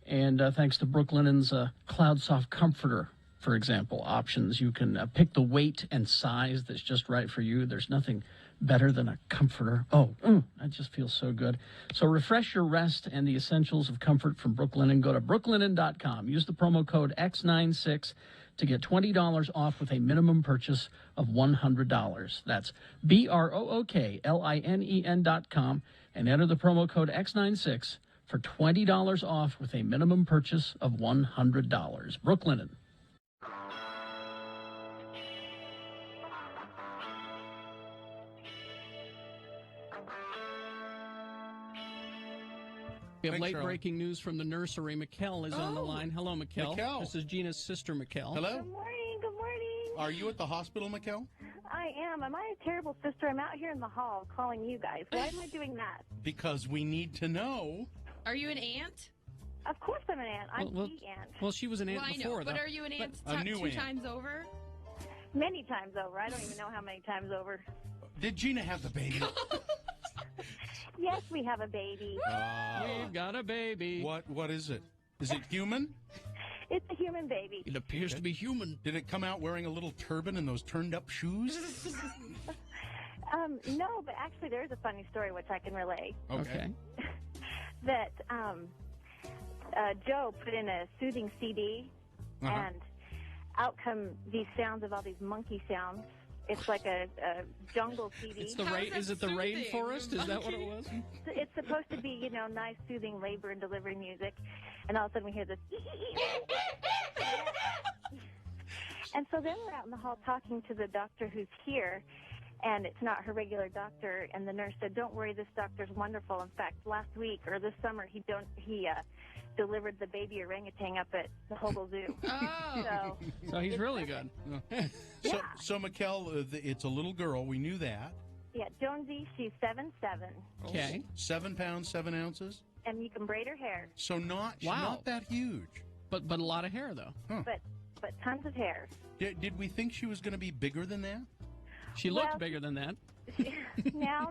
And thanks to Brooklinen's CloudSoft Comforter, for example, options, you can pick the weight and size that's just right for you. There's nothing better than a comforter. That just feels so good. So refresh your rest and the essentials of comfort from Brooklinen. Go to brooklinen.com. Use the promo code X96 to get $20 off with a minimum purchase of $100. That's BROOKLINEN.com and enter the promo code X96 for $20 off with a minimum purchase of $100. Brooklinen. We have late-breaking news from the nursery. Mikkel is on the line. Hello, Mikkel. Mikkel. This is Gina's sister, Mikkel. Hello? Good morning. Good morning. Are you at the hospital, Mikkel? I am. Am I a terrible sister? I'm out here in the hall calling you guys. Why am I doing that? Because we need to know. Are you an aunt? Of course I'm an aunt. I'm the aunt. Well, she was an aunt before. I know, but are you an aunt two times over? Many times over. I don't even know how many times over. Did Gina have the baby? Yes, we have a baby. We've got a baby. What is it? Is it human? It's a human baby. It appears to be human. Did it come out wearing a little turban and those turned-up shoes? No, but actually there is a funny story which I can relay. Okay. That Joe put in a soothing CD, and out come these sounds of all these monkey sounds. It's like a jungle CD. It's the is it the rainforest? Is that what it was? It's supposed to be, nice, soothing labor and delivery music, and all of a sudden we hear this. And so then we're out in the hall talking to the doctor who's here, and it's not her regular doctor. And the nurse said, "Don't worry, this doctor's wonderful. In fact, last week or this summer, he delivered the baby orangutan up at the Hogle Zoo." Oh. So he's really good. So Mikkel, it's a little girl. We knew that. Yeah, Jonesy, she's 7'7". Okay. 7 pounds, 7 ounces. And you can braid her hair. So not that huge. But a lot of hair though. Huh. But tons of hair. Did we think she was going to be bigger than that? She looked bigger than that. Now.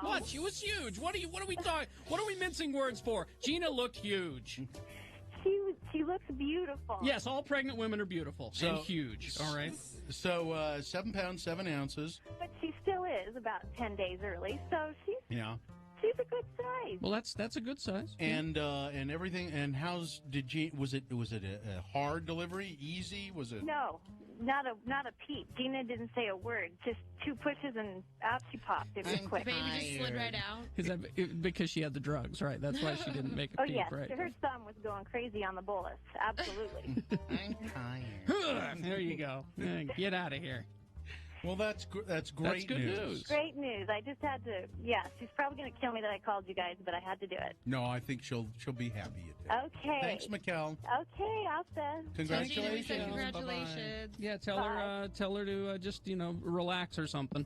What? She was huge. What are we talking? What are we mincing words for? Gina looked huge. She looks beautiful. Yes, all pregnant women are beautiful and huge. All right. So 7 pounds, 7 ounces. But she still is about 10 days early, so she's a good size. Well, that's a good size. And everything. And was it a hard delivery? Easy? Was it? No. Not a peep. Gina didn't say a word. Just 2 pushes and out she popped. It was quick. The baby just slid right out. Is that because she had the drugs, right? That's why she didn't make a peep, yes. right? Her thumb was going crazy on the bolus. Absolutely. I'm tired. There you go. Get out of here. Well, that's great That's good news. Great news. I just had to. Yeah, she's probably going to kill me that I called you guys, but I had to do it. No, I think she'll be happy you did. Okay. Thanks, Mikkel. Okay, Alta. Congratulations. Congratulations. Yeah, tell her to just relax or something.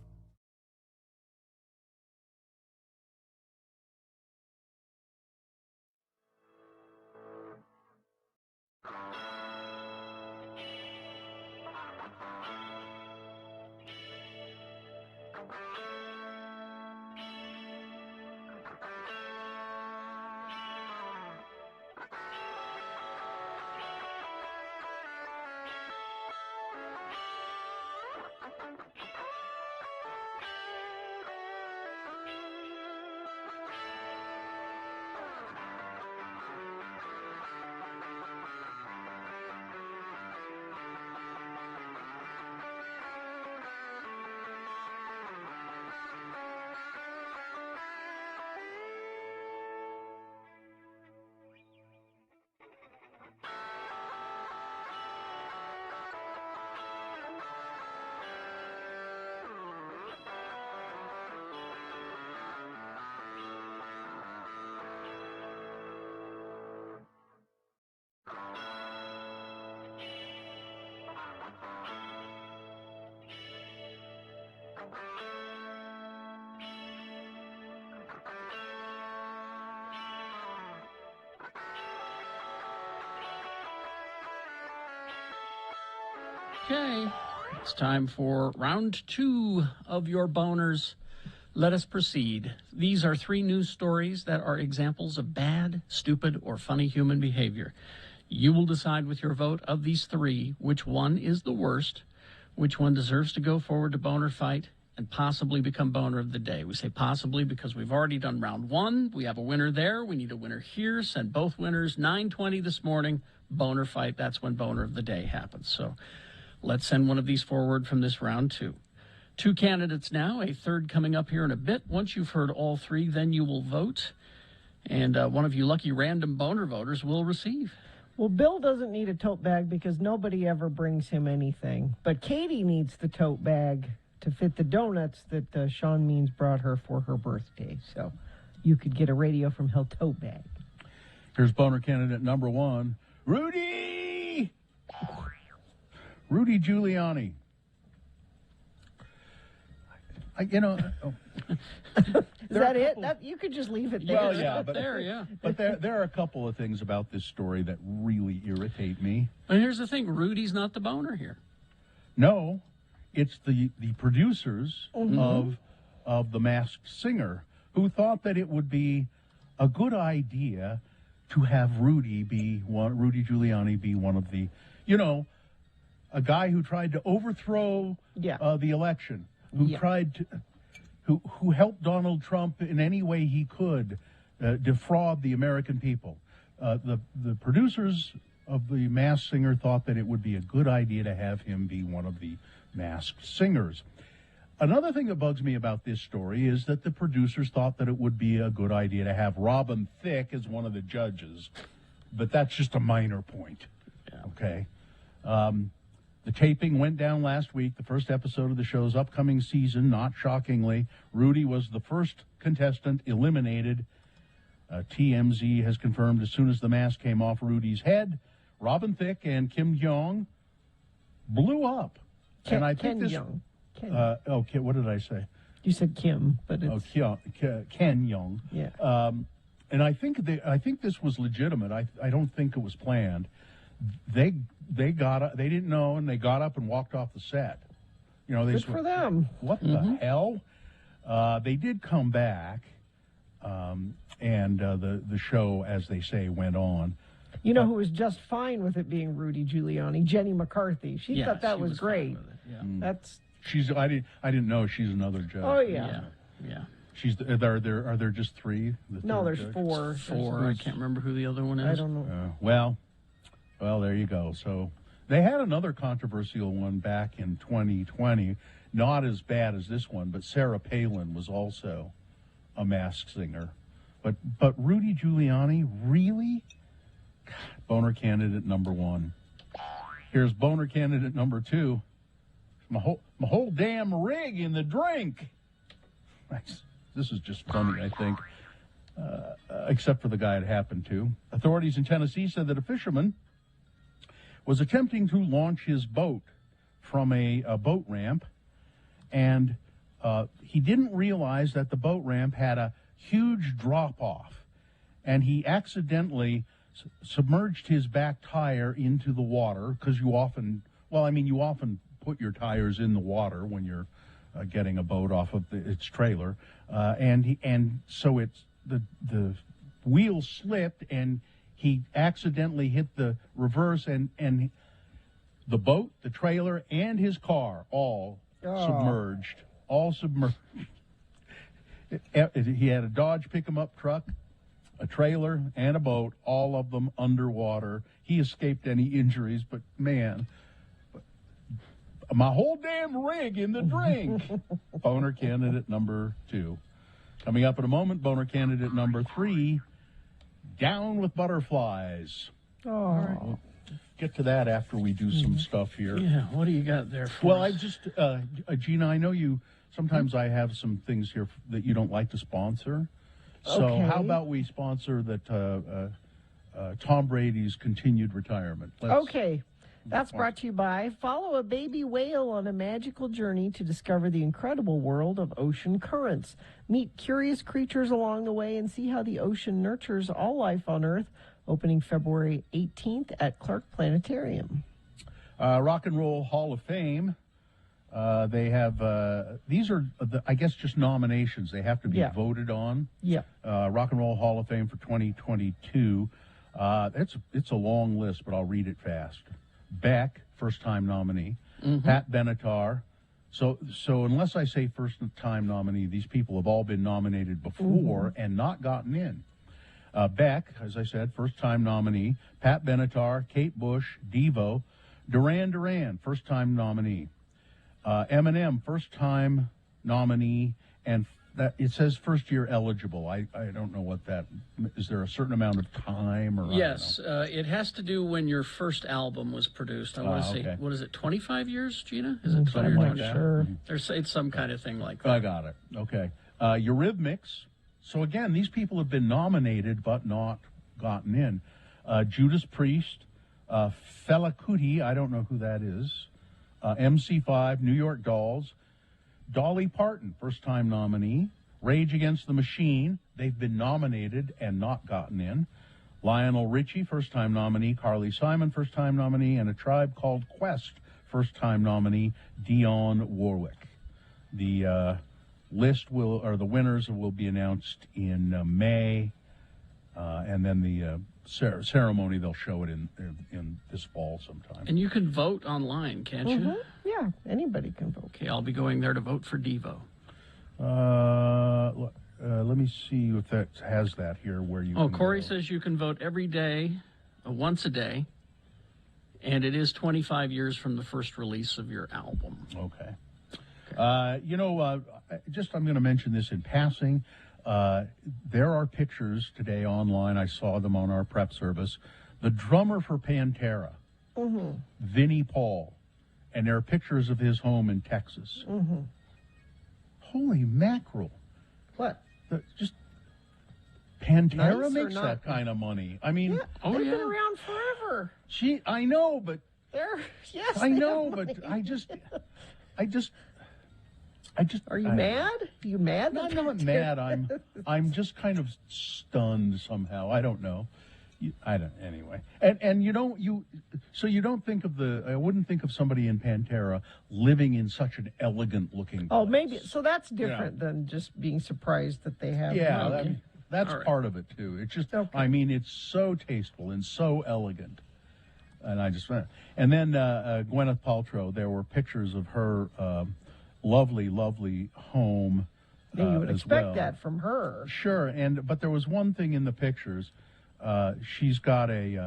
Okay, it's time for round 2 of your boners. Let us proceed. These are 3 news stories that are examples of bad, stupid, or funny human behavior. You will decide with your vote of these 3 which one is the worst, which one deserves to go forward to boner fight, and possibly become boner of the day. We say possibly because we've already done round 1. We have a winner there. We need a winner here. Send both winners. 9:20 this morning, boner fight. That's when boner of the day happens. So let's send one of these forward from this round 2. 2 candidates now, a third coming up here in a bit. Once you've heard all 3, then you will vote. And one of you lucky random boner voters will receive. Well, Bill doesn't need a tote bag because nobody ever brings him anything. But Katie needs the tote bag to fit the donuts that Sean Means brought her for her birthday. So you could get a Radio from Hell tote bag. Here's boner candidate number 1, Rudy! Rudy Giuliani. Is that it? You could just leave it there. Well, yeah, but But there are a couple of things about this story that really irritate me. And here's the thing: Rudy's not the boner here. No, it's the producers of The Masked Singer who thought that it would be a good idea to have Rudy Giuliani be one of the, a guy who tried to overthrow the election, who helped Donald Trump in any way he could defraud the American people. The producers of The Masked Singer thought that it would be a good idea to have him be one of the masked singers. Another thing that bugs me about this story is that the producers thought that it would be a good idea to have Robin Thicke as one of the judges, but that's just a minor point. Okay. The taping went down last week, the first episode of the show's upcoming season. Not shockingly, Rudy was the first contestant eliminated. TMZ has confirmed as soon as the mask came off Rudy's head, Robin Thicke and Kim Jong blew up. Ken Jeong. What did I say? You said Kim, but it's... Ken Jeong. Yeah. And I think this was legitimate. I don't think it was planned. They got up, they didn't know, and they got up and walked off the set. Good for them. What the hell? They did come back, and the show, as they say, went on. Who was just fine with it being Rudy Giuliani? Jenny McCarthy. She thought that was great. That's. I didn't know she's another judge. Oh yeah. She's are there just three? No, there's judge? four. I can't remember who the other one is. I don't know. Well, there you go. So they had another controversial one back in 2020, not as bad as this one, but Sarah Palin was also a masked singer. But Rudy Giuliani, really? God, boner candidate number one. Here's boner candidate number two. My whole damn rig in the drink. This is just funny, I think, except for the guy it happened to. Authorities in Tennessee said that a fisherman was attempting to launch his boat from a boat ramp, and he didn't realize that the boat ramp had a huge drop-off, and he accidentally submerged his back tire into the water, because you often put your tires in the water when you're getting a boat off of its trailer, and so the wheel slipped, and he accidentally hit the reverse, and the boat, the trailer, and his car all submerged. He had a Dodge pick-em-up truck, a trailer, and a boat, all of them underwater. He escaped any injuries, but man, my whole damn rig in the drink. Boner candidate number two. Coming up in a moment, boner candidate number three, down with butterflies. All right. We'll get to that after we do some stuff here. Yeah, what do you got there for Well, us? I just, Gina, I know you, sometimes I have some things here that you don't like to sponsor. So Okay. how about we sponsor that Tom Brady's continued retirement? Okay. That's brought to you by follow a baby whale on a magical journey to discover the incredible world of ocean currents. Meet curious creatures along the way and see how the ocean nurtures all life on Earth. Opening February 18th at Clark Planetarium. Rock and Roll Hall of Fame. They have, these are, I guess, just nominations. They have to be voted on. Yeah. Rock and Roll Hall of Fame for 2022. It's a long list, but I'll read it fast. Beck, first-time nominee. Pat Benatar. So unless I say first-time nominee, these people have all been nominated before and not gotten in. Beck, as I said, first-time nominee. Pat Benatar, Kate Bush, Devo. Duran Duran, first-time nominee. Eminem, first-time nominee, and that it says first-year eligible. I don't know what that is. There a certain amount of time, or yes, it has to do when your first album was produced. I want to say, what is it, 25 years, Gina? Is it 20 something or like 20? that? Sure. It's some kind of thing like that. I got it. Okay. Eurythmics. So again, these people have been nominated but not gotten in. Judas Priest, Fela Kuti, I don't know who that is. MC5, New York Dolls, Dolly Parton, first-time nominee. Rage Against the Machine, they've been nominated and not gotten in. Lionel Richie, first-time nominee. Carly Simon, first-time nominee. And A Tribe Called Quest, first-time nominee. Dionne Warwick. The the winners will be announced in May. And then the ceremony, they'll show it in this fall sometime. And you can vote online, can't you? Yeah, anybody can vote. Okay, I'll be going there to vote for Devo. Let me see if that has that here where you. Oh, can Corey go. says you can vote every day, once a day, and it is 25 years from the first release of your album. Okay. I'm going to mention this in passing. There are pictures today online. I saw them on our prep service. The drummer for Pantera, Vinnie Paul, and there are pictures of his home in Texas. Holy mackerel! What? Just Pantera Nice or makes not? that kind of money. I mean, they've been around forever. I know, but Yes, I they know, have but money. I just. Are you mad? Are you mad? I'm not mad. I'm just kind of stunned somehow. I don't know. Anyway. And you don't think of I wouldn't think of somebody in Pantera living in such an elegant looking. Oh, maybe. So that's different than just being surprised that they have Yeah, money. that's All right. part of it too. It's just, I mean, it's so tasteful and so elegant. And I just went. And then Gwyneth Paltrow, there were pictures of her lovely, lovely home. Yeah, you would as expect well. that from her. Sure, but there was one thing in the pictures. She's got hanging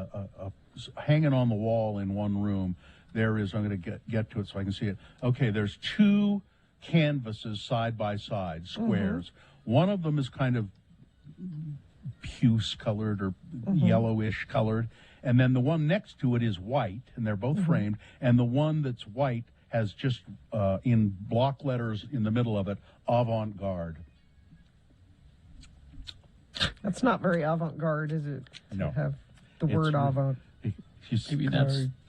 on the wall in one room. There is. I'm going to get to it so I can see it. Okay, there's two canvases side by side, squares. One of them is kind of puce colored or yellowish colored, and then the one next to it is white, and they're both framed. And the one that's white has just in block letters in the middle of it, avant-garde. That's not very avant-garde, is it? To No. have the It's word re- avant.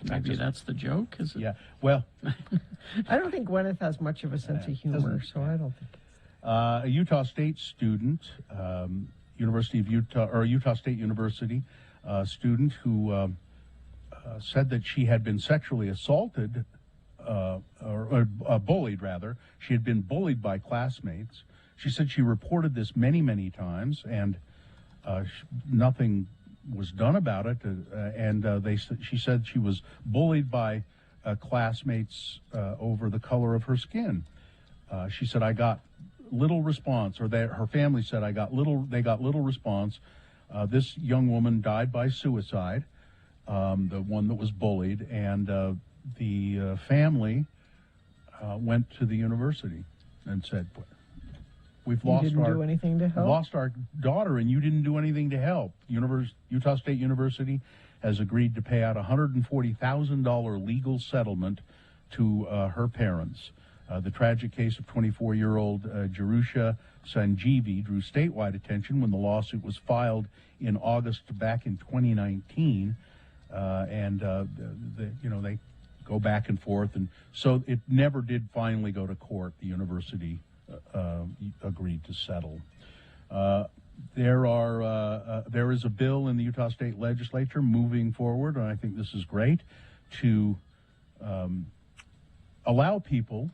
Maybe that's the joke, is it? Yeah. Well, I don't think Gwyneth has much of a sense of humor, so I don't think. a Utah State student, University of Utah or Utah State University student who said that she had been sexually assaulted or bullied, rather. She had been bullied by classmates. She said she reported this many, many times, and nothing was done about it. She said she was bullied by classmates over the color of her skin. She said, I got little response, or her family said they got little response. This young woman died by suicide, the one that was bullied, and the family went to the university and said, "We've lost do anything to help? Lost our daughter, and you didn't do anything to help." Utah State University has agreed to pay out a $140,000 legal settlement to her parents. The tragic case of 24-year-old Jerusha Sanjeevi drew statewide attention when the lawsuit was filed in August back in 2019, they go back and forth, and so it never did finally go to court. The university agreed to settle. There is a bill in the Utah State Legislature moving forward, and I think this is great, to allow people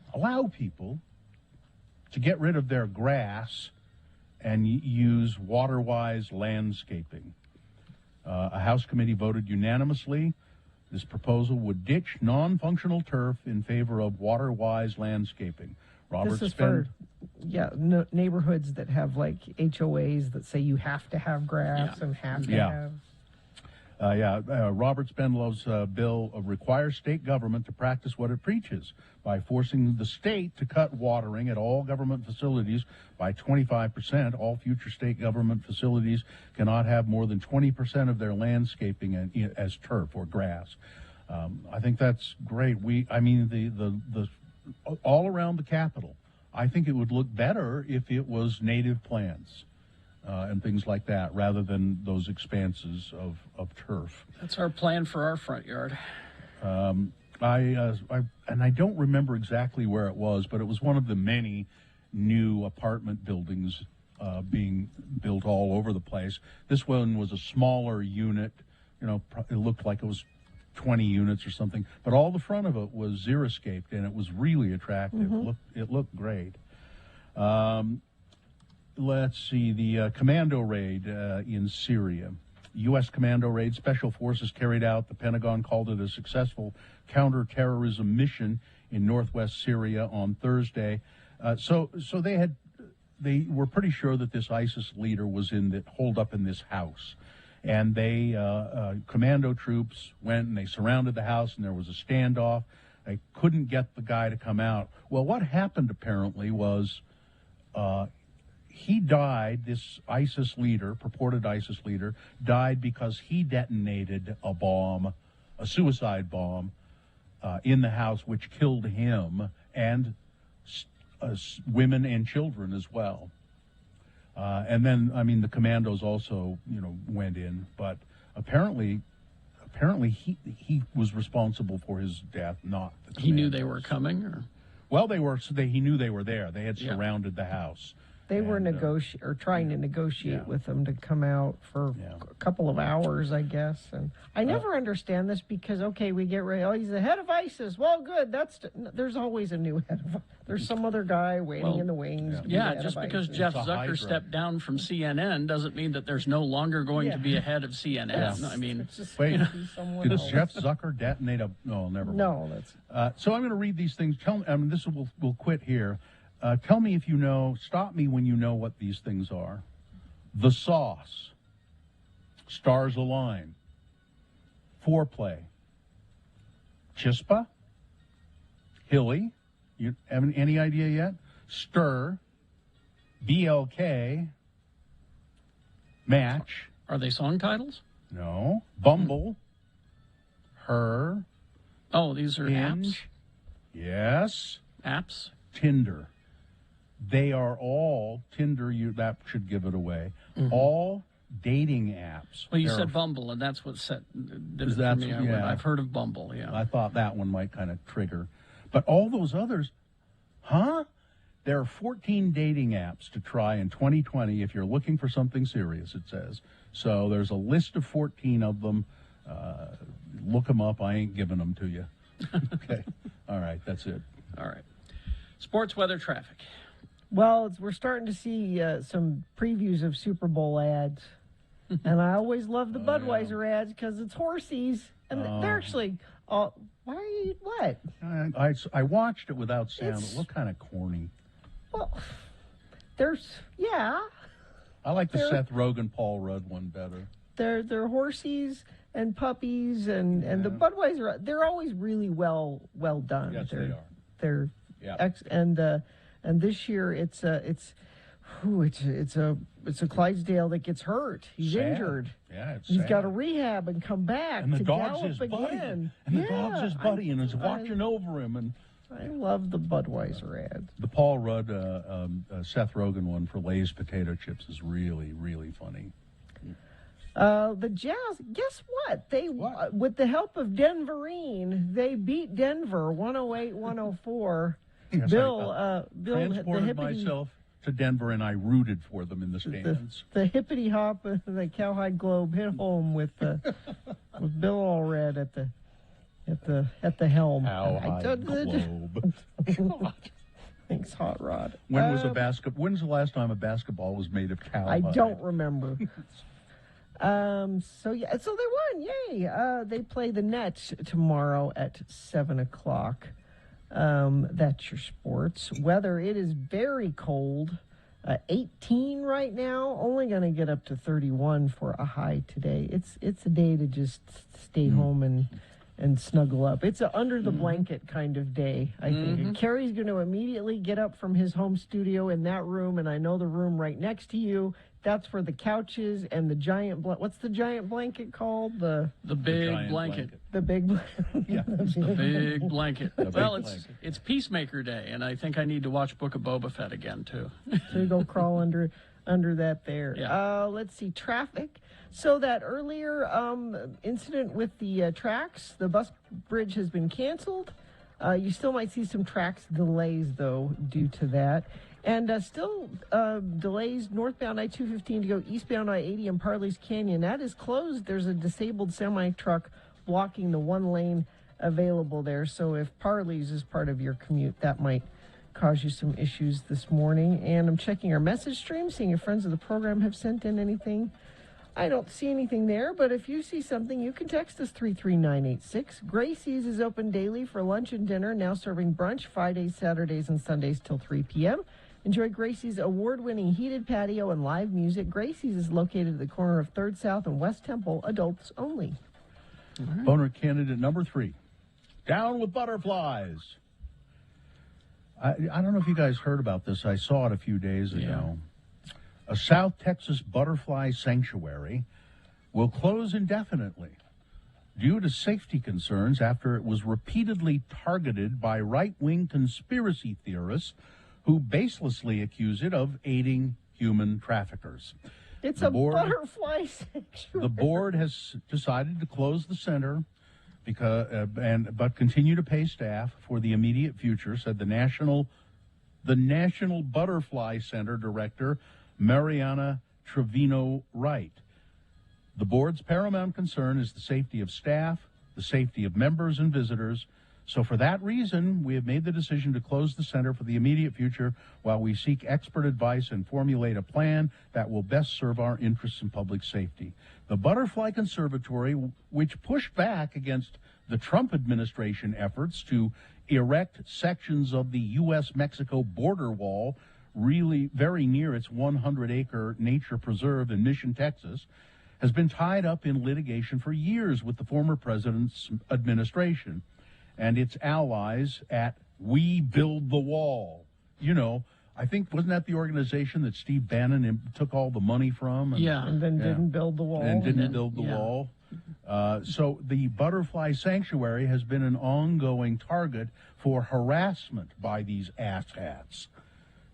to get rid of their grass and use water-wise landscaping. A House committee voted unanimously. This proposal would ditch non-functional turf in favor of water-wise landscaping. This is for neighborhoods that have like HOAs that say you have to have grass and have to have. Robert Spenlow's bill requires state government to practice what it preaches by forcing the state to cut watering at all government facilities by 25%. All future state government facilities cannot have more than 20% of their landscaping as turf or grass. I think that's great. The all around the Capitol, I think it would look better if it was native plants. And things like that, rather than those expanses of turf. That's our plan for our front yard. I don't remember exactly where it was, but it was one of the many new apartment buildings being built all over the place. This one was a smaller unit. It looked like it was 20 units or something, but all the front of it was xeriscaped, and it was really attractive. It looked great. let's see, the commando raid in Syria. U.S. commando raid. Special forces carried out. The Pentagon called it a successful counterterrorism mission in northwest Syria on Thursday. So they were pretty sure that this ISIS leader was holed up in this house. And they, commando troops went and they surrounded the house, and there was a standoff. They couldn't get the guy to come out. Well, what happened apparently was he died, this ISIS leader, purported ISIS leader, died because he detonated a bomb, a suicide bomb, in the house, which killed him and women and children as well. And then, I mean, the commandos also, went in, but apparently he was responsible for his death, not the commandos. He knew they were coming, or? Well, he knew they were there. They had surrounded the house. They were trying to negotiate with them to come out for a couple of hours, I guess. And I never understand this because, okay, we get ready. Oh, he's the head of ISIS. Well, good. There's always a new head of. There's some other guy waiting in the wings. To be the head just of because ISIS. Jeff Zucker stepped down from CNN doesn't mean that there's no longer going to be a head of CNN. Yes. I mean, wait, did Jeff Zucker detonate a? No, never mind. No, that's. So I'm going to read these things. We'll quit here. Tell me if you know, stop me when you know what these things are. The Sauce, Stars Align, Foreplay, Chispa, Hilly, you have any idea yet? Stir, BLK, Match. Are they song titles? No. Bumble, Her. Oh, these are apps? Yes. Apps? Tinder. They are all Tinder. That should give it away. Mm-hmm. All dating apps. Well, you said Bumble, and that's what did it for me. I've heard of Bumble. Yeah, I thought that one might kind of trigger, but all those others, There are 14 dating apps to try in 2020 if you're looking for something serious. It says so. There's a list of 14 of them. Look them up. I ain't giving them to you. Okay. All right. That's it. All right. Sports, weather, traffic. Well, we're starting to see some previews of Super Bowl ads. And I always love the Budweiser ads because it's horsies. And they're actually, what? I watched it without sound. It looked kind of corny. Well, I like the Seth Rogen, Paul Rudd one better. They're horsies and puppies and the Budweiser. They're always really well done. Yes, they are. They're and this year it's a Clydesdale that gets hurt. He's injured. Yeah, it's He's sad. got to rehab and come back And the to dog's gallop his buddy. again. And the dog's his buddy and is watching over him. And I love the Budweiser ads. the Paul Rudd, Seth Rogen one for Lay's potato chips is really, really funny. The Jazz, guess what? With the help of Denverine, they beat Denver 108-104. Yes, Bill, transported myself to Denver, and I rooted for them in the stands. The hippity hop, the Cowhide Globe hit home with with Bill Allred at the helm. Cowhide Globe. Thanks, Hot Rod. When's the last time a basketball was made of cowhide? I don't remember. So they won. Yay! They play the Nets tomorrow at 7:00. That's your sports. Weather, it is very cold. 18 right now. Only going to get up to 31 for a high today. It's a day to just stay home and snuggle up. It's a under the blanket kind of day, I think. Carrie's going to immediately get up from his home studio in that room, and I know the room right next to you. That's where the couch is and the giant what's the giant blanket called? The big blanket. The big Yeah, the big blanket. It's Peacemaker Day, and I think I need to watch Book of Boba Fett again too. So you go crawl under that there. Yeah. Let's see, traffic. So that earlier incident with the tracks, the bus bridge has been canceled. You still might see some tracks delays though due to that. And still delays northbound I-215 to go eastbound I-80 in Parley's Canyon. That is closed. There's a disabled semi-truck blocking the one lane available there. So if Parley's is part of your commute, that might cause you some issues this morning. And I'm checking our message stream, seeing if friends of the program have sent in anything. I don't see anything there, but if you see something, you can text us 33986. Gracie's is open daily for lunch and dinner, now serving brunch Fridays, Saturdays, and Sundays till 3 p.m. Enjoy Gracie's award-winning heated patio and live music. Gracie's is located at the corner of 3rd South and West Temple, adults only. Right. Boner candidate number 3. Down with butterflies. I don't know if you guys heard about this. I saw it a few days ago. A South Texas butterfly sanctuary will close indefinitely due to safety concerns after it was repeatedly targeted by right-wing conspiracy theorists who baselessly accuse it of aiding human traffickers. It's a butterfly sanctuary. The board has decided to close the center but continue to pay staff for the immediate future, said the National Butterfly Center director, Mariana Trevino Wright. The board's paramount concern is the safety of staff, the safety of members and visitors. So for that reason, we have made the decision to close the center for the immediate future while we seek expert advice and formulate a plan that will best serve our interests in public safety. The Butterfly Conservatory, which pushed back against the Trump administration efforts to erect sections of the U.S.-Mexico border wall really very near its 100-acre nature preserve in Mission, Texas, has been tied up in litigation for years with the former president's administration and its allies at We Build the Wall. You know, I think, wasn't that the organization that Steve Bannon took all the money from? And then didn't build the wall. And didn't build the wall. So the Butterfly Sanctuary has been an ongoing target for harassment by these asshats.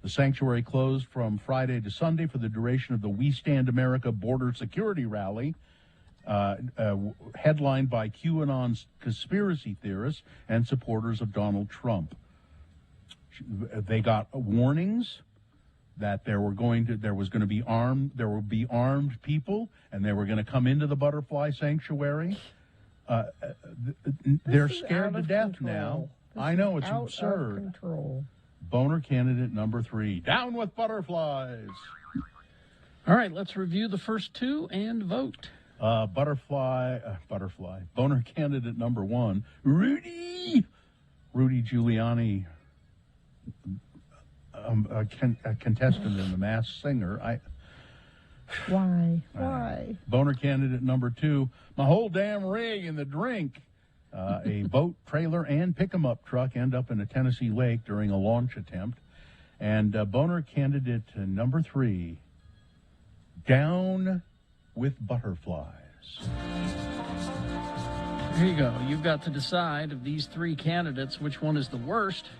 The sanctuary closed from Friday to Sunday for the duration of the We Stand America border security rally, headlined by QAnon's conspiracy theorists and supporters of Donald Trump. They got warnings that there would be armed people, and they were going to come into the Butterfly Sanctuary. They're scared to death now. I know, it's absurd. Control. Boner candidate number 3. Down with butterflies. All right, let's review the first two and vote. Butterfly. Boner candidate number 1. Rudy Giuliani, a contestant in The Masked Singer. Why? Boner candidate number 2. My whole damn rig in the drink. A boat, trailer, and pick-em-up truck end up in a Tennessee lake during a launch attempt. And boner candidate number 3, down with butterflies. Here you go. You've got to decide of these 3 candidates which one is the worst,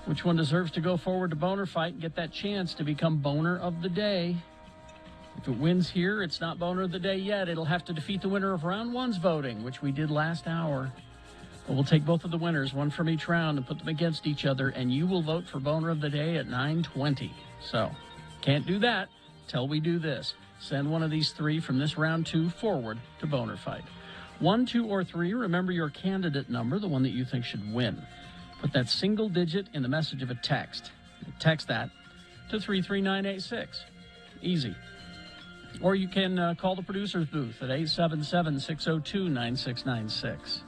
which one deserves to go forward to Boner Fight and get that chance to become Boner of the Day. If it wins here, it's not Boner of the Day yet. It'll have to defeat the winner of round 1's voting, which we did last hour. But we'll take both of the winners, one from each round, and put them against each other, and you will vote for Boner of the Day at 9:20. So, can't do that till we do this. Send one of these 3 from this round 2 forward to Boner Fight. 1, 2, or 3, remember your candidate number, the one that you think should win. Put that single digit in the message of a text. Text that to 33986. Easy. Or you can call the producer's booth at 877-602-9696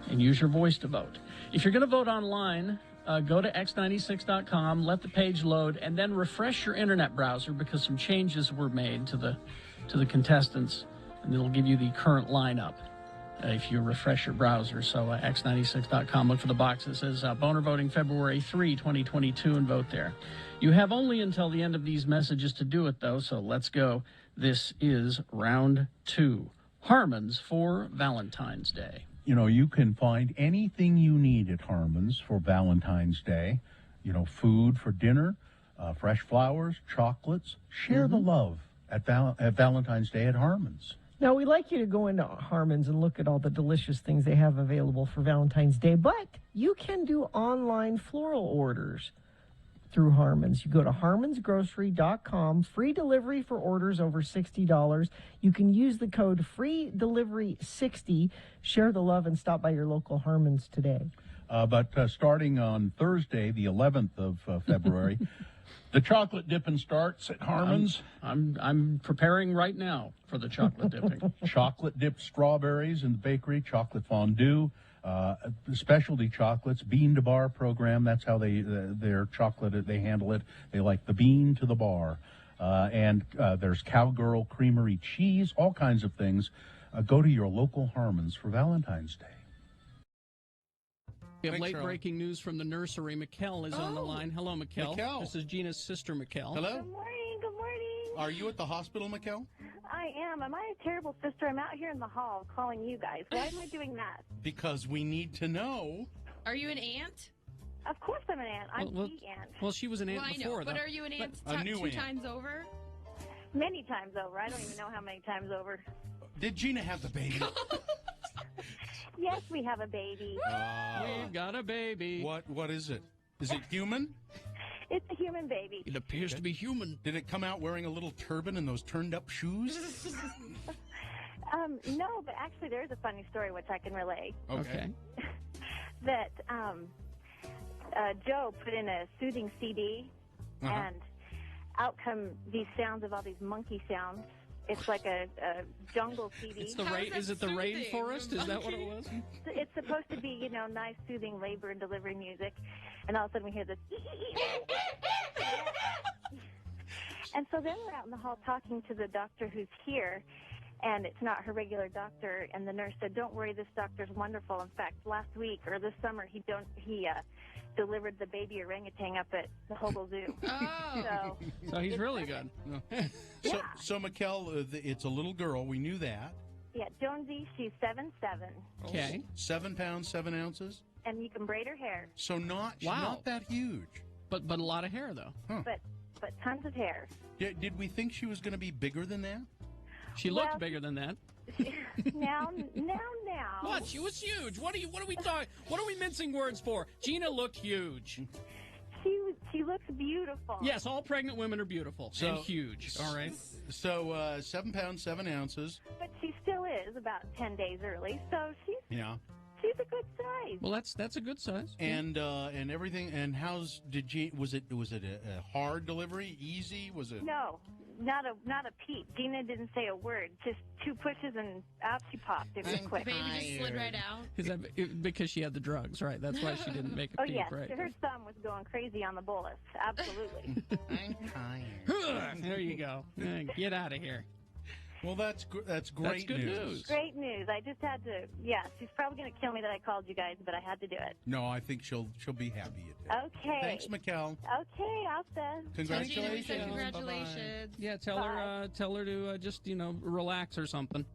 and use your voice to vote. If you're going to vote online, go to x96.com, let the page load, and then refresh your internet browser because some changes were made to the contestants, and it'll give you the current lineup if you refresh your browser. So x96.com, look for the box that says Boner Voting February 3, 2022, and vote there. You have only until the end of these messages to do it, though, so let's go. This is round 2. Harmon's for Valentine's Day. You know, you can find anything you need at Harmon's for Valentine's Day. You know, food for dinner, fresh flowers, chocolates. Share the love at Valentine's Day at Harmon's. Now, we'd like you to go into Harmon's and look at all the delicious things they have available for Valentine's Day, but you can do online floral orders through Harmon's. You go to harmonsgrocery.com, free delivery for orders over $60. You can use the code FREEDELIVERY60. Share the love and stop by your local Harmon's today. But starting on Thursday, the 11th of February, the chocolate dipping starts at Harmon's. I'm preparing right now for the chocolate dipping. Chocolate dipped strawberries in the bakery, chocolate fondue, specialty chocolates, bean to bar program. That's how their chocolate, they handle it. They like the bean to the bar. And there's Cowgirl Creamery cheese, all kinds of things. Go to your local Harmon's for Valentine's Day. We have Thanks, late-breaking news from the nursery. Mikkel is on the line. Hello, Mikkel. Mikkel. This is Gina's sister, Mikkel. Hello? Good morning. Good morning. Are you at the hospital, Mikkel? I am. Am I a terrible sister? I'm out here in the hall calling you guys. Why am I doing that? Because we need to know. Are you an aunt? Of course I'm an aunt. I'm Well, the aunt. Well, she was an aunt Well, I know, before, but though. are you an aunt a new two aunt. times over? Many times over. I don't even know how many times over. Did Gina have the baby? Yes, we have a baby. We've got a baby. What is it? Is it human? It's a human baby. It appears to be human. Did it come out wearing a little turban and those turned up shoes? No, but actually there's a funny story which I can relay. Okay. That Joe put in a soothing CD, Uh-huh. and out come these sounds of all these monkey sounds. It's like a jungle CD. It's the is it the rainforest? Is that what it was? It's supposed to be, nice, soothing labor and delivery music, and all of a sudden we hear this. And so then we're out in the hall talking to the doctor who's here, and it's not her regular doctor. And the nurse said, "Don't worry, this doctor's wonderful. In fact, last week or this summer, he delivered the baby orangutan up at the Hogle Zoo." Oh. So he's really good. So Mikkel, it's a little girl. We knew that. Yeah, Jonesy, she's 7'7", Okay. 7 pounds, 7 ounces. and you can braid her hair, So she's Wow. not that huge. But a lot of hair, though. but tons of hair. Did we think she was going to be bigger than that? She looked Well, bigger than that. Now. What? She was huge. What are we talking? What are we mincing words for? Gina looked huge. She looks beautiful. Yes, all pregnant women are beautiful and huge. All right. So 7 pounds, 7 ounces. But she still is about 10 days early, so she's a good size. Well, that's a good size. And everything. And was it a hard delivery? Easy? Was it? No, not a peep. Gina didn't say a word. Just 2 pushes and out she popped. It was quick. The baby just slid right out. Is that because she had the drugs, right? That's why she didn't make a Oh peep, yes, right? her thumb was going crazy on the bolus. Absolutely. I'm tired. There you go. Get out of here. Well, that's great That's good news. Great news. I just had to. Yeah, she's probably going to kill me that I called you guys, but I had to do it. No, I think she'll be happy you did. Okay. Thanks, Mikkel. Okay, Alpha. Congratulations. Congratulations. Yeah, tell her to just relax or something.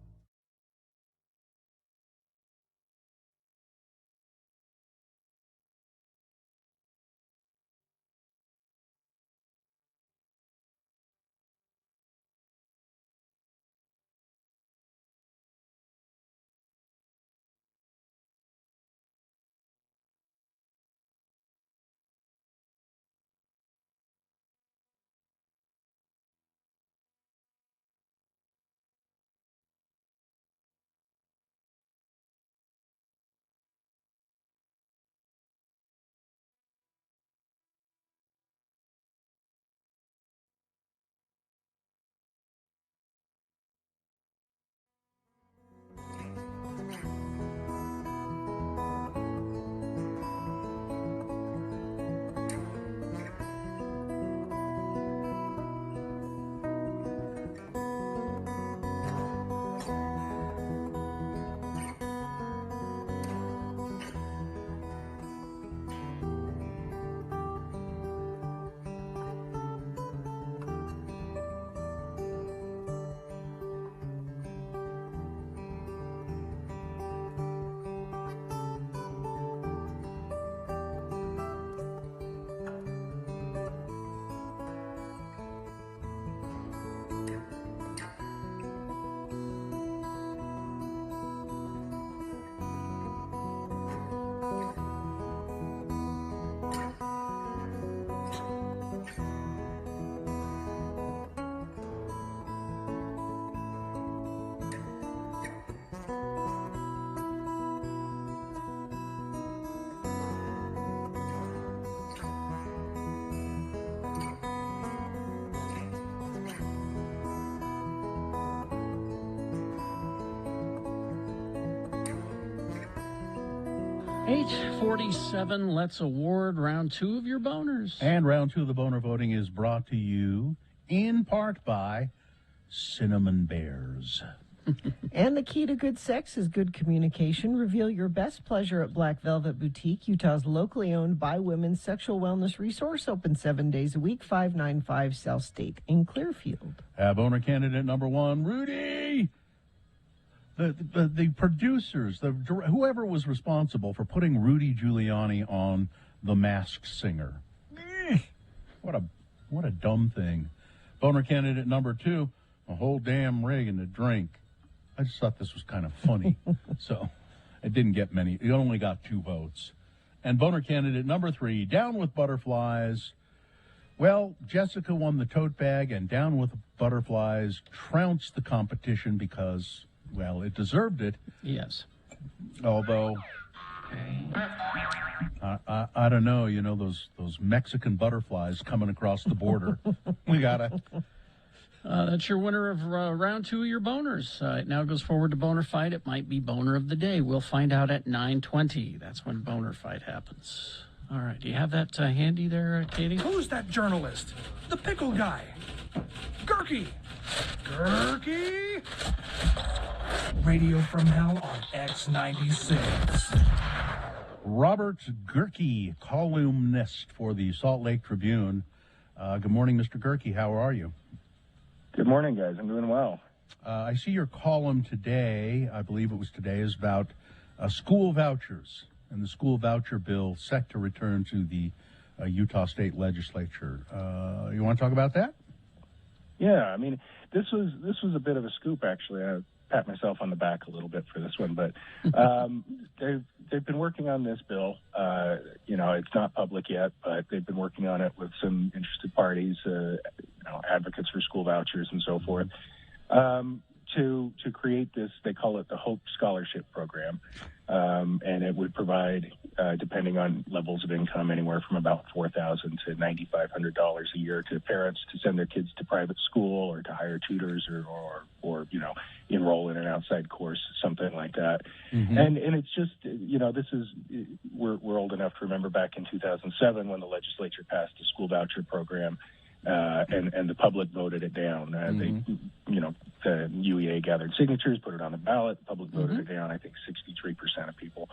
8:47. Let's award round 2 of your boners. And round 2 of the boner voting is brought to you in part by Cinnamon Bears. And the key to good sex is good communication. Reveal your best pleasure at Black Velvet Boutique, Utah's locally owned by women sexual wellness resource, open 7 days a week, 595 South State in Clearfield. Boner candidate number 1, Rudy. The producers, whoever was responsible for putting Rudy Giuliani on The Masked Singer. What a dumb thing. Boner candidate number 2, a whole damn rig and a drink. I just thought this was kind of funny. So it didn't get many. It only got 2 votes. And boner candidate number 3, Down with Butterflies. Well, Jessica won the tote bag, and Down with Butterflies trounced the competition because, well, it deserved it. Yes. Although, I don't know, those Mexican butterflies coming across the border. We gotta... That's your winner of round 2 of your boners. It now goes forward to Boner Fight. It might be Boner of the Day. We'll find out at 9:20. That's when Boner Fight happens. All right. Do you have that handy there, Katie? Who's that journalist? The pickle guy. Gurky. Gurky. Radio from Hell on X96. Robert Gurky, columnist for the Salt Lake Tribune. Good morning, Mr. Gurky. How are you? Good morning, guys. I'm doing well. I see your column today, I believe it was today, is about school vouchers and the school voucher bill set to return to the Utah State Legislature. You want to talk about that? Yeah, I mean, this was a bit of a scoop, actually. I pat myself on the back a little bit for this one, but they've been working on this bill. It's not public yet, but they've been working on it with some interested parties, advocates for school vouchers and so forth, to create this. They call it the Hope Scholarship Program, and it would provide, depending on levels of income, anywhere from about $4,000 to $9,500 a year to parents to send their kids to private school or to hire tutors or enroll in an outside course, something like that. Mm-hmm. And it's just, this is, we're old enough to remember back in 2007 when the legislature passed the school voucher program. And the public voted it down. The UEA gathered signatures, put it on the ballot. The public voted it down, I think 63% of people.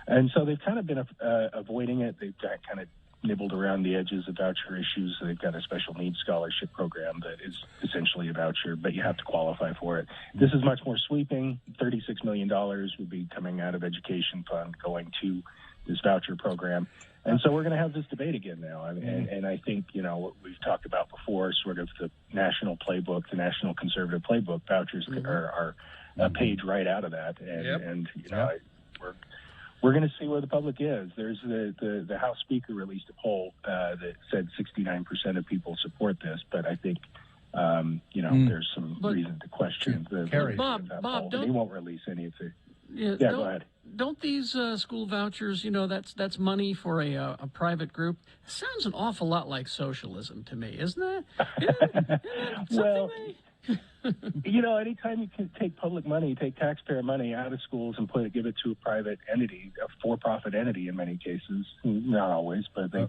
And so they've kind of been avoiding it. They've kind of nibbled around the edges of voucher issues. They've got a special needs scholarship program that is essentially a voucher, but you have to qualify for it. This is much more sweeping. $36 million would be coming out of education fund going to this voucher program. And so we're going to have this debate again now. And I think, what we've talked about before, sort of the national playbook, the national conservative playbook, vouchers are a page right out of that. And we're going to see where the public is. There's the House Speaker released a poll that said 69% of people support this, but I think, there's some reason to question the Bob, he won't release any of it. Yeah, go ahead. Don't these school vouchers, that's money for a private group? It sounds an awful lot like socialism to me, isn't it? Well, anytime you can take public money, take taxpayer money out of schools and give it to a private entity, a for-profit entity in many cases, not always, but they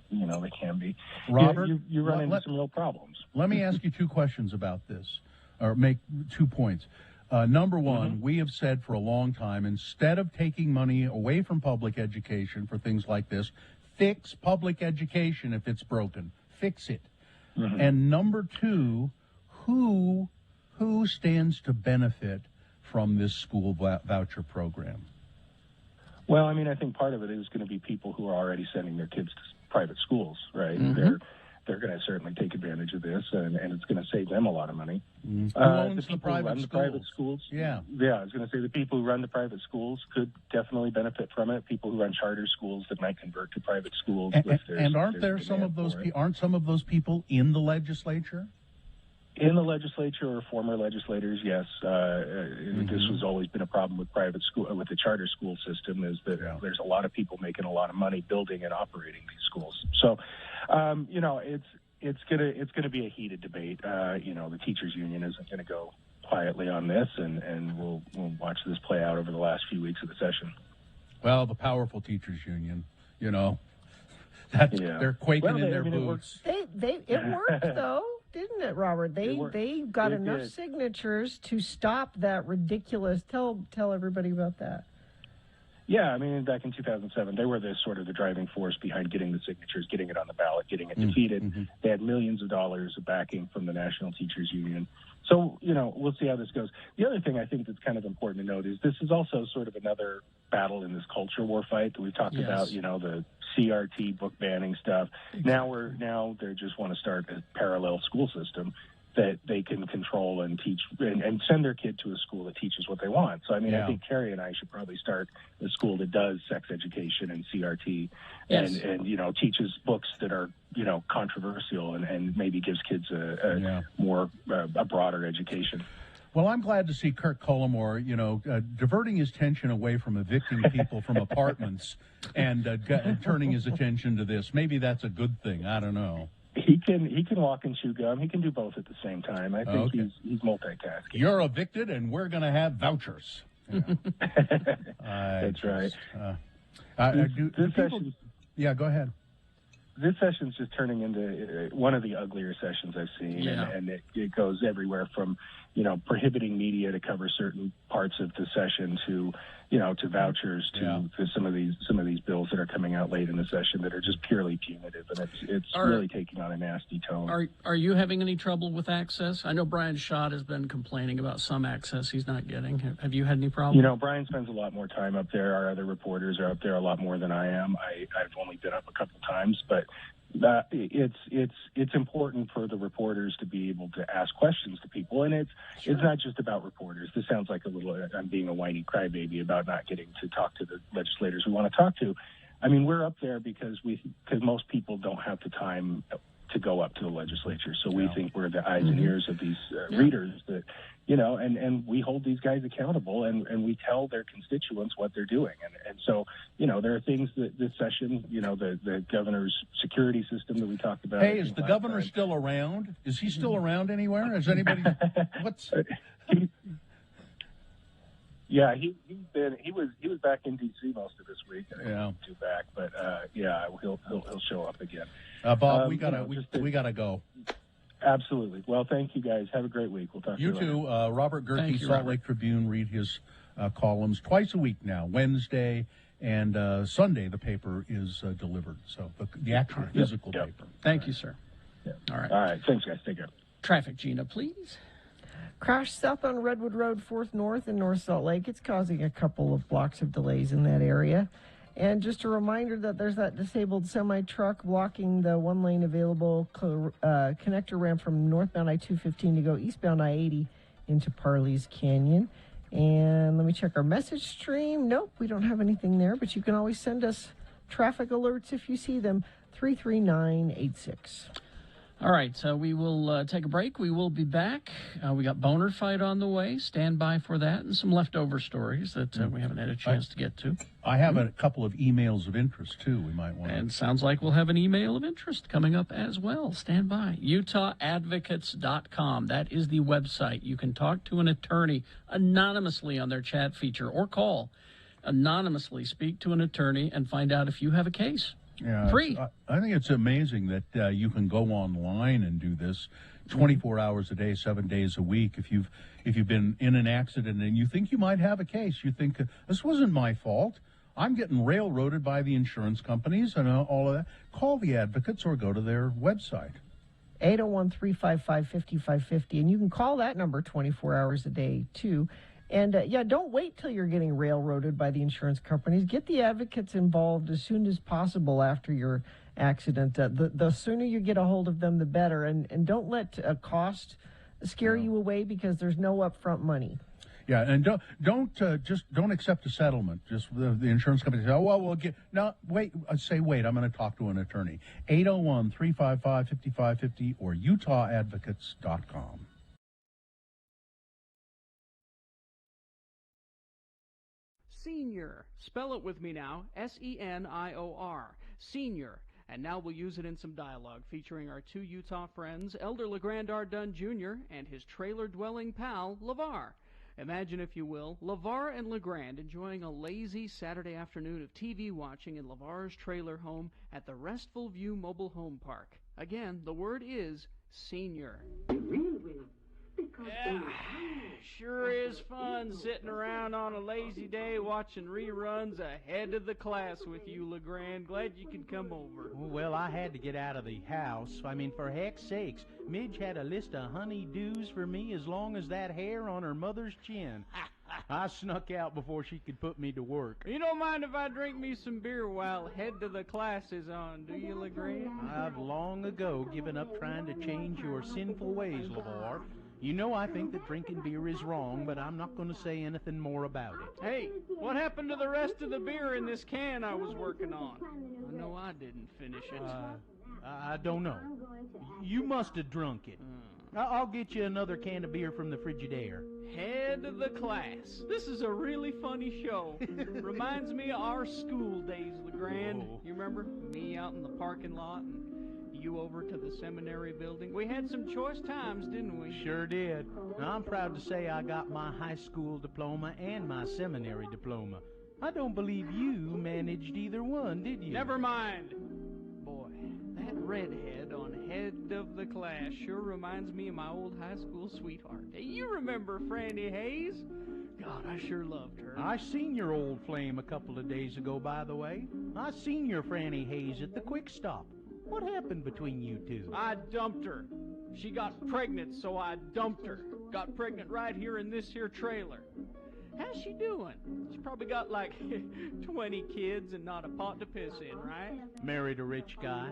can be. Robert, you run into some real problems. Let me ask you 2 questions about this, or make 2 points. Number one, we have said for a long time, instead of taking money away from public education for things like this, fix public education if it's broken. Fix it. Mm-hmm. And number 2, who stands to benefit from this school voucher program? Well, I think part of it is going to be people who are already sending their kids to private schools, right? Mm-hmm. They're going to certainly take advantage of this, and it's going to save them a lot of money. Mm-hmm. Who owns the private schools? Yeah, I was going to say the people who run the private schools could definitely benefit from it. People who run charter schools that might convert to private schools. Aren't some of those people in the legislature? In the legislature or former legislators, yes. This has always been a problem with private school, with the charter school system, is that there's a lot of people making a lot of money building and operating these schools. So, it's gonna be a heated debate. The teachers union isn't going to go quietly on this, and we'll watch this play out over the last few weeks of the session. Well, the powerful teachers union, you know, they're quaking in their boots. It worked though, didn't it, Robert? They got enough signatures to stop that ridiculous. Tell everybody about that. Yeah, I mean, back in 2007, they were the sort of the driving force behind getting the signatures, getting it on the ballot, getting it defeated. They had millions of dollars of backing from the National Teachers Union. So, you know, we'll see how this goes. The other thing I think that's kind of important to note is this is also sort of another battle in this culture war fight that we've talked about, you know, the CRT book banning stuff. Exactly. Now they just want to start a parallel school system that they can control and teach and send their kid to a school that teaches what they want. So, I mean, I think Carrie and I should probably start a school that does sex education and CRT and you know, teaches books that are, you know, controversial and maybe gives kids a broader education. Well, I'm glad to see Kurt Cullimore, you know, diverting his attention away from evicting people from apartments and turning his attention to this. Maybe that's a good thing. I don't know. He can walk and chew gum. He can do both at the same time. I think he's multitasking. You're evicted, and we're going to have vouchers. Yeah. That's right. Yeah, go ahead. This session's just turning into one of the uglier sessions I've seen, and it goes everywhere from, you know, prohibiting media to cover certain parts of the session to, you know, to vouchers to some of these bills that are coming out late in the session that are just purely punitive, and it's really taking on a nasty tone. Are you having any trouble with access? I know Brian Schott has been complaining about some access he's not getting. Have you had any problems? You know, Brian spends a lot more time up there. Our other reporters are up there a lot more than I am. I've only been up a couple times, but it's important for the reporters to be able to ask questions to people, and it's not just about reporters. This sounds like I'm being a whiny crybaby about not getting to talk to the legislators we want to talk to. I mean, we're up there because most people don't have the time to go up to the legislature, so we think we're the eyes and ears of these readers that, you know, and we hold these guys accountable and we tell their constituents what they're doing. And so, you know, there are things that this session, you know, the governor's security system that we talked about. Hey, is the governor still around? Is he still around anywhere? Is anybody, Yeah, he was back in D.C. most of this week. And due back, but he'll show up again. Bob, we gotta go. Absolutely. Well, thank you guys. Have a great week. We'll talk to you later. You too. Robert Gerke, Salt Lake Tribune. Read his columns twice a week now. Wednesday and Sunday, the paper is delivered. So the actual physical paper. Thank you, sir. All right. Thanks, guys. Take care. Traffic, Gina, please. Crash south on Redwood Road, 4th North in North Salt Lake. It's causing a couple of blocks of delays in that area. And just a reminder that there's that disabled semi-truck blocking the one-lane available connector ramp from northbound I-215 to go eastbound I-80 into Parley's Canyon. And let me check our message stream. Nope, we don't have anything there, but you can always send us traffic alerts if you see them, 33986. All right, so we will take a break. We will be back. We got Boner Fight on the way. Stand by for that, and some leftover stories that we haven't had a chance to get to. I have a couple of emails of interest, too, we might want to. And sounds like we'll have an email of interest coming up as well. Stand by. UtahAdvocates.com. That is the website. You can talk to an attorney anonymously on their chat feature or call. Anonymously speak to an attorney and find out if you have a case. Yeah, free. I think it's amazing that you can go online and do this 24 hours a day, 7 days a week. If you've been in an accident and you think you might have a case, you think this wasn't my fault. I'm getting railroaded by the insurance companies and all of that. Call the advocates or go to their website. 801-355-5550, and you can call that number 24 hours a day too. And, don't wait till you're getting railroaded by the insurance companies. Get the advocates involved as soon as possible after your accident. The sooner you get a hold of them, the better. And don't let cost scare you away because there's no upfront money. Yeah, and don't accept a settlement. Just the insurance company say, we'll get. No, wait. I'm going to talk to an attorney. 801-355-5550 or UtahAdvocates.com. Senior. Spell it with me now. S-E-N-I-O-R. Senior. And now we'll use it in some dialogue featuring our two Utah friends, Elder LeGrand R. Dunn Jr. and his trailer-dwelling pal, LeVar. Imagine, if you will, LeVar and LeGrand enjoying a lazy Saturday afternoon of TV watching in LeVar's trailer home at the Restful View Mobile Home Park. Again, the word is senior. Yeah, sure is fun sitting around on a lazy day watching reruns ahead of the class with you, LeGrand. Glad you could come over. Well, I had to get out of the house. I mean, for heck's sakes, Midge had a list of honey-dos for me as long as that hair on her mother's chin. I snuck out before she could put me to work. You don't mind if I drink me some beer while head to the class is on, do you, LeGrand? I've long ago given up trying to change your sinful ways, LeVar. You know I think that drinking beer is wrong, but I'm not going to say anything more about it. Hey, what happened to the rest of the beer in this can I was working on? I know I didn't finish it. I don't know. You must have drunk it. I'll get you another can of beer from the Frigidaire. Head of the class. This is a really funny show. Reminds me of our school days, LeGrand. You remember me out in the parking lot and you over to the seminary building? We had some choice times, didn't we? Sure did. Now, I'm proud to say I got my high school diploma and my seminary diploma. I don't believe you managed either one, did you? Never mind. Boy, that redhead on head of the class sure reminds me of my old high school sweetheart. Hey, you remember Franny Hayes? God, I sure loved her. I seen your old flame a couple of days ago, by the way. I seen your Franny Hayes at the Quick Stop. What happened between you two? I dumped her. She got pregnant, so I dumped her. Got pregnant right here in this here trailer. How's she doing? She probably got like 20 kids and not a pot to piss in, right? Married a rich guy.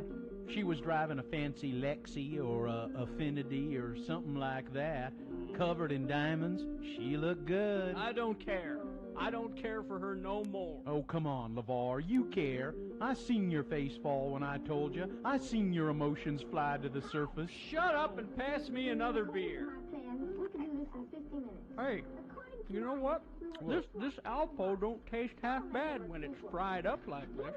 She was driving a fancy Lexi or a Affinity or something like that, covered in diamonds. She looked good. I don't care. I don't care for her no more. Oh, come on, LeVar. You care. I seen your face fall when I told you. I seen your emotions fly to the surface. Shut up and pass me another beer. Hey, you know what? This Alpo don't taste half bad when it's fried up like this.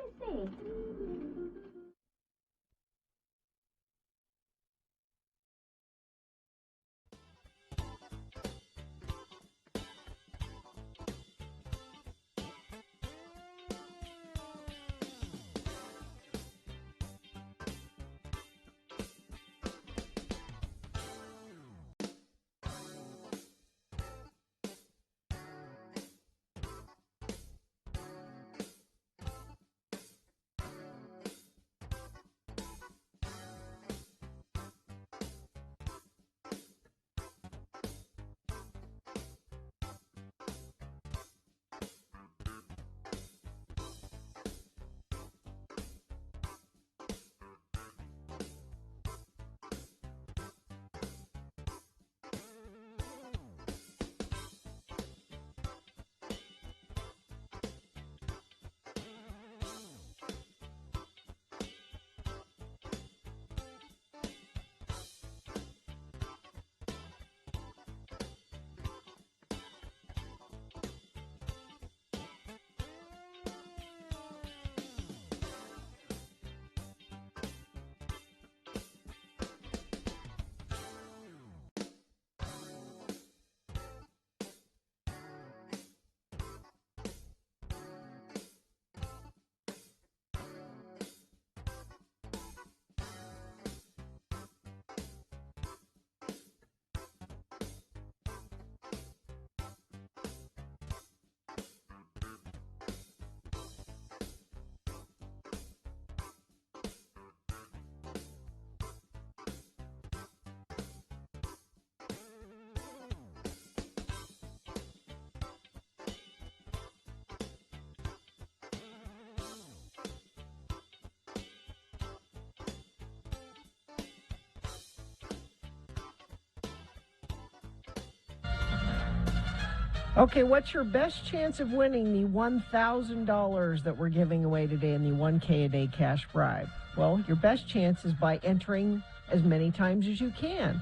Okay, what's your best chance of winning the $1,000 that we're giving away today in the 1K a day cash bribe? Well, your best chance is by entering as many times as you can.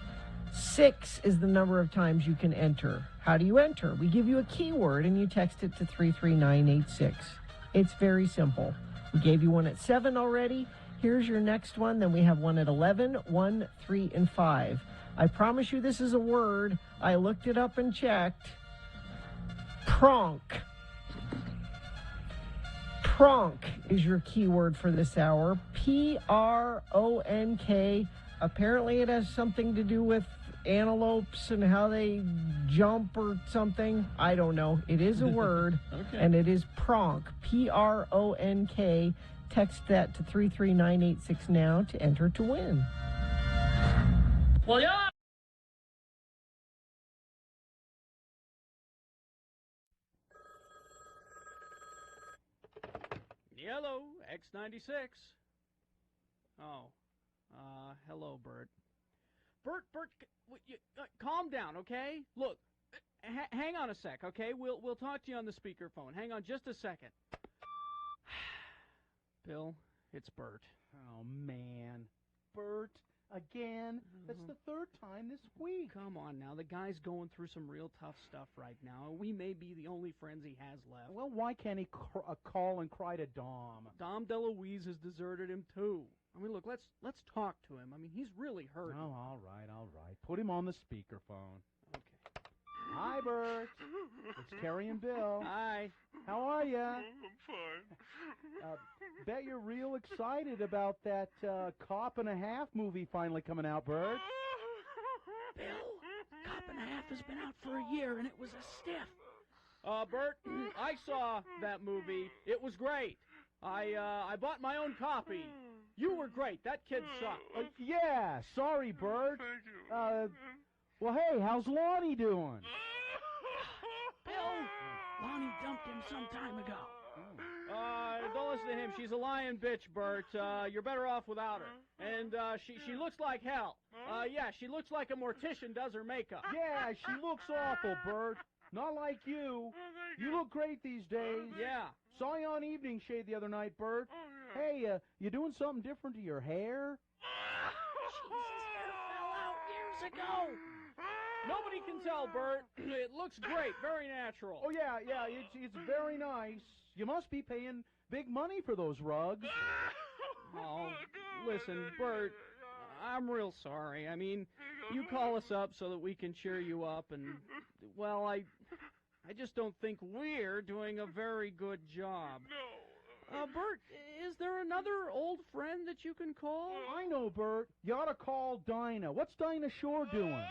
6 is the number of times you can enter. How do you enter? We give you a keyword and you text it to 33986. It's very simple. We gave you one at 7 already. Here's your next one. Then we have one at 11, 1, 3, and 5. I promise you this is a word. I looked it up and checked. Pronk. Pronk is your keyword for this hour. P-R-O-N-K. Apparently it has something to do with antelopes and how they jump or something. I don't know. It is a word, Okay. and it is pronk. P-R-O-N-K. Text that to 33986 now to enter to win. Well, yeah. Hello, X96. Oh, hello, Bert. Bert, calm down, okay? Look, hang on a sec, okay? We'll talk to you on the speakerphone. Hang on just a second. Bill, it's Bert. Oh, man. Bert, again? That's the third time this week. Come on now, the guy's going through some real tough stuff right now. We may be the only friends he has left. Well, why can't he call and cry to Dom? Dom DeLuise has deserted him, too. I mean, look, let's talk to him. I mean, he's really hurting. Oh, all right. Put him on the speakerphone. Okay. Hi, Bert. It's Carrie and Bill. Hi. How are you? I'm fine. Bet you're real excited about that Cop and a Half movie finally coming out, Bert. Bill, Cop and a Half has been out for a year, and it was a stiff. Bert, I saw that movie. It was great. I bought my own copy. You were great. That kid sucked. Yeah, sorry, Bert. Thank you. Well, hey, how's Lonnie doing? Bill, Lonnie dumped him some time ago. Don't listen to him. She's a lying bitch, Bert. You're better off without her. And she looks like hell. Yeah, she looks like a mortician does her makeup. Yeah, she looks awful, Bert. Not like you. You look great these days. Yeah. Saw you on Evening Shade the other night, Bert. Hey, you doing something different to your hair? Fell out years ago. Nobody can tell, Bert. It looks great. Very natural. Oh, yeah, it's very nice. You must be paying big money for those rugs. Oh, listen, Bert, I'm real sorry. I mean, you call us up so that we can cheer you up, and, well, I just don't think we're doing a very good job. No. Bert, is there another old friend that you can call? I know, Bert. You ought to call Dinah. What's Dinah Shore doing?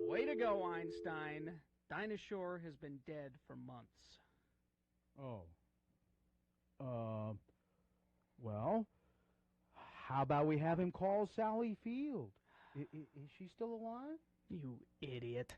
Way to go, Einstein. Dinah Shore has been dead for months. Oh. Well, how about we have him call Sally Field? Is she still alive? You idiot.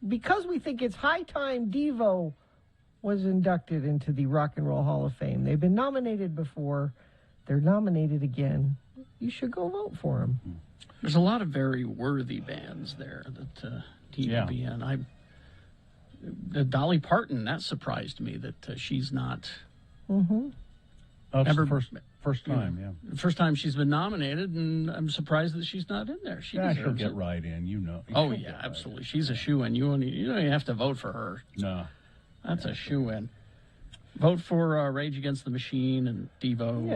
Because we think it's high time Devo was inducted into the Rock and Roll Hall of Fame. They've been nominated before. They're nominated again. You should go vote for them. There's a lot of very worthy bands there that need to be in. Dolly Parton, that surprised me that she's not. Mm-hmm. Oh, it's the first time, yeah. First time she's been nominated, and I'm surprised that she's not in there. She she'll deserves get it. right in, you know. Oh, yeah, absolutely. She's a shoo-in. You don't even have to vote for her. No. That's a shoo-in. Vote for Rage Against the Machine and Devo.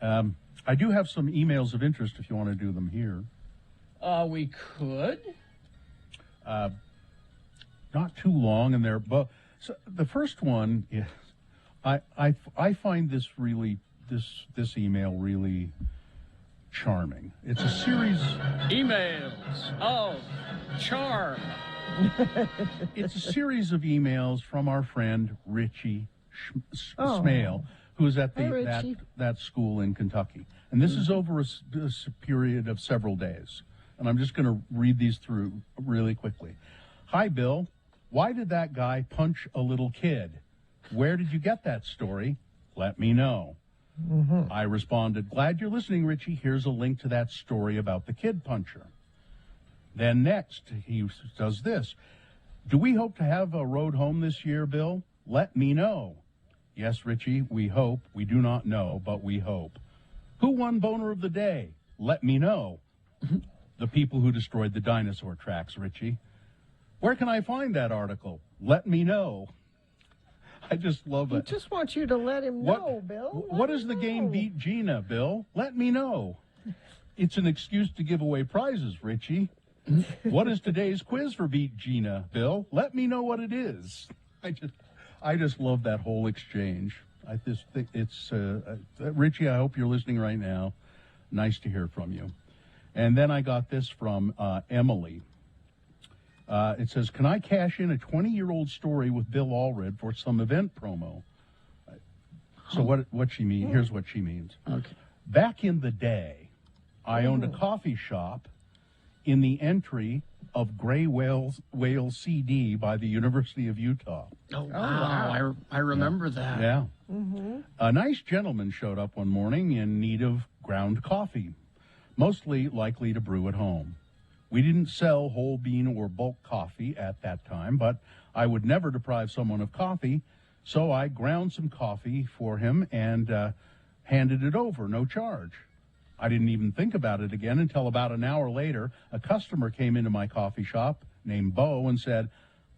Yeah. I do have some emails of interest if you want to do them here. We could. Not too long, and they're so the first one is I find this email really charming. It's a series emails of charm. It's a series of emails from our friend Richie Oh. Smale, who is at Hi, that Richie. that school in Kentucky, and this is over a period of several days. And I'm just going to read these through really quickly. Hi, Bill. Why did that guy punch a little kid? Where did you get that story? Let me know. I responded, glad you're listening, Richie. Here's a link to that story about the kid puncher. Then next, he does this. Do we hope to have a road home this year, Bill? Let me know. Yes, Richie, we hope. We do not know, but we hope. Who won Boner of the Day? Let me know. The people who destroyed the dinosaur tracks, Richie. Where can I find that article? Let me know. I just love He it. just wants you to let him know, Bill. What is the game Beat Gina, Bill? Let me know. It's an excuse to give away prizes, Richie. What is today's quiz for Beat Gina, Bill? Let me know what it is. I just love that whole exchange. I just think it's Richie. I hope you're listening right now. Nice to hear from you. And then I got this from Emily. It says, can I cash in a 20-year-old story with Bill Allred for some event promo? So what she means, here's what she means. Okay. Back in the day, I owned a coffee shop in the entry of Gray Whale CD by the University of Utah. Oh, wow. I remember that. Yeah. A nice gentleman showed up one morning in need of ground coffee, mostly likely to brew at home. We didn't sell whole bean or bulk coffee at that time, but I would never deprive someone of coffee, so I ground some coffee for him and handed it over, no charge. I didn't even think about it again until about an hour later, a customer came into my coffee shop named Bo and said,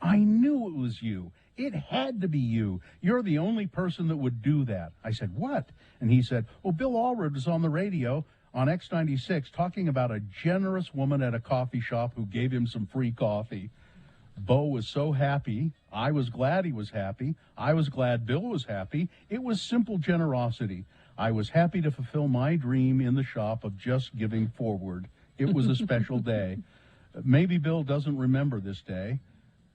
I knew it was you. It had to be you. You're the only person that would do that. I said, what? And he said, well, Bill Allred was on the radio on X96 talking about a generous woman at a coffee shop who gave him some free coffee. Bo was so happy. I was glad he was happy. I was glad Bill was happy. It was simple generosity. I was happy to fulfill my dream in the shop of just giving forward. It was a special day. Maybe Bill doesn't remember this day.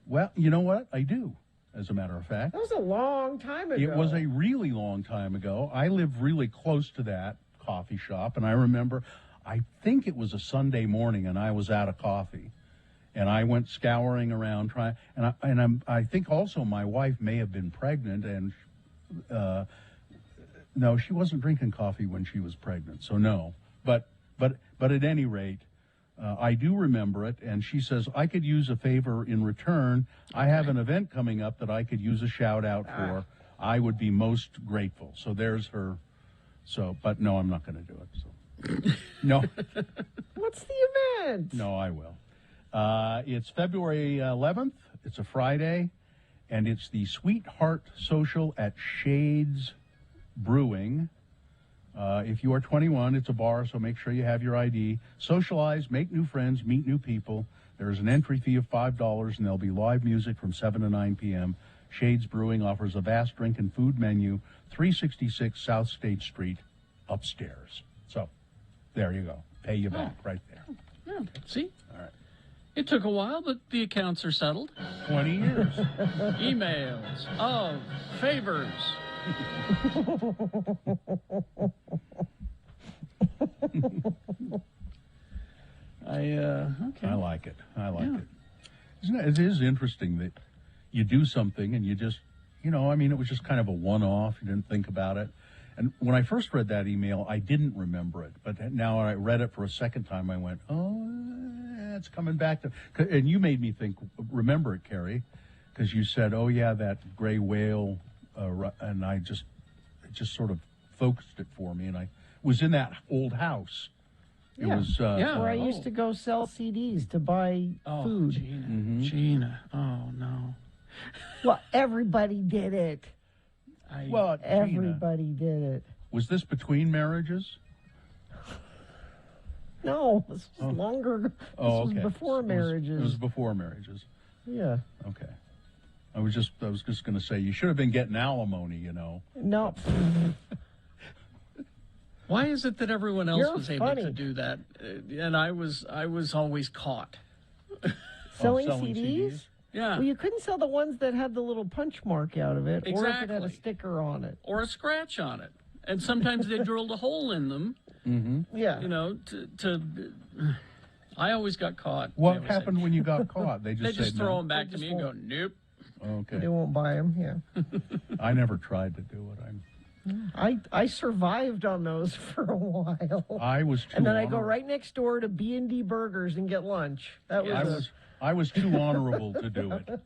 Well, you know what? I do, as a matter of fact. That was a long time ago. It was a really long time ago. I lived really close to that coffee shop, and I remember, I think it was a Sunday morning, and I was out of coffee, and I went scouring around trying. I think also my wife may have been pregnant, and no, she wasn't drinking coffee when she was pregnant, so no. But at any rate, I do remember it, and she says, I could use a favor in return. I have an event coming up that I could use a shout out for. I would be most grateful. So there's her. So, but no, I'm not going to do it. So, no. What's the event? No, I will. It's February 11th. It's a Friday, and it's the Sweetheart Social at Shades Brewing. If you are 21, it's a bar, so make sure you have your ID. Socialize, make new friends, meet new people. There's an entry fee of $5, and there'll be live music from 7 to 9 p.m. Shades Brewing offers a vast drink and food menu, 366 South State Street, upstairs. So, there you go. Pay you back right there. Yeah, see? All right. It took a while, but the accounts are settled. 20 years. Emails of favors. Okay. I like it. I like it. It is interesting that you do something and you just, it was just kind of a one-off. You didn't think about it. And when I first read that email, I didn't remember it. But now I read it for a second time. I went, oh, it's coming back to. And you made me remember it, Carrie, because you said, oh, yeah, that gray whale. And it just sort of focused it for me. And I was in that old house. It was where I used to go sell CDs to buy food. Gina, Gina. Oh, no. Well, everybody did it. Everybody did it. Was this between marriages? No, this was longer. This was before marriages. It was before marriages. Yeah. Okay. I was just going to say, you should have been getting alimony, No. Why is it that everyone else You're was able funny. to do that, and I was always caught? Selling selling CDs? Yeah. Well, you couldn't sell the ones that had the little punch mark out of it, or if it had a Exactly. sticker on it. Or a scratch on it. And sometimes they drilled a hole in them. Mm-hmm. Yeah. You know, I always got caught. What They always happened said- when you got caught? They They just just said throw no? them back to me and go, nope. Okay. They won't buy them, yeah. I never tried to do it. I survived on those for a while. I was too and then I go honorable. right next door to B&D Burgers and get lunch. That was I was too honorable to do it.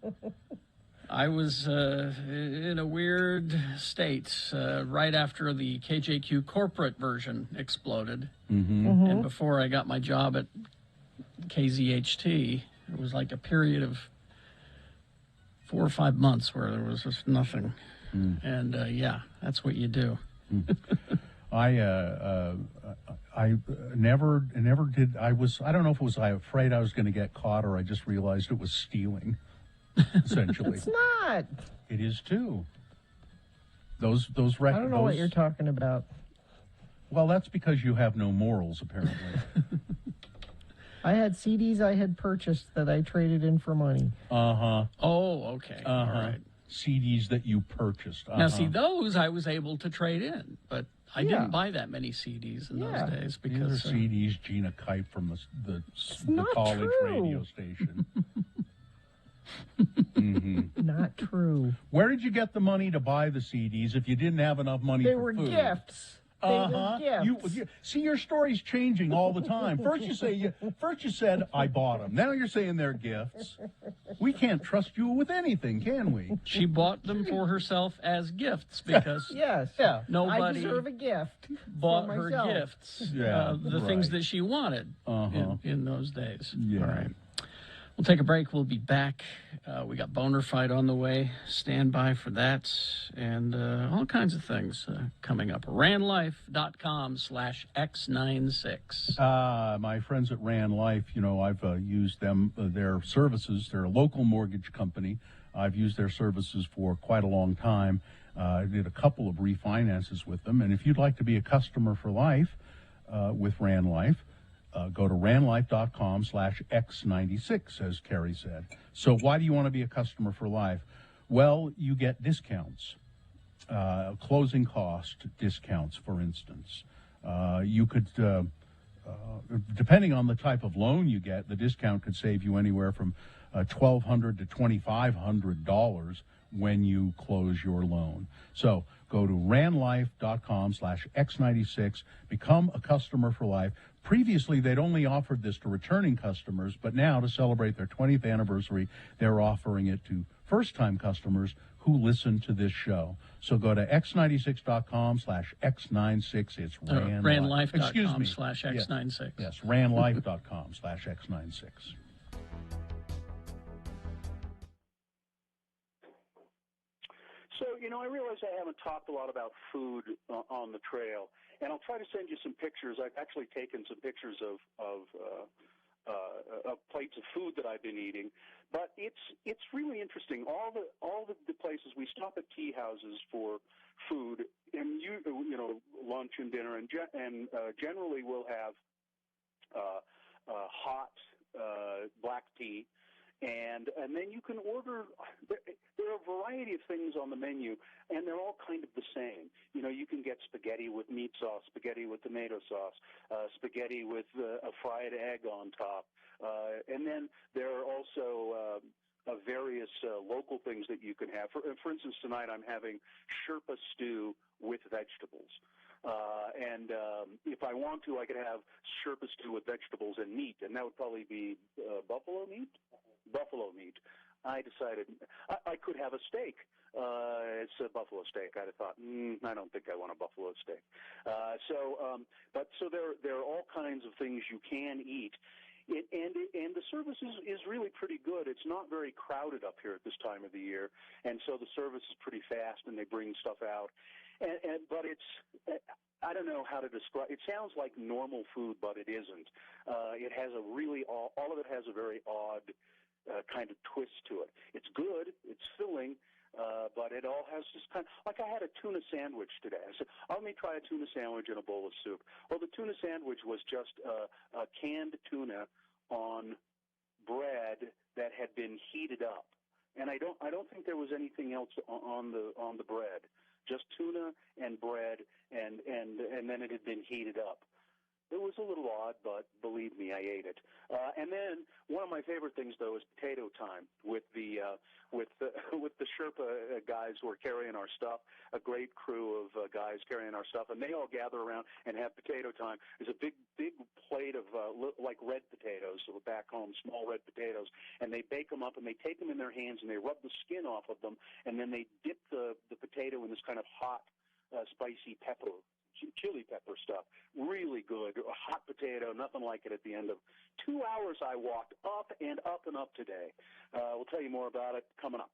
I was in a weird state right after the KJQ corporate version exploded. Mm-hmm. And before I got my job at KZHT, it was like a period of 4 or 5 months where there was just nothing. And yeah, that's what you do. I never did. I don't know if it was I afraid I was going to get caught or I just realized it was stealing. Essentially, It's not. it is too. Those records. I don't know what you're talking about. Well, that's because you have no morals, apparently. I had CDs I had purchased that I traded in for money. Uh-huh. Oh, okay. All right. CDs that you purchased. Now, see, those I was able to trade in, but I Yeah. didn't buy that many CDs in Yeah. those days These because are CDs Gina Kipe from the not college true. radio station. Mm-hmm. Not true. Where did you get the money to buy the CDs if you didn't have enough money They for were food? gifts. They were gifts. You see, your story's changing all the time. First you said I bought them. Now you're saying they're gifts. We can't trust you with anything, can we? she bought them for herself as gifts because Yes. Yeah. nobody I deserve a gift. bought for her myself. gifts, Yeah, the things right. that she wanted in those days. Yeah. All right. We'll take a break. We'll be back. We got Boner Fight on the way. Stand by for that and all kinds of things coming up. ranlife.com/X96. My friends at Ran Life, I've used them, their services. They're a local mortgage company. I've used their services for quite a long time. I did a couple of refinances with them. And if you'd like to be a customer for life with Ran Life, go to ranlife.com/X96, as Kerry said. So why do you want to be a customer for life? Well, you get discounts, closing cost discounts, for instance. You could, depending on the type of loan you get, the discount could save you anywhere from $1,200 to $2,500 when you close your loan. So go to ranlife.com/X96, become a customer for life. Previously, they'd only offered this to returning customers, but now to celebrate their 20th anniversary, they're offering it to first-time customers who listen to this show. So go to x96.com/X96. It's ranlife.com Excuse me. /X96. Yes, ranlife.com/X96. So, I realize I haven't talked a lot about food on the trail, and I'll try to send you some pictures. I've actually taken some pictures of plates of food that I've been eating, but it's really interesting. All the places we stop at tea houses for food, and lunch and dinner, and generally we'll have hot black tea. And then you can order. There are a variety of things on the menu, and they're all kind of the same. You can get spaghetti with meat sauce, spaghetti with tomato sauce, spaghetti with a fried egg on top, and then there are also various local things that you can have. For instance, tonight I'm having Sherpa stew with vegetables. And if I want to, I could have Sherpa stew with vegetables and meat, and that would probably be buffalo meat. I decided I could have a steak. It's a buffalo steak. I'd have thought, I don't think I want a buffalo steak. So there are all kinds of things you can eat. And the service is really pretty good. It's not very crowded up here at this time of the year, and so the service is pretty fast, and they bring stuff out. But it's I don't know how to describe. It sounds like normal food, but it isn't. It has a really all of it has a very odd kind of twist to it. It's good. It's filling. But it all has this kind of, like I had a tuna sandwich today. I said, let me try a tuna sandwich and a bowl of soup. Well, the tuna sandwich was just a canned tuna on bread that had been heated up, and I don't think there was anything else on the bread, just tuna and bread, and then it had been heated up. It was a little odd, but believe me, I ate it. And then one of my favorite things, though, is potato time with the Sherpa guys who are carrying our stuff. A great crew of guys carrying our stuff, and they all gather around and have potato time. There's a big plate of like red potatoes, so back home, small red potatoes, and they bake them up and they take them in their hands and they rub the skin off of them, and then they dip the potato in this kind of hot, spicy pepper. Chili pepper stuff. Really good. A hot potato, nothing like it at the end of 2 hours I walked up and up and up today. We'll tell you more about it coming up.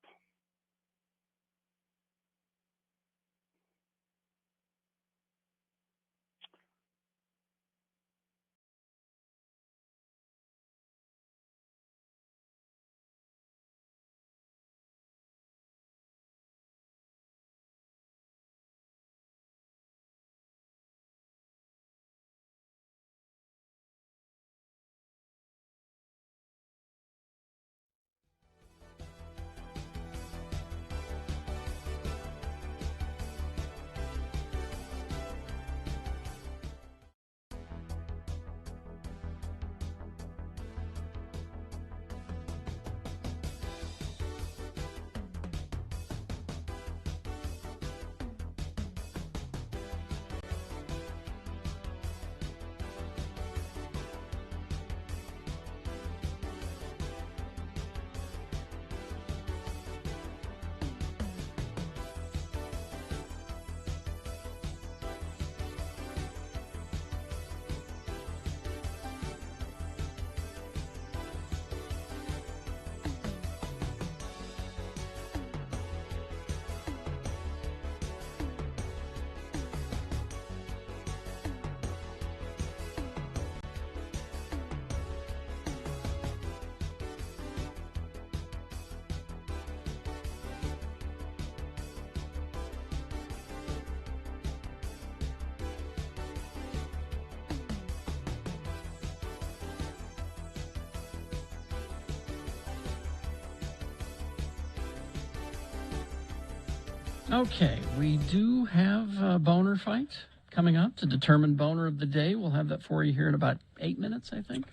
Okay, we do have a boner fight coming up to determine boner of the day. We'll have that for you here in about 8 minutes, I think.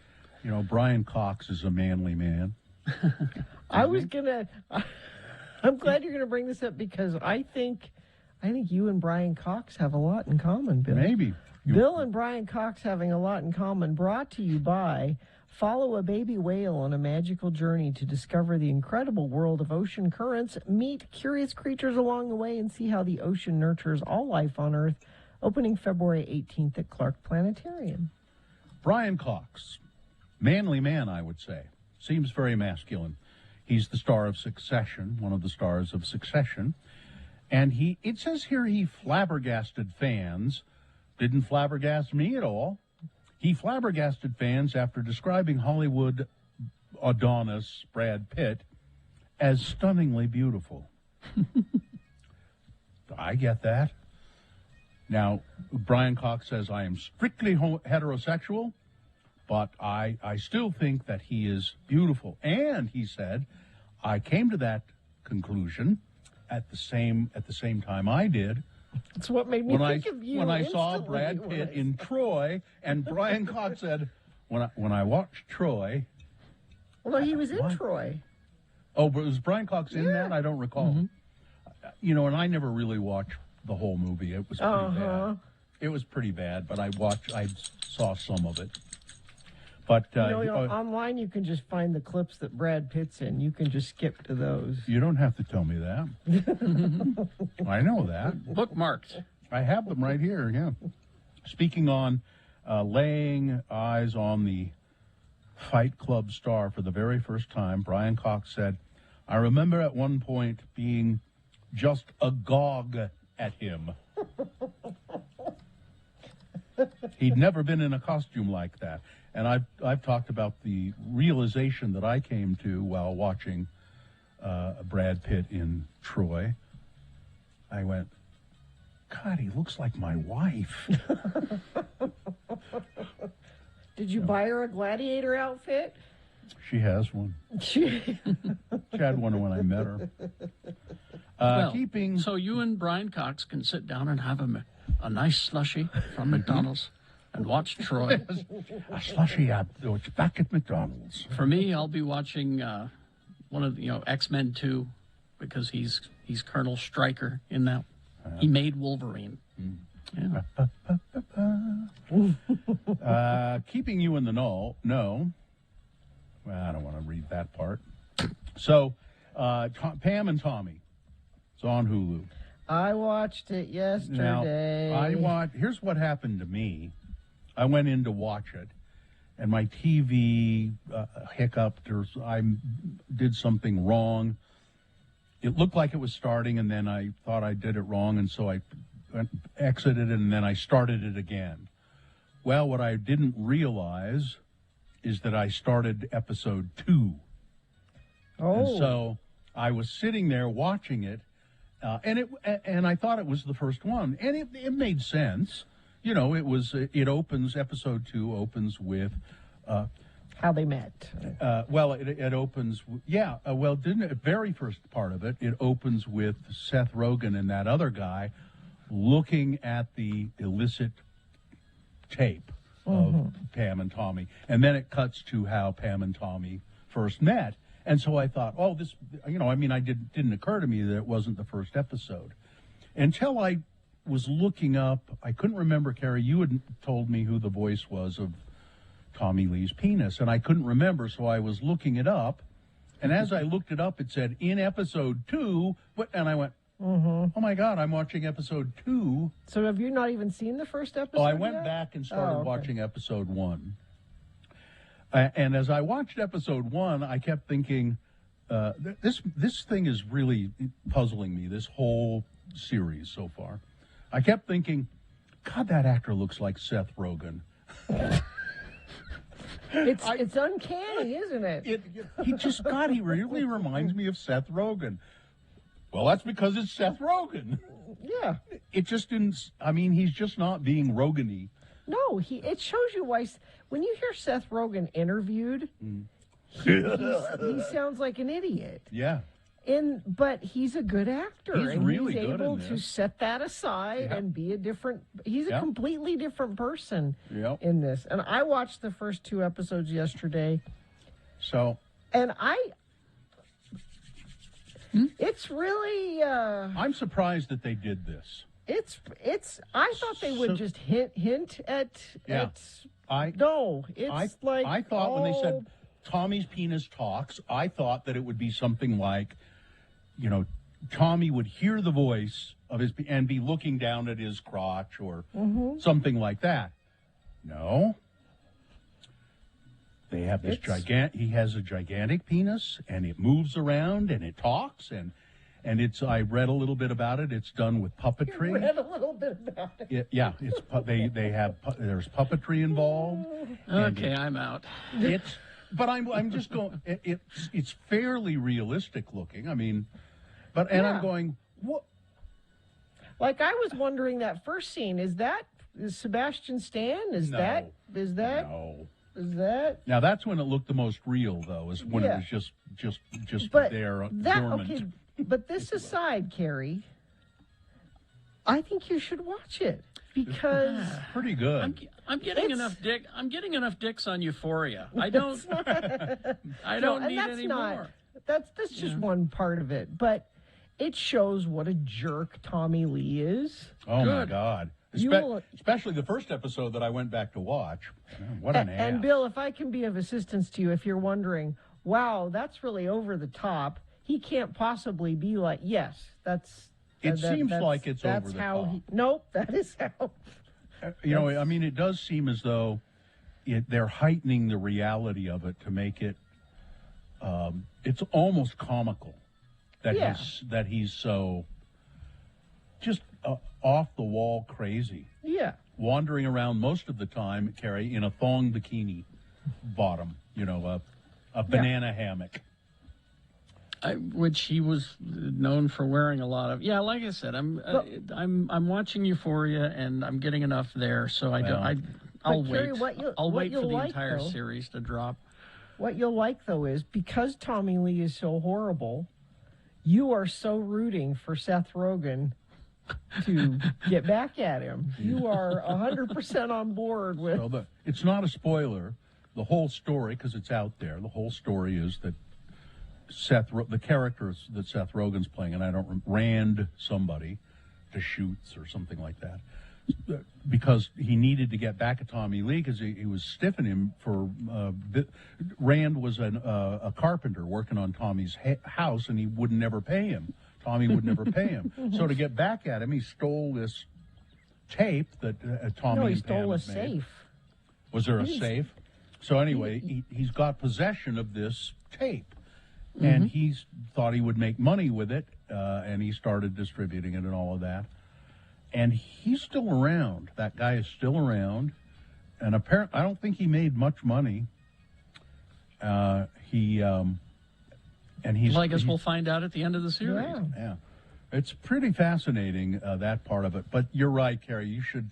You know, Brian Cox is a manly man. I'm glad you're gonna bring this up because I think you and Brian Cox have a lot in common, Bill. Maybe. Bill and Brian Cox having a lot in common, brought to you by follow a baby whale on a magical journey to discover the incredible world of ocean currents, meet curious creatures along the way, and see how the ocean nurtures all life on Earth, opening February 18th at Clark Planetarium. Brian Cox, manly man, I would say. Seems very masculine. He's the star of Succession, one of the stars of Succession. And it says here he flabbergasted fans. Didn't flabbergast me at all. He flabbergasted fans after describing Hollywood Adonis Brad Pitt as stunningly beautiful. I get that. Now, Brian Cox says, I am strictly heterosexual, but I still think that he is beautiful. And he said, I came to that conclusion at the same time I did. It's what made me think of you. When I saw Brad Pitt in Troy, and Brian Cox said, when I watched Troy. Well, no, he was in Troy. Oh, but was Brian Cox in that? I don't recall. Mm-hmm. You know, and I never really watched the whole movie. It was pretty bad. It was pretty bad, but I saw some of it. But online you can just find the clips that Brad Pitt's in. You can just skip to those. You don't have to tell me that. I know that. Bookmarked. I have them right here, yeah. Speaking on laying eyes on the Fight Club star for the very first time, Brian Cox said, I remember at one point being just agog at him. He'd never been in a costume like that. And I've talked about the realization that I came to while watching Brad Pitt in Troy. I went, God, he looks like my wife. Did you buy her a gladiator outfit? She has one. She had one when I met her. So you and Brian Cox can sit down and have a nice slushy from McDonald's and watch Troy. A slushy back at McDonald's. For me, I'll be watching one of X-Men 2 because he's Colonel Stryker in that. He made Wolverine. Yeah. Keeping you in the know. No. Well, I don't want to read that part. So, Pam and Tommy. It's on Hulu. I watched it yesterday. Now, here's what happened to me. I went in to watch it, and my TV hiccuped, or I did something wrong. It looked like it was starting, and then I thought I did it wrong, and so I exited it, and then I started it again. Well, what I didn't realize is that I started episode 2. Oh. And so I was sitting there watching it, and I thought it was the first one, and it made sense. You know, episode 2 opens with how they met. It opens, didn't it? Very first part of it opens with Seth Rogen and that other guy looking at the illicit tape of Pam and Tommy, and then it cuts to how Pam and Tommy first met. And so I thought, didn't occur to me that it wasn't the first episode until I was looking up. I couldn't remember, Carrie, you had told me who the voice was of Tommy Lee's penis, and I couldn't remember, so I was looking it up. And as I looked it up, it said in episode 2, and I went, oh my God, I'm watching episode 2. So have you not even seen the first episode? I went back and started watching episode 1. And as I watched episode 1, I kept thinking, this thing is really puzzling me, this whole series so far. I kept thinking, God, that actor looks like Seth Rogen. It's uncanny, isn't it? He really reminds me of Seth Rogen. Well, that's because it's Seth Rogen. Yeah. It just didn't, he's just not being Rogen-y. No, it shows you why, when you hear Seth Rogen interviewed, he sounds like an idiot. Yeah. But he's a good actor. He's really good able in to this. set that aside and be he's a completely different person in this. And I watched the first 2 episodes yesterday. And it's really I'm surprised that they did this. I thought they would just hint at I thought when they said Tommy's penis talks, I thought that it would be something like, Tommy would hear the voice of his and be looking down at his crotch or something like that. No. They have this he has a gigantic penis, and it moves around and it talks, and I read a little bit about it. It's done with puppetry. You read a little bit about it. There's puppetry involved. Okay, I'm out. But I'm just going. It's fairly realistic looking. I'm going, what? Like, I was wondering, that first scene, is Sebastian Stan? Is that? No. Is that? Now that's when it looked the most real, though, is when it was just there dormant. Okay, but this aside, Carrie, I think you should watch it because pretty good. I'm getting enough dick. I'm getting enough dicks on Euphoria. I don't. I don't need any more. That's just one part of it, but it shows what a jerk Tommy Lee is. Oh my God! Especially the first episode that I went back to watch. What an ass. And Bill, if I can be of assistance to you, if you're wondering, wow, that's really over the top. He can't possibly be like. Yes, that's. It seems like it's over the top. Nope, that is how. It does seem as though they're heightening the reality of it to make it. It's almost comical that he's so just off the wall crazy. Yeah, wandering around most of the time, Carrie, in a thong bikini bottom. A banana hammock. Which he was known for wearing a lot of. Yeah, like I said, I'm watching Euphoria and I'm getting enough there, so I'll wait. I'll wait for the entire series to drop. What you'll like, though, is because Tommy Lee is so horrible, you are so rooting for Seth Rogen to get back at him. You are 100% on board with... So it's not a spoiler. The whole story, because it's out there, the whole story is that the character that Seth Rogen's playing, and I don't Rand somebody, Deschutes or something like that, because he needed to get back at Tommy Lee because he was stiffing him for Rand was a carpenter working on Tommy's house, and he would never pay him. Tommy would never pay him. So to get back at him, he stole this tape that Tommy No, he and Pam stole a had made. safe. Was there a safe? So anyway, he's got possession of this tape, Mm-hmm. and he thought he would make money with it, and he started distributing it and all of that. And he's still around. That guy is still around, and apparently, I don't think he made much money. And he's. Well, I guess we'll find out at the end of the series. Yeah. It's pretty fascinating, that part of it. But you're right, Carrie. You should.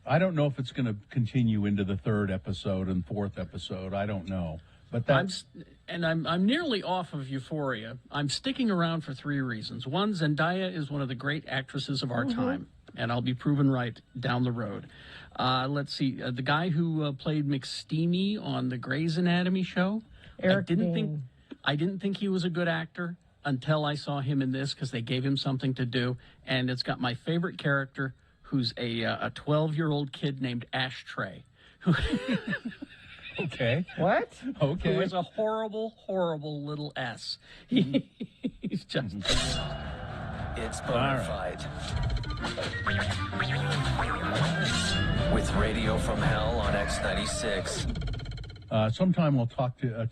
I don't know if it's going to continue into the third episode and fourth episode. I don't know. But that's. I'm nearly off of Euphoria. I'm sticking around for 3 reasons. One, Zendaya is one of the great actresses of our time, and I'll be proven right down the road. Let's see, the guy who played McSteamy on the Grey's Anatomy show. Eric I didn't think he was a good actor until I saw him in this because they gave him something to do, and it's got my favorite character, who's a 12-year-old kid named Ashtray. Okay. What? Okay. Who is a horrible, horrible little S. He's just... It's Bonafide. With Radio from Hell on X96. Sometime we'll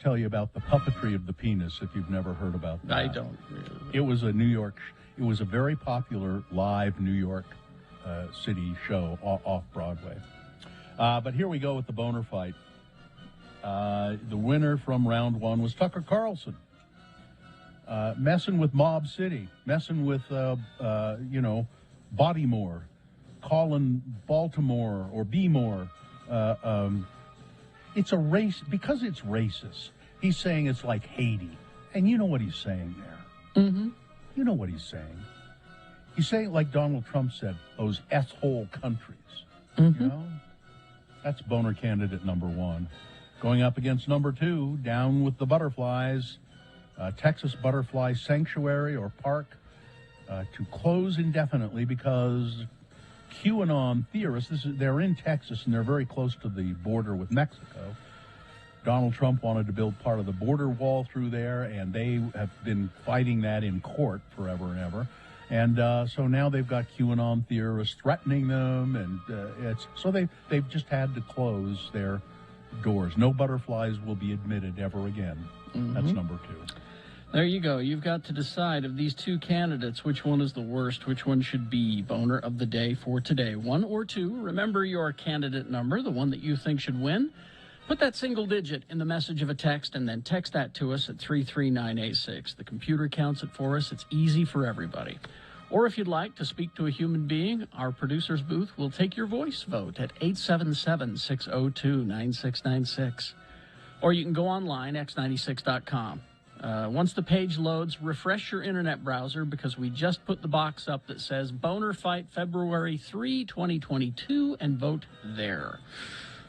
tell you about the puppetry of the penis if you've never heard about that. I don't. It was a it was a very popular live New York City show off Broadway. But here we go with the boner fight. The winner from round 1 was Tucker Carlson. Messing with Mob City, messing with, Bodymore, calling Baltimore or B-more. It's a race, because it's racist. He's saying it's like Haiti. And you know what he's saying there. Mm-hmm. You know what he's saying. He's saying, like Donald Trump said, those S-hole countries. Mm-hmm. You know? That's boner candidate number 1. Going up against number 2, down with the butterflies, Texas Butterfly Sanctuary or Park to close indefinitely because QAnon theorists, they're in Texas and they're very close to the border with Mexico. Donald Trump wanted to build part of the border wall through there, and they have been fighting that in court forever and ever. And so now they've got QAnon theorists threatening them, and so they've just had to close their doors. No butterflies will be admitted ever again. Mm-hmm. That's number 2. There you go. You've got to decide of these 2 candidates, which one is the worst, which one should be boner of the day for today. 1 or 2. Remember your candidate number, the one that you think should win. Put that single digit in the message of a text and then text that to us at 33986. The computer counts it for us. It's easy for everybody. Or if you'd like to speak to a human being, our producer's booth will take your voice vote at 877-602-9696. Or you can go online, x96.com. Once the page loads, refresh your internet browser because we just put the box up that says Boner Fight February 3, 2022, and vote there.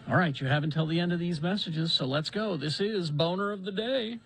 All right, you have until the end of these messages, so let's go. This is Boner of the Day.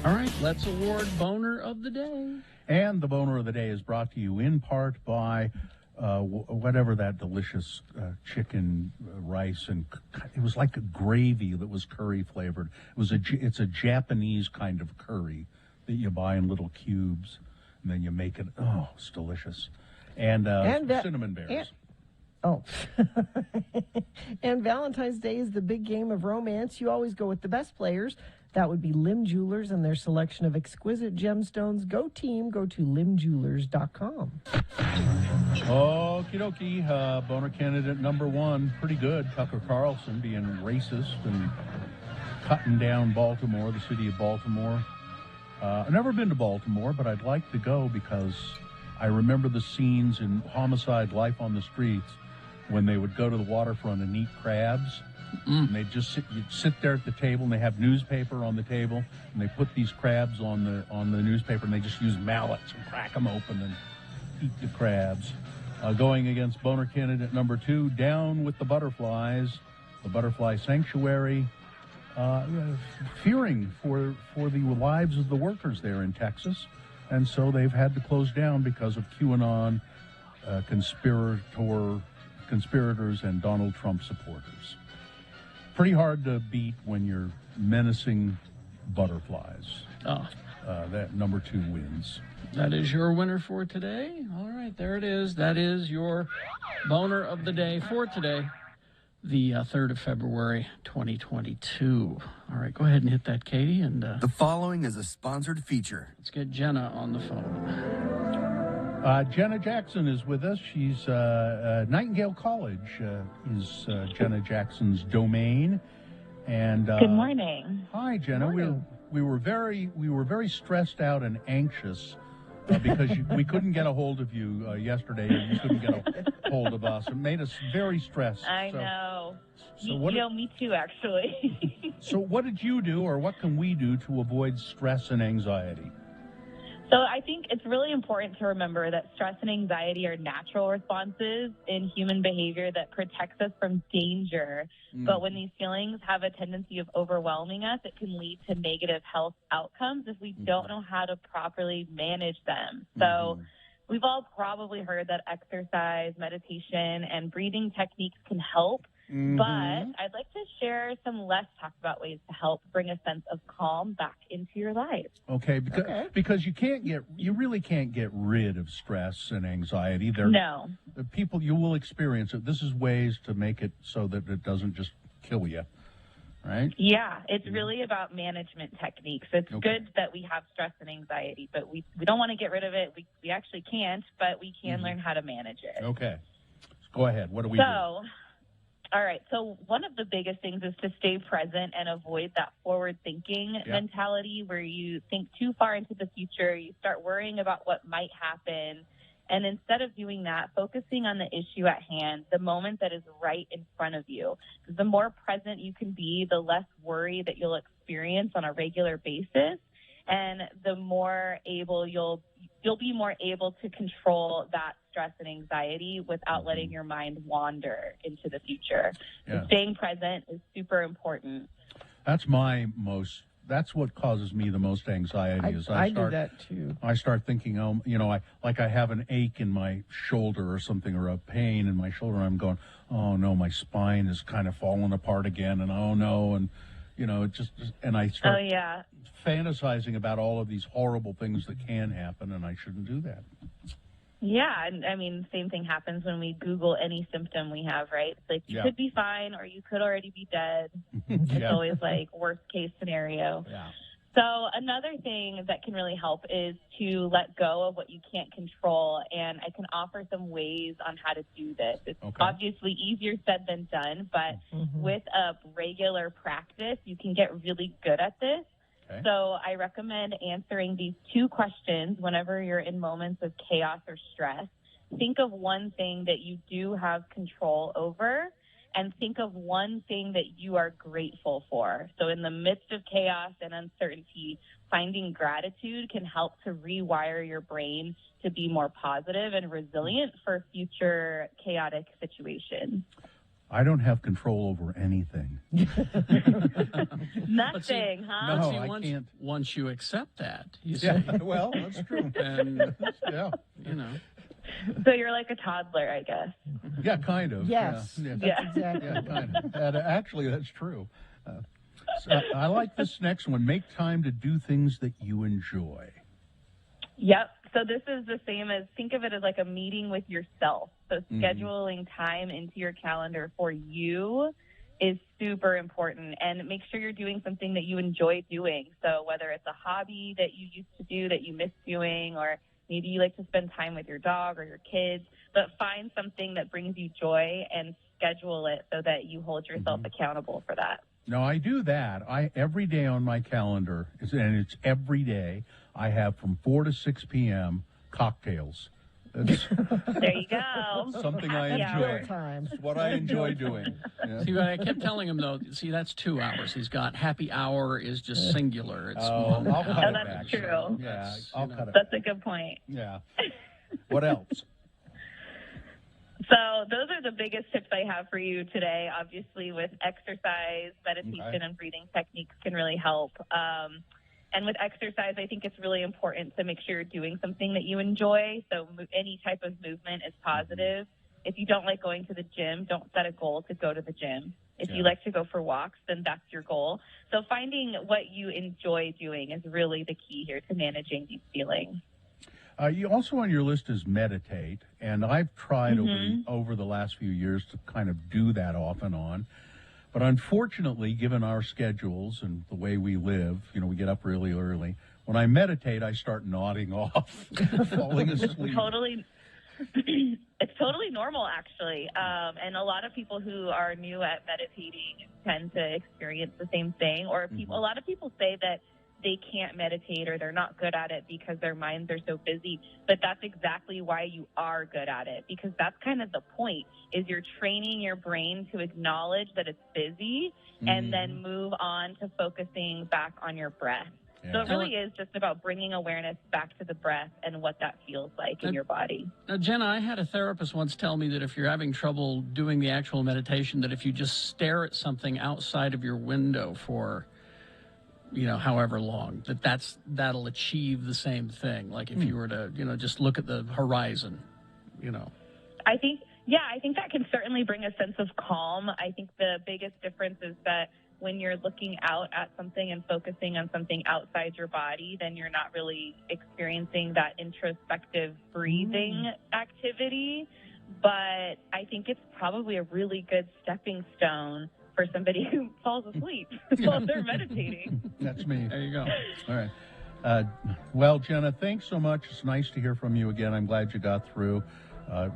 All right, let's award Boner of the Day. And the Boner of the Day is brought to you in part by whatever that delicious chicken rice, and it was like a gravy that was curry flavored. It's a Japanese kind of curry that you buy in little cubes, and then you make it. Oh, it's delicious. And cinnamon bears. And Valentine's Day is the big game of romance. You always go with the best players. That would be Lim Jewelers and their selection of exquisite gemstones. Go team, go to limjewelers.com. Okie dokie, Boner candidate number one, pretty good. Tucker Carlson being racist and cutting down Baltimore, the city of Baltimore. I've never been to Baltimore, but I'd like to go because I remember the scenes in Homicide: Life on the Streets when they would go to the waterfront and eat crabs. And they just you'd sit there at the table, and they have newspaper on the table, and they put these crabs on the newspaper, and they just use mallets and crack them open and eat the crabs. Going against Boner candidate number two, Down with the Butterflies, the Butterfly Sanctuary, fearing for the lives of the workers there in Texas, and so they've had to close down because of QAnon conspirators and Donald Trump supporters. Pretty hard to beat when you're menacing butterflies. That number two wins. That is your winner for today. All right, there it is. That is your Boner of the Day for today, the 3rd of February, 2022. All right, go ahead and hit that, Katie. And the following is a sponsored feature. Let's get Jenna on the phone. Jenna Jackson is with us. She's Nightingale College is Jenna Jackson's domain. And good morning. Hi, Jenna. Morning. We were very stressed out and anxious because we couldn't get a hold of you yesterday, and you couldn't get a hold of us. It made us very stressed. I know. So me too, actually. So what did you do, or what can we do to avoid stress and anxiety? So I think it's really important to remember that stress and anxiety are natural responses in human behavior that protects us from danger. But when these feelings have a tendency of overwhelming us, it can lead to negative health outcomes if we don't know how to properly manage them. So we've all probably heard that exercise, meditation, and breathing techniques can help. But I'd like to share some less talked about ways to help bring a sense of calm back into your life. Okay, because you really can't get rid of stress and anxiety. No. The people, you will experience it. This is ways to make it so that it doesn't just kill you, right? Yeah, it's really about management techniques. It's good that we have stress and anxiety, but we don't want to get rid of it. We actually can't, but we can learn how to manage it. Okay. Go ahead. What do we do? All right. So one of the biggest things is to stay present and avoid that forward-thinking mentality where you think too far into the future. You start worrying about what might happen. And instead of doing that, focusing on the issue at hand, the moment that is right in front of you. The more present you can be, the less worry that you'll experience on a regular basis, and the more able you'll be more able to control that stress and anxiety without letting your mind wander into the future. So staying present is super important. That's what causes me the most anxiety. I do that too. I start thinking, I have an ache in my shoulder or something, or a pain in my shoulder, and I'm going, oh no, my spine is kind of falling apart again, and oh no, and and I start fantasizing about all of these horrible things that can happen, and I shouldn't do that. Yeah, and I mean, same thing happens when we Google any symptom we have, right? It's like you could be fine, or you could already be dead. It's always like worst case scenario. Yeah. So another thing that can really help is to let go of what you can't control, and I can offer some ways on how to do this. It's obviously easier said than done, but with a regular practice, you can get really good at this. Okay. So I recommend answering these 2 questions whenever you're in moments of chaos or stress. Think of one thing that you do have control over, and think of one thing that you are grateful for. So in the midst of chaos and uncertainty, finding gratitude can help to rewire your brain to be more positive and resilient for future chaotic situations. I don't have control over anything. Nothing, huh? No, See, I can't. Once you accept that, you see. Yeah, well, that's true. Then, Yeah. you know. So you're like a toddler, I guess. Yeah, kind of. Yes, Yeah, that's exactly. yeah kind of. Actually, that's true. So I like this next one. Make time to do things that you enjoy. Yep. So this is the same as, think of it as like a meeting with yourself. So scheduling time into your calendar for you is super important, and make sure you're doing something that you enjoy doing. So whether it's a hobby that you used to do that you miss doing, or maybe you like to spend time with your dog or your kids, but find something that brings you joy and schedule it so that you hold yourself accountable for that. No, I do that. Every day on my calendar, and it's every day, I have from 4 to 6 p.m. cocktails. It's there you go. something I enjoy. It's what I enjoy doing. Yeah. See, what I kept telling him, though, that's 2 hours. He's got happy hour is just singular. It's I'll cut it that's back. true. Yeah, I'll cut it. That's a good point. Yeah. What else? So those are the biggest tips I have for you today. Obviously, with exercise, meditation, and breathing techniques can really help. And with exercise, I think it's really important to make sure you're doing something that you enjoy. So any type of movement is positive. If you don't like going to the gym, don't set a goal to go to the gym. If you like to go for walks, then that's your goal. So finding what you enjoy doing is really the key here to managing these feelings. You also on your list is meditate, and I've tried over the last few years to kind of do that off and on. But unfortunately, given our schedules and the way we live, we get up really early. When I meditate, I start nodding off, falling asleep. It's totally normal, actually. And a lot of people who are new at meditating tend to experience the same thing. Or a lot of people say that they can't meditate or they're not good at it because their minds are so busy. But that's exactly why you are good at it, because that's kind of the point, is you're training your brain to acknowledge that it's busy and then move on to focusing back on your breath. Yeah. So it really is just about bringing awareness back to the breath and what that feels like in your body. Now, Jenna, I had a therapist once tell me that if you're having trouble doing the actual meditation, that if you just stare at something outside of your window for however long, that'll achieve the same thing. Like if you were to, just look at the horizon, I think that can certainly bring a sense of calm. I think the biggest difference is that when you're looking out at something and focusing on something outside your body, then you're not really experiencing that introspective breathing activity. But I think it's probably a really good stepping stone for somebody who falls asleep while they're meditating. That's me. There you go. All right. Well, Jenna, thanks so much. It's nice to hear from you again. I'm glad you got through.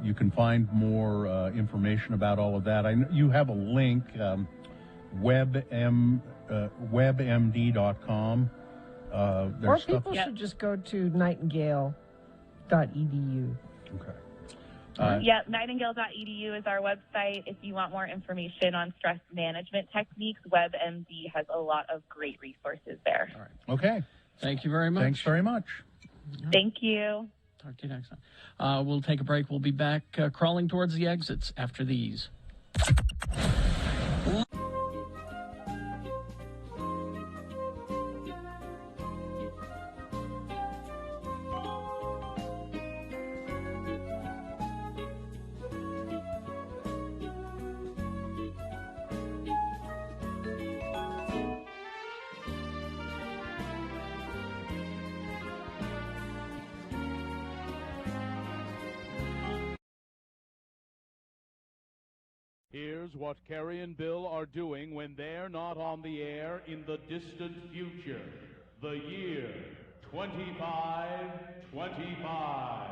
You can find more information about all of that. You have a link, webmd.com. Or people should just go to nightingale.edu. Okay. Nightingale.edu is our website. If you want more information on stress management techniques, WebMD has a lot of great resources there. All right. Okay. Thank you very much. Thanks very much. Thank you. Talk to you next time. We'll take a break. We'll be back crawling towards the exits after these. Here's what Carrie and Bill are doing when they're not on the air in the distant future. The year 2525.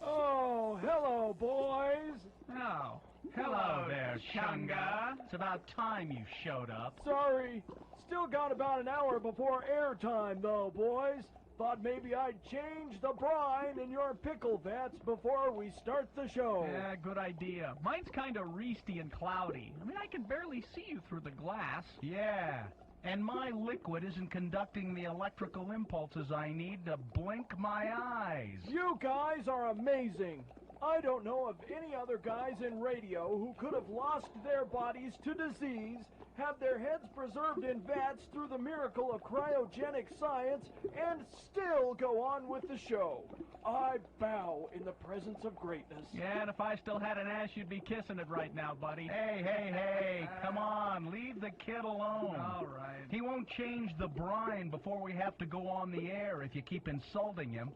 Oh, hello, boys. Oh, hello there, Chunga. It's about time you showed up. Sorry. Still got about an hour before airtime, though, boys. thought maybe I'd change the brine in your pickle vats before we start the show. Yeah, good idea. Mine's kind of reesty and cloudy. I mean, I can barely see you through the glass. Yeah, and my liquid isn't conducting the electrical impulses I need to blink my eyes. You guys are amazing. I don't know of any other guys in radio who could have lost their bodies to disease, have their heads preserved in vats through the miracle of cryogenic science, and still go on with the show. I bow in the presence of greatness. Yeah, and if I still had an ass, you'd be kissing it right now, buddy. Hey, come on, leave the kid alone. All right. He won't change the brine before we have to go on the air if you keep insulting him.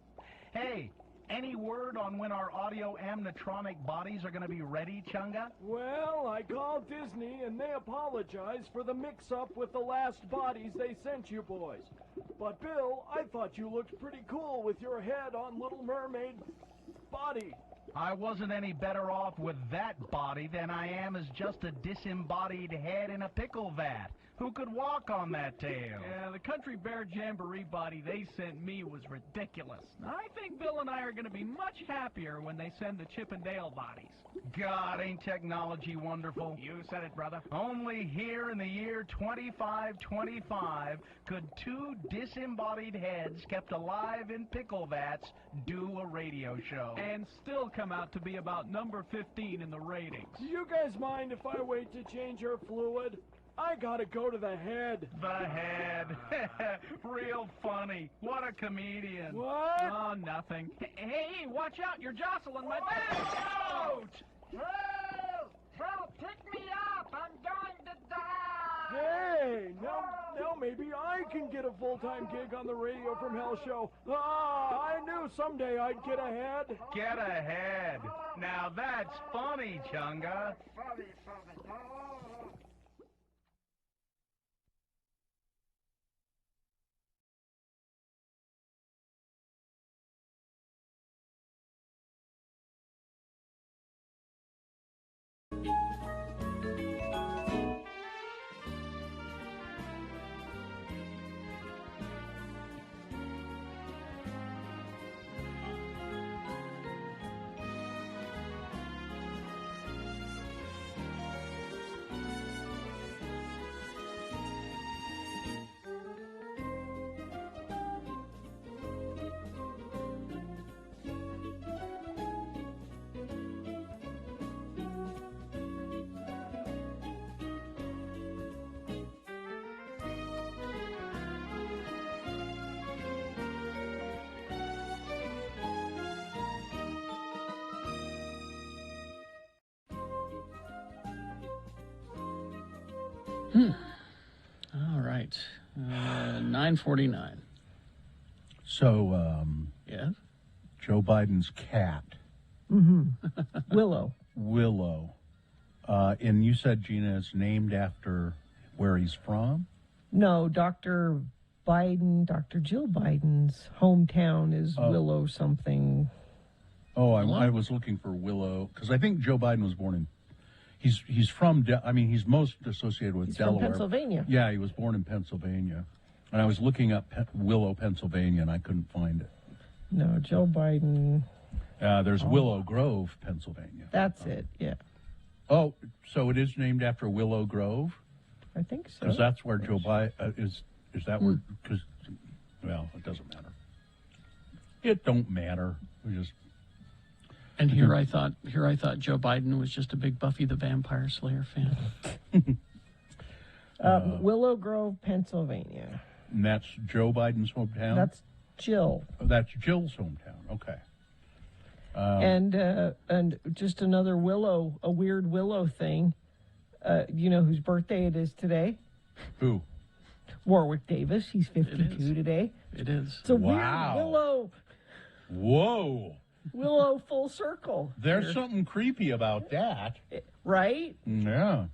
Hey, any word on when our audio animatronic bodies are going to be ready, Chunga? Well, I called Disney and they apologized for the mix-up with the last bodies they sent you boys. But Bill, I thought you looked pretty cool with your head on Little Mermaid body. I wasn't any better off with that body than I am as just a disembodied head in a pickle vat. Who could walk on that tail? Yeah, the Country Bear Jamboree body they sent me was ridiculous. I think Bill and I are going to be much happier when they send the Chip and Dale bodies. God, ain't technology wonderful? You said it, brother. Only here in the year 2525 could two disembodied heads kept alive in pickle vats do a radio show. And still come out to be about number 15 in the ratings. Do you guys mind if I wait to change your fluid? I gotta go to the head. The head. Real funny. What a comedian. What? Oh, nothing. Hey, watch out. You're jostling my back. Out! Help, pick me up. I'm going to die. Hey, now maybe I can get a full-time gig on the Radio from Hell show. I knew someday I'd get ahead. Get ahead. Now that's funny, Chunga. Funny. All right. 9:49. So, Yes? Joe Biden's cat, Willow. Willow, and you said, Gina, is named after where he's from? No, Dr. Jill Biden's hometown is Willow something. Oh, I was looking for Willow, because I think Joe Biden was born in, he's from, he's most associated with He's Delaware. from Pennsylvania. Yeah, he was born in Pennsylvania. And I was looking up Willow, Pennsylvania, and I couldn't find it. No, Joe Biden. There's Willow Grove, Pennsylvania. That's it, yeah. Oh, so it is named after Willow Grove? I think so. Because that's where Joe Biden is that where? Because, well, it doesn't matter. It don't matter. We just. And here I thought Joe Biden was just a big Buffy the Vampire Slayer fan. Willow Grove, Pennsylvania. And that's Joe Biden's hometown? That's Jill. Oh, that's Jill's hometown. Okay. And just another a weird Willow thing. You know whose birthday it is today? Who? Warwick Davis. He's 52 today. It is. It's a weird Willow. Whoa. Willow full circle. There's something creepy about that. Right? Yeah.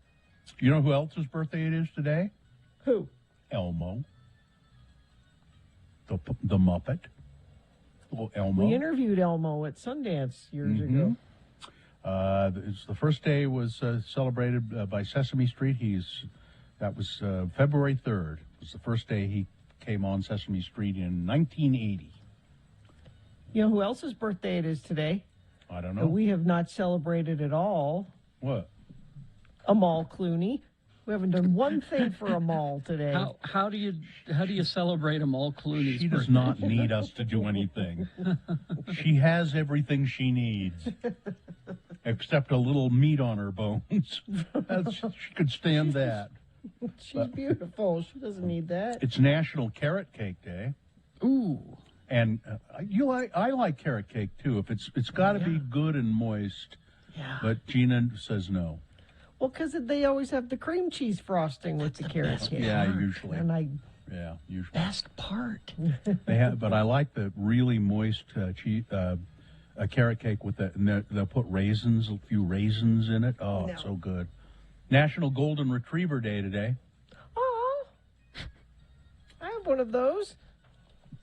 You know who else's birthday it is today? Who? Elmo. The Muppet. Little Elmo. We interviewed Elmo at Sundance years ago. It's the first day was celebrated by Sesame Street. That was February 3rd. It was the first day he came on Sesame Street in 1980. You know who else's birthday it is today? I don't That know. we have not celebrated at all. What? Amal Clooney. We haven't done one thing for Amal today. How do you celebrate Amal Clooney's She does birthday? not need us to do anything. She has everything she needs, except a little meat on her bones. She could stand that. She's beautiful. She doesn't need that. It's National Carrot Cake Day. Ooh. And I like carrot cake too. If it's got to be good and moist. Yeah. But Gina says no. Well, because they always have the cream cheese frosting with the carrot cake. Yeah, usually. And usually. Best part. They have, but I like the really moist a carrot cake with that. And they'll put raisins, a few raisins in it. Oh, it's so good. National Golden Retriever Day today. Oh, I have one of those.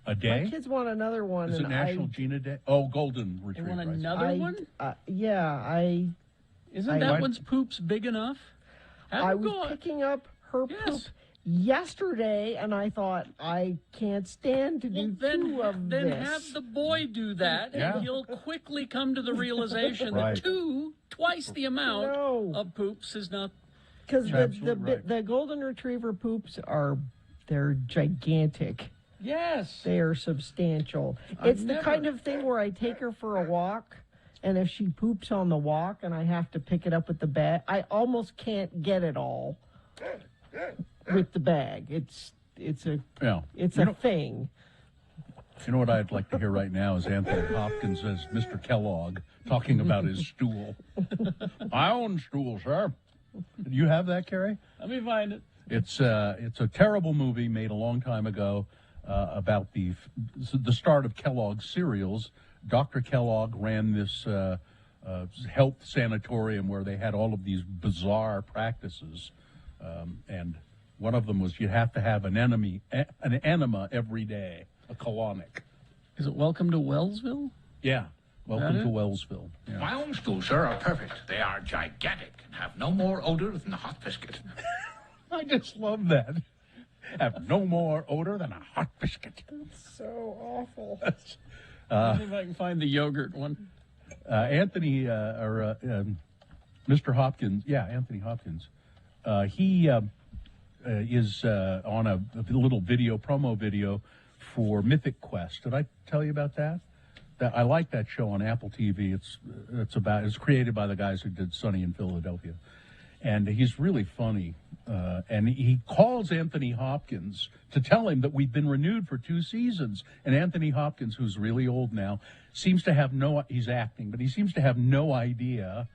A day? My kids want another one. Is it and National Gina Day? Oh, Golden Retriever. want right? another one? Isn't that one's poops big enough? Have I her was go on. picking up her poop yesterday, and I thought, I can't stand to do two of Then this. have the boy do that, Yeah. and he'll quickly come to the realization Right. that twice the amount No. of poops is not. Because You're the absolutely right. the golden retriever poops they're gigantic. Yes. They are substantial. I've It's the never- kind of thing where I take her for a walk, and if she poops on the walk and I have to pick it up with the bag, I almost can't get it all with the bag. It's a thing. You know what I'd like to hear right now is Anthony Hopkins as Mr. Kellogg talking about his stool. My own stool, sir. Do you have that, Carrie? Let me find it. It's a terrible movie made a long time ago about the start of Kellogg's cereals. Dr. Kellogg ran this health sanatorium where they had all of these bizarre practices, and one of them was you have to have an enema every day, a colonic. Is it Welcome to Wellsville? Yeah, Welcome That to it? Wellsville. Yeah. My own stools, sir, are perfect. They are gigantic and have no more odor than a hot biscuit. I just love that. Have no more odor than a hot biscuit. So awful. Let me see if I can find the yogurt one. Anthony Mr. Hopkins, Anthony Hopkins. He is on a little promo video for Mythic Quest. Did I tell you about that? I like that show on Apple TV. It's created by the guys who did Sunny in Philadelphia, and he's really funny. And he calls Anthony Hopkins to tell him that we've been renewed for 2 seasons. And Anthony Hopkins, who's really old now, seems to have he's acting, but he seems to have no idea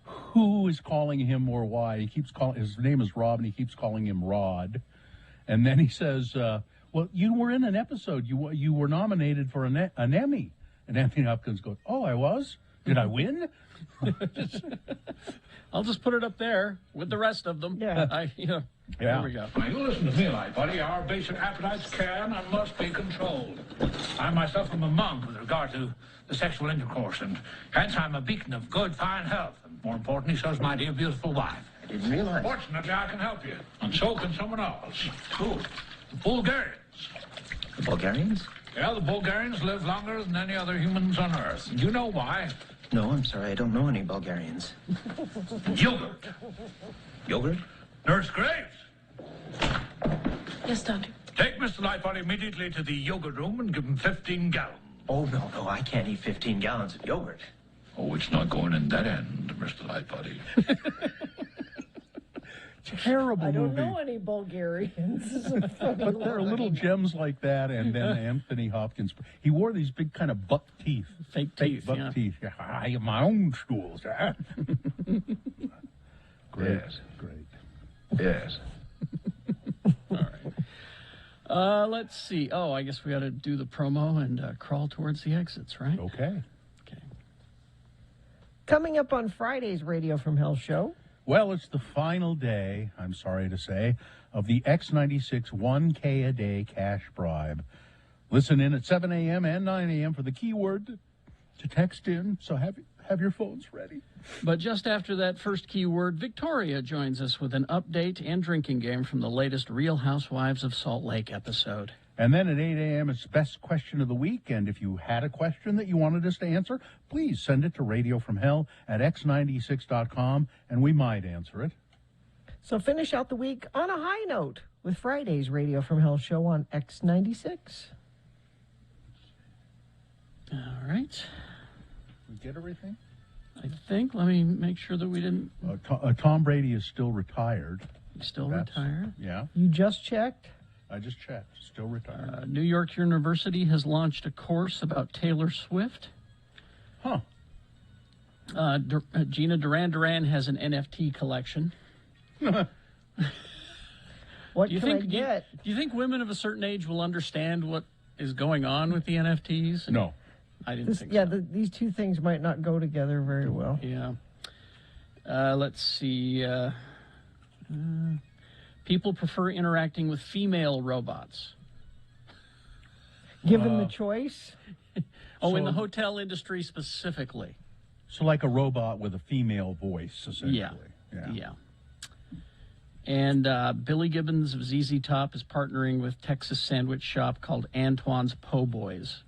who is calling him or why. He keeps calling, his name is Rob, and he keeps calling him Rod. And then he says, well, you were in an episode. You were nominated for an Emmy. And Anthony Hopkins goes, oh, I was? Did I win? I'll just put it up there with the rest of them. Yeah. There we go. Now, you listen to me, light buddy. Our basic appetites can and must be controlled. I myself am a monk with regard to the sexual intercourse, and hence I'm a beacon of good, fine health. And more importantly, so is my dear, beautiful wife. I didn't realize. Fortunately, I can help you, and so can someone else. Who? The Bulgarians. The Bulgarians? Yeah, the Bulgarians live longer than any other humans on Earth. And you know why? No, I'm sorry. I don't know any Bulgarians. Yogurt. Yogurt? Nurse Graves. Yes, Doctor. Take Mr. Lightbody immediately to the yogurt room and give him 15 gallons. Oh, no, I can't eat 15 gallons of yogurt. Oh, it's not going in that end, Mr. Lightbody. Terrible I don't movie. know any Bulgarians. This is a funny But there are line. little gems like that, and then Anthony Hopkins. He wore these big kind of buck teeth. Fake teeth, buck yeah. teeth. I have my own stools. Great. Yes. Great. Yes. Let's see. Oh, I guess we got to do the promo and crawl towards the exits, right? Okay. Coming up on Friday's Radio from Hell show. Well, it's the final day, I'm sorry to say, of the X96 1K a day cash bribe. Listen in at 7 a.m. and 9 a.m. for the keyword to text in. So Have your phones ready. But just after that first keyword, Victoria joins us with an update and drinking game from the latest Real Housewives of Salt Lake episode. And then at 8 a.m., it's Best Question of the Week. And if you had a question that you wanted us to answer, please send it to radiofromhell@x96.com, and we might answer it. So finish out the week on a high note with Friday's Radio from Hell show on X96. All right. We get everything? I think. Let me make sure that we didn't. Tom Brady is still retired. He's still retired? Yeah. You just checked? I just checked. Still retired. New York University has launched a course about Taylor Swift. Huh. Gina Duran has an NFT collection. What do you can think, I get? Do you think women of a certain age will understand what is going on with the NFTs? No. I didn't think yeah, so. these two things might not go together very well. Yeah. Let's see. People prefer interacting with female robots. Given the choice? In the hotel industry specifically. So like a robot with a female voice, essentially. Yeah. And Billy Gibbons of ZZ Top is partnering with Texas sandwich shop called Antoine's Po' Boys.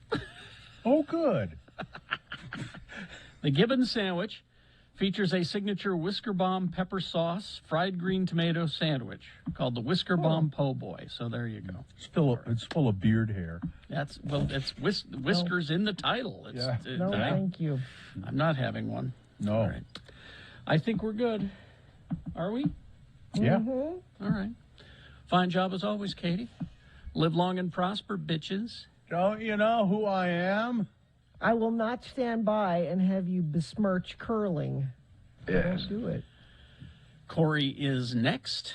Oh, good. The Gibbons sandwich features a signature Whisker Bomb pepper sauce fried green tomato sandwich called the Whisker Bomb Po' Boy. So there you go. It's full of beard hair. It's whiskers in the title. No, thank you. I'm not having one. No. All right. I think we're good. Are we? Yeah. Mm-hmm. All right. Fine job as always, Katie. Live long and prosper, bitches. Don't you know who I am? I will not stand by and have you besmirch curling. Yes. Don't do it. Corey is next.